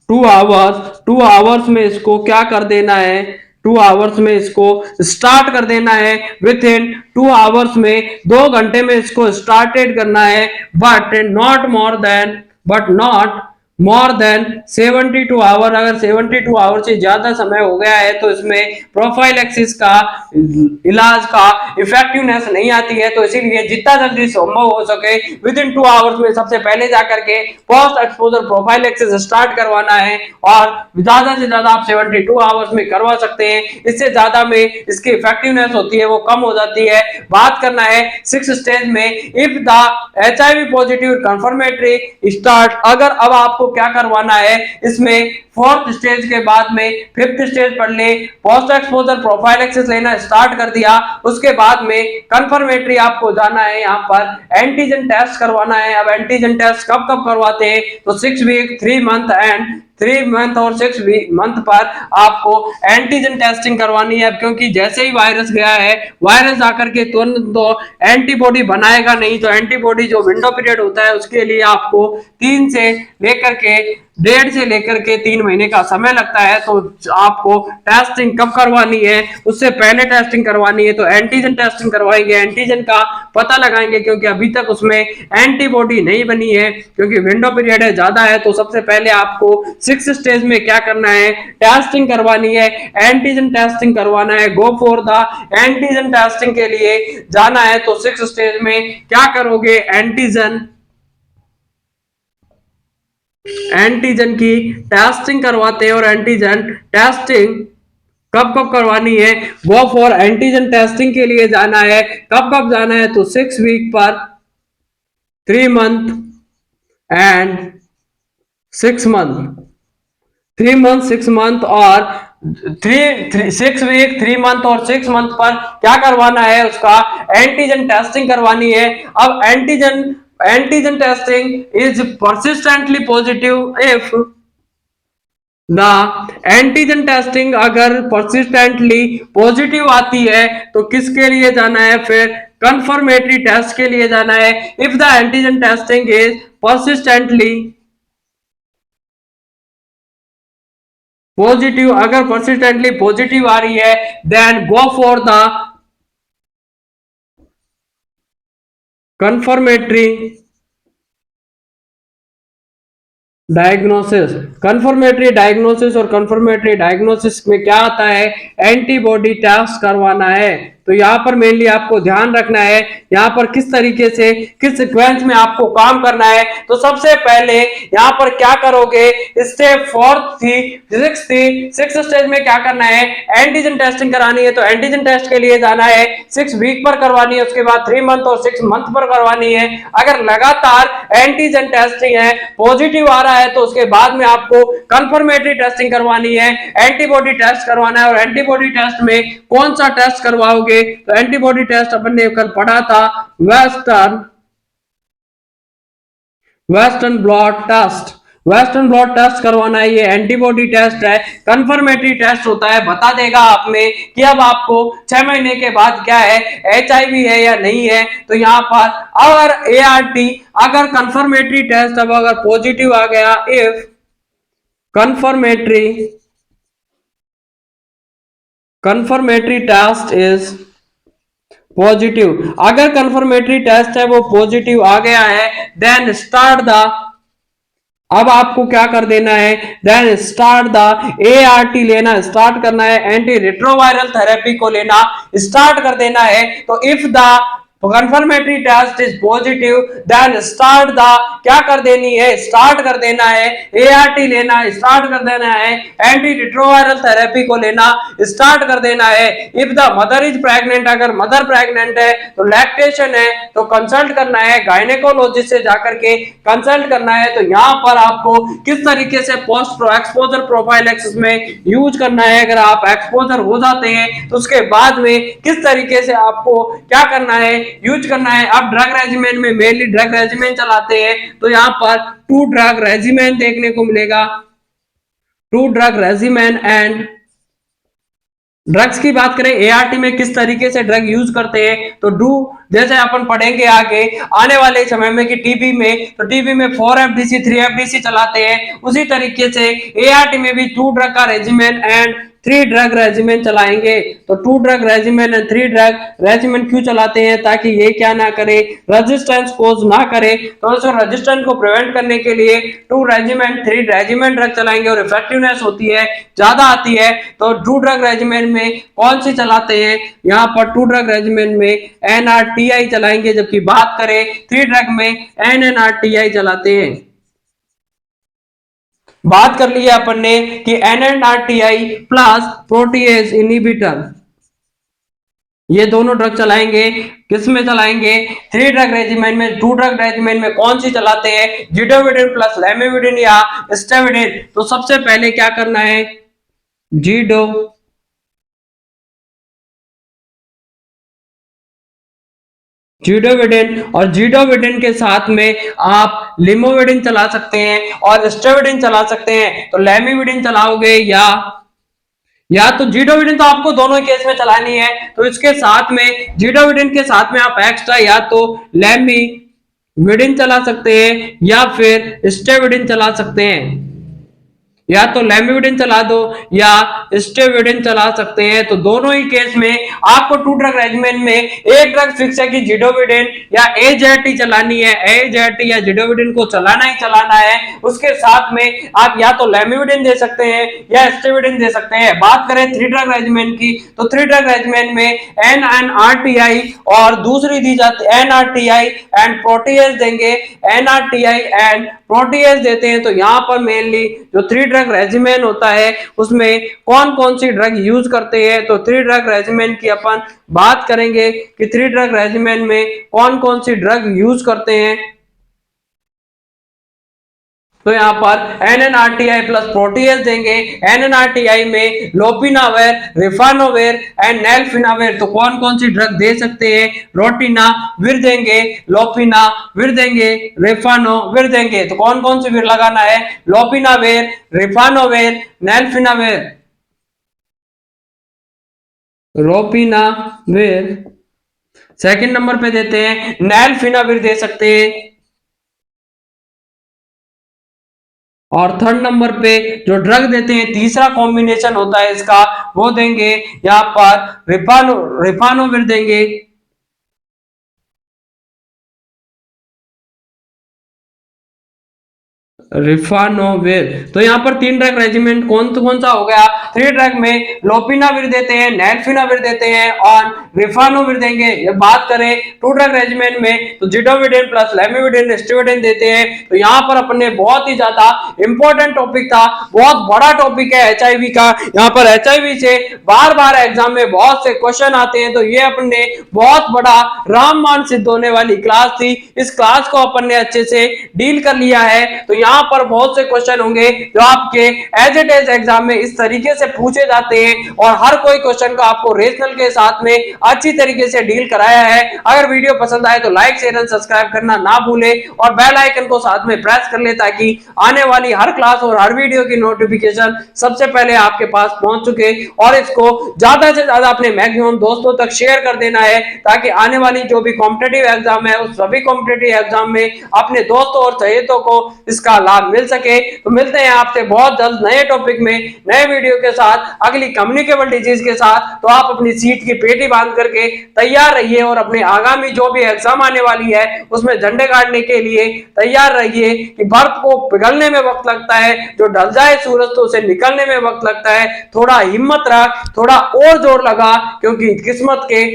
2 hours. 2 hours में इसको क्या कर देना है, 2 आवर्स में इसको स्टार्ट कर देना है। विद इन 2 आवर्स में 2 घंटे में इसको स्टार्टेड करना है, but not more than 72 hour. अगर 72 आवर से ज्यादा समय हो गया है तो इसमें प्रोफाइलैक्सिस का इलाज का इफेक्टिवनेस नहीं आती है। तो इसीलिए जितना जल्दी संभव हो सके विद इन 2 आवर्स में सबसे पहले जाकर के पोस्ट एक्सपोजर प्रोफाइलैक्सिस स्टार्ट करवाना है, और ज्यादा से ज्यादा आप 72 आवर्स में करवा सकते हैं। इससे ज्यादा में इसकी इफेक्टिवनेस होती है वो कम हो जाती है। बात करना है 6 स्टेज में, if the HIV positive confirmatory start, अगर अब आपको आपको क्या करवाना है इसमें, फोर्थ स्टेज के बाद में फिफ्थ स्टेज पढ़ ले, पोस्ट एक्सपोजर प्रोफाइलैक्सिस लेना स्टार्ट कर दिया, उसके बाद में कंफर्मेटरी आपको जाना है, यहाँ पर एंटीजन टेस्ट करवाना है। अब एंटीजन टेस्ट कब कब करवाते हैं, तो 6 वीक, 3 मंथ एंड 3 मंथ और 6 मंथ पर आपको एंटीजन टेस्टिंग करवानी है, क्योंकि जैसे ही वायरस गया है, वायरस आकर के तुरंत तो एंटीबॉडी बनाएगा नहीं, तो एंटीबॉडी जो विंडो पीरियड होता है उसके लिए आपको 3 से लेकर के 1.5 से लेकर के 3 महीने का समय लगता है। तो आपको टेस्टिंग कब करवानी है, उससे पहले टेस्टिंग करवानी है, तो एंटीजन टेस्टिंग करवाएंगे, एंटीजन का पता लगाएंगे, क्योंकि अभी तक उसमें एंटीबॉडी नहीं बनी है, क्योंकि विंडो पीरियड है ज्यादा है। तो सबसे पहले आपको 6 स्टेज में क्या करना है, टेस्टिंग करवानी है, एंटीजन टेस्टिंग करवाना है। गो फॉर द एंटीजन टेस्टिंग के लिए जाना है, तो 6 स्टेज में क्या करोगे, एंटीजन की टेस्टिंग करवाते हैं। और एंटीजन टेस्टिंग कब कब करवानी है, वो फॉर एंटीजन टेस्टिंग के लिए जाना है, कब कब जाना है, तो 6 वीक पर, 3 month and 6 month, 3 month 6 month और 6 वीक, 3 मंथ और 6 मंथ पर क्या करवाना है, उसका एंटीजन टेस्टिंग करवानी है। अब antigen testing is persistently positive if the antigen testing अगर परसिस्टेंटली पॉजिटिव आती है तो किसके लिए जाना है, फिर कंफर्मेटरी टेस्ट के लिए जाना है। If the antigen testing is persistently positive, अगर परसिस्टेंटली पॉजिटिव आ रही है, then go for the confirmatory diagnosis. Confirmatory diagnosis, और कंफर्मेटरी डायग्नोसिस में क्या आता है, एंटीबॉडी टेस्ट करवाना है। तो यहाँ पर मेनली आपको ध्यान रखना है, यहाँ पर किस तरीके से, किस सीक्वेंस में आपको काम करना है। तो सबसे पहले यहाँ पर क्या करोगे, स्टेप 4 थी, 6 थी, 6 स्टेज में क्या करना है, एंटीजन टेस्टिंग करानी है। तो एंटीजन टेस्ट के लिए जाना है, 6 वीक पर करवानी है, उसके बाद 3 मंथ और 6 मंथ पर करवानी है। अगर लगातार एंटीजन टेस्टिंग है, पॉजिटिव आ रहा है, तो उसके बाद में आपको कंफर्मेटरी टेस्टिंग करवानी है, एंटीबॉडी टेस्ट करवाना है। और एंटीबॉडी टेस्ट में कौन सा टेस्ट करवाओगे, तो एंटीबॉडी टेस्ट अपन ने कल पढ़ा था, western blot test. Western blot test करवाना है, ये एंटीबॉडी टेस्ट है, कंफर्मेटरी टेस्ट होता है, बता देगा आप में कि अब आपको 6 महीने के बाद क्या है, HIV है या नहीं है। तो यहाँ पर अगर ART, अगर कंफर्मेटरी टेस्ट अब अगर पॉजिटिव आ गया, if confirmatory test is positive, अगर कंफर्मेटरी टेस्ट है वो पॉजिटिव आ गया है, देन स्टार्ट द, अब आपको क्या कर देना है, देन स्टार्ट द ART लेना स्टार्ट करना है, एंटी रिट्रोवायरल थेरेपी को लेना स्टार्ट कर देना है। तो if the confirmatory test is positive, then start the, क्या कर देनी है, स्टार्ट कर देना है, ART लेना स्टार्ट कर देना है, एंटी रिट्रोवायरल थेरेपी को लेना स्टार्ट कर देना है। If the mother is pregnant, अगर मदर प्रेग्नेंट है तो लैक्टेशन है, तो कंसल्ट करना है, गायनेकोलॉजिस्ट से जाकर के कंसल्ट करना है। तो यहाँ पर आपको किस तरीके से पोस्ट एक्सपोजर प्रोफाइलैक्सिस में यूज करना है, अगर आप एक्सपोजर हो जाते हैं तो उसके बाद में किस तरीके से आपको क्या करना है, यूज करना है। अब ड्रग रेजिमेन में मेनली ड्रग रेजिमेन चलाते हैं, तो यहाँ पर 2 ड्रग रेजिमेन देखने को मिलेगा, 2 ड्रग रेजिमेन एंड ड्रग्स की बात करें ART में किस तरीके से ड्रग यूज करते हैं, तो डू, जैसे अपन पढ़ेंगे आगे आने वाले समय में कि टीबी में, तो टीबी में 4FDC 3FDC चलाते हैं, उसी तरीके से ART में भी 2 ड्रग का रेजिमेन एंड 3 ड्रग रेजिमेन चलाएंगे। तो 2 drug regimen and 3 drug regimen क्यों चलाते हैं, ताकि ये क्या ना करे, रेजिस्टेंस कोज ना करे। तो उस रेजिस्टेंस को प्रिवेंट करने के लिए 2 रेजिमेन 3 रेजिमेन ड्रग चलाएंगे, और इफेक्टिवनेस होती है ज्यादा आती है। तो 2 ड्रग रेजिमेन में कौन सी चलाते हैं, यहाँ पर 2 ड्रग रेजिमेन में NRTI चलाएंगे, जबकि बात करें 3 ड्रग में NNRTI चलाते हैं। बात कर लिया अपन ने कि NNRTI प्लस प्रोटीएज इनहिबिटर, ये दोनों ड्रग चलाएंगे, किस में चलाएंगे? 3 ड्रग रेजिमेन में। 2 ड्रग रेजिमेन में कौन सी चलाते हैं? जिडोविडिन प्लस लैमिविडिन या स्टेविडिन। तो सबसे पहले क्या करना है? जिडोविडिन, और जिडोविडिन के साथ में आप लिमोविडिन चला सकते हैं और स्टेविडिन चला सकते हैं। तो लैमिविडिन चलाओगे या तो जिडोविडिन, तो आपको दोनों केस में चलानी है। तो इसके साथ में जिडोविडिन के साथ में आप एक्स्ट्रा या तो लैमिविडिन चला सकते हैं या फिर स्टेविडिन चला सकते हैं। या तो लैमिविडिन चला दो या स्टेविडिन चला सकते हैं। तो दोनों ही केस में आपको 2 ड्रग रेजिमेन में एक ड्रग फिक्स है कि जिडोविडिन या एजेटी चलानी है, एजेटी या जिडोविडिन को चलाना ही चलाना है। उसके साथ में आप या तो लैमिविडिन दे सकते हैं या स्टेविडिन दे सकते हैं। बात करें 3 ड्रग रेजिमेन की, तो 3 ड्रग रेजिमेन में एनआरटीआई और दूसरी दी जाती एनआरटीआई एंड प्रोटीएज देंगे। एनआरटीआई एंड प्रोटीएज देते हैं। तो यहाँ पर मेनली जो 3 ड्रग रेजिमेन होता है उसमें कौन कौन सी ड्रग यूज करते हैं। तो 3 ड्रग रेजिमेन की अपन बात करेंगे कि 3 ड्रग रेजिमेन में कौन कौन सी ड्रग यूज करते हैं। तो यहाँ पर एनएनआरटीआई प्लस प्रोटीएज देंगे। एनएनआरटीआई में लोपिनावेर, रिफानोवेर एंड नेल्फिनावेर। तो कौन कौन सी ड्रग दे सकते हैं? रोटिना विर देंगे, लोपिना विर देंगे, रिफानोविर देंगे। तो कौन कौन सी विर लगाना है? लोपिनावेर, रिफानोवेर, नेल्फिनावेर। रोपिनावेर सेकंड नंबर पे देते हैं, नेल्फिनावेर दे सकते हैं। और थर्ड नंबर पे जो ड्रग देते हैं, तीसरा कॉम्बिनेशन होता है इसका, वो देंगे यहाँ पर रिफानोविर देंगे। रिफानोविर। तो यहाँ पर 3 ड्रग रेजिमेंट कौन सा हो गया? 3 ड्रग में लोपिनाविर देते हैं, नेल्फिनाविर देते हैं और रिफानोविर देंगे। जब बात करें 2 ड्रग रेजिमेंट में, तो जिडोविडिन प्लस लैमिविडिन, स्टेविडिन देते हैं। तो यहाँ पर अपने बहुत ही ज्यादा इंपॉर्टेंट टॉपिक था, बहुत बड़ा टॉपिक है एचआईवी का। यहाँ पर एचआईवी से बार बार एग्जाम में बहुत से क्वेश्चन आते हैं। तो ये अपने बहुत बड़ा रामबाण सिद्ध होने वाली क्लास थी। इस क्लास को अपन ने अच्छे से डील कर लिया है। तो यहाँ पर बहुत से क्वेश्चन होंगे जो आपके एज इट इज एग्जाम में इस तरीके से पूछे जाते हैं और हर कोई क्वेश्चन का आपको रेशनल के साथ में अच्छी तरीके से डील कराया है। अगर वीडियो पसंद आए तो लाइक शेयर एंड सब्सक्राइब करना ना भूले और बेल आइकन को साथ में प्रेस कर ले ताकि आने वाली हर क्लास और हर वीडियो की नोटिफिकेशन सबसे पहले आपके पास पहुंच चुके। और इसको ज्यादा से ज्यादा अपने मैक्सिमम दोस्तों तक शेयर कर देना है ताकि आने वाली जो भी कॉम्पिटिटिव एग्जाम है उस सभी कॉम्पिटिटिव एग्जाम में अपने दोस्तों और सहेलियों को इसका लाभ मिल सके। तो मिलते हैं आपसे बहुत जल्द नए टॉपिक में नए वीडियो के साथ, अगली कम्युनिकेबल डिजीज के साथ। तो आप अपनी सीट की पेटी बांध करके तैयार रहिए और अपने आगामी जो भी एग्जाम आने वाली है उसमें झंडे गाड़ने के लिए तैयार रहिए। कि बर्फ को पिघलने में वक्त लगता है, जो ढल जाए सूरज तो उसे निकलने में वक्त लगता है। थोड़ा हिम्मत रख, थोड़ा और जोर लगा, क्योंकि किस्मत के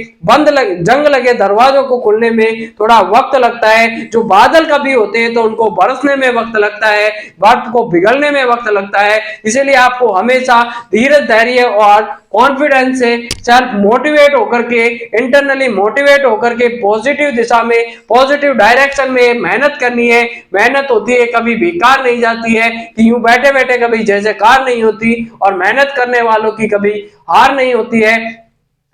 जंग लगे दरवाजों को खुलने में थोड़ा वक्त लगता है। जो बादल कभी होते हैं तो उनको बरसने में वक्त लगता है, बर्फ को पिघलने में वक्त लगता है। इसीलिए आपको हमेशा धीरज, धैर्य और कॉन्फिडेंस से सेल्फ मोटिवेट होकर के, इंटरनली मोटिवेट होकर के पॉजिटिव दिशा में, पॉजिटिव डायरेक्शन में मेहनत करनी है। मेहनत होती है कभी बेकार नहीं जाती है, कि यूं बैठे बैठे कभी जैसे कार नहीं होती, और मेहनत करने वालों की कभी हार नहीं होती है।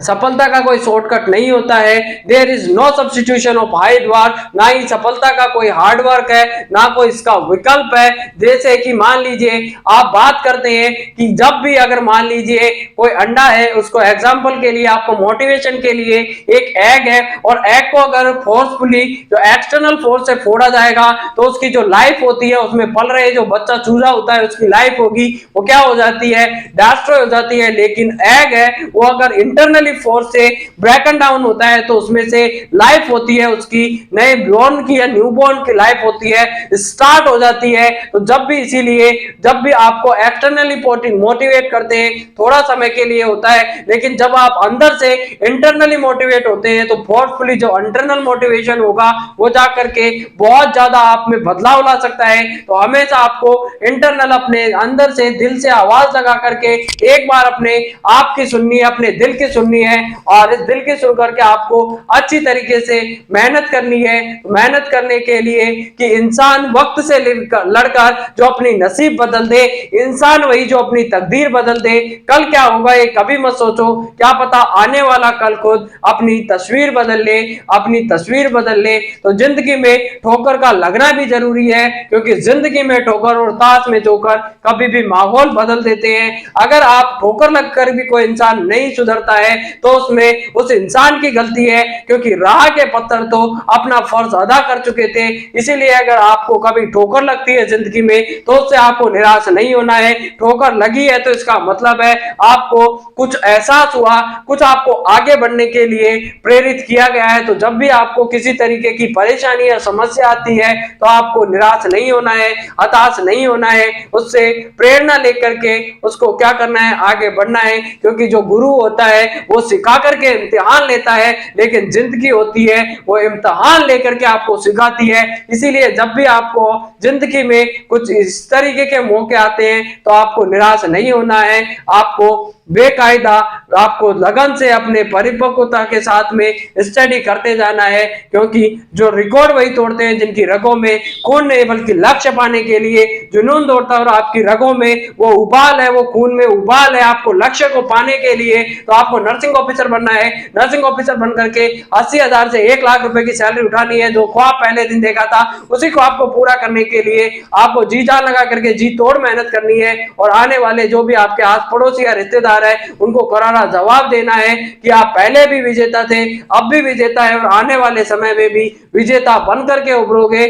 सफलता का कोई शॉर्टकट नहीं होता है। There is no substitution of hard work. ना ही सफलता का कोई हार्ड वर्क है, ना कोई इसका विकल्प है। जैसे कि मान लीजिए आप बात करते हैं कि जब भी अगर मान लीजिए कोई अंडा है, उसको एग्जांपल के लिए, आपको मोटिवेशन के लिए, एक एग है और एग को अगर फोर्सफुली जो एक्सटर्नल फोर्स से फोड़ा जाएगा तो उसकी जो लाइफ होती है, उसमें पल रहे जो बच्चा चूजा होता है उसकी लाइफ होगी वो क्या हो जाती है? डिस्ट्रॉय हो जाती है। लेकिन एग है वो अगर इंटरनली फोर्स से ब्रेकन डाउन होता है तो उसमें से लाइफ होती है, उसकी नए बॉर्न की या न्यूबॉर्न की लाइफ होती है, स्टार्ट हो जाती है। तो जब भी, इसीलिए जब भी आपको एक्सटर्नली मोटिवेट करते हैं थोड़ा समय के लिए होता है, लेकिन जब आप अंदर से इंटरनली मोटिवेट होते हैं तो फोर्सफुली जो इंटरनल मोटिवेशन होगा वो जाकर के बहुत ज्यादा आप में बदलाव ला सकता है। तो हमेशा आपको इंटरनल अपने अंदर से, दिल से आवाज लगा करके एक बार अपने आप की सुननी है, अपने दिल की सुननी सुननी है और इस दिल की सुन करके आपको अच्छी तरीके से मेहनत करनी है। मेहनत करने के लिए कि इंसान वक्त से लड़कर जो अपनी नसीब बदल दे, इंसान वही जो अपनी तकदीर बदल दे। कल क्या होगा ये कभी मत सोचो, क्या पता आने वाला कल खुद अपनी तस्वीर बदल ले, अपनी तस्वीर बदल ले। तो जिंदगी में ठोकर का लगना भी जरूरी है, क्योंकि जिंदगी में ठोकर और ताश में जोकर कभी भी माहौल बदल देते हैं। अगर आप ठोकर लगकर भी कोई इंसान नहीं सुधरता है तो उसमें उस इंसान की गलती है, क्योंकि राह के पत्थर तो अपना फर्ज अदा कर चुके थे। इसीलिए अगर आपको कभी ठोकर लगती है जिंदगी में तो उससे आपको निराश नहीं होना है। ठोकर लगी है तो इसका मतलब है आपको कुछ एहसास हुआ, कुछ आपको आगे बढ़ने के लिए प्रेरित किया गया है। तो जब भी आपको किसी तरीके की परेशानी या समस्या आती है तो आपको निराश नहीं होना है, हताश नहीं होना है, उससे प्रेरणा लेकर के उसको क्या करना है, आगे बढ़ना है। क्योंकि जो गुरु होता है वो सिखा करके इम्तिहान लेता है, लेकिन जिंदगी होती है वो इम्तिहान लेकर के आपको सिखाती है। इसीलिए जब भी आपको जिंदगी में कुछ इस तरीके के मौके आते हैं तो आपको निराश नहीं होना है। आपको बेकायदा आपको लगन से अपने परिपक्वता के साथ में स्टडी करते जाना है, क्योंकि जो रिकॉर्ड वही तोड़ते हैं जिनकी रगों में खून नहीं बल्कि लक्ष्य पाने के लिए जुनून दौड़ता है। और आपकी रगों में वो उबाल है, वो खून में उबाल है आपको लक्ष्य को पाने के लिए। तो आपको नर्सिंग ऑफिसर बनना है। नर्सिंग ऑफिसर बन करके 80,000 से 1 लाख रुपए की सैलरी उठानी है। जो ख्वाब पहले दिन देखा था उसी ख्वाब को पूरा करने के लिए आपको जी जान लगा करके जी तोड़ मेहनत करनी है। और आने वाले जो भी आपके आस पड़ोसी या रिश्तेदार है उनको करारा जवाब देना है कि आप पहले भी विजेता थे, अब भी विजेता है और आने वाले समय में भी विजेता बन करके उभरोगे।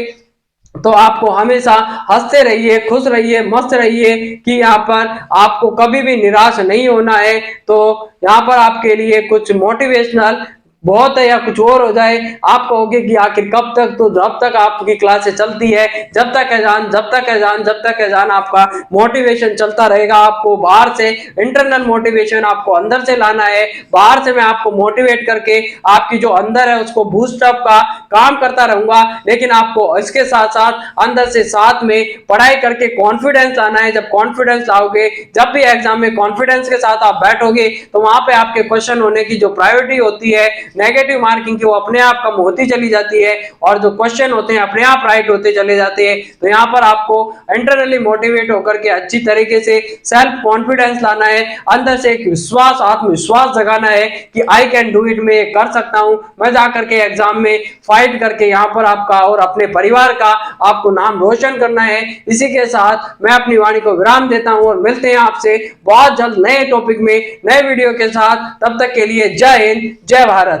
तो आपको हमेशा हंसते रहिए, खुश रहिए, मस्त रहिए कि यहाँ पर आपको कभी भी निराश नहीं होना है। तो यहाँ पर आपके लिए कुछ मोटिवेशनल बहुत है या कुछ और हो जाए, आप कहोगे कि आखिर कब तक, तो जब तक आपकी क्लासें चलती है, जब तक अजान, जब तक अजान, जब तक अजान आपका मोटिवेशन चलता रहेगा। आपको बाहर से इंटरनल मोटिवेशन आपको अंदर से लाना है। बाहर से मैं आपको मोटिवेट करके आपकी जो अंदर है उसको बूस्ट अप का काम करता रहूंगा, लेकिन आपको इसके साथ साथ अंदर से साथ में पढ़ाई करके कॉन्फिडेंस लाना है। जब कॉन्फिडेंस लाओगे, जब भी एग्जाम में कॉन्फिडेंस के साथ आप बैठोगे तो वहां पे आपके क्वेश्चन होने की जो प्रायोरिटी होती है नेगेटिव मार्किंग की, वो अपने आप कम होती चली जाती है और जो क्वेश्चन होते हैं अपने आप राइट होते चले जाते हैं। तो यहाँ पर आपको इंटरनली मोटिवेट होकर के अच्छी तरीके से सेल्फ कॉन्फिडेंस लाना है, अंदर से एक विश्वास, आत्मविश्वास जगाना है कि आई कैन डू इट, मैं ये कर सकता हूं। मैं जाकर के एग्जाम में फाइट करके यहाँ पर आपका और अपने परिवार का आपको नाम रोशन करना है। इसी के साथ मैं अपनी वाणी को विराम देता हूं और मिलते हैं आपसे बहुत जल्द नए टॉपिक में, नए वीडियो के साथ। तब तक के लिए जय हिंद, जय भारत।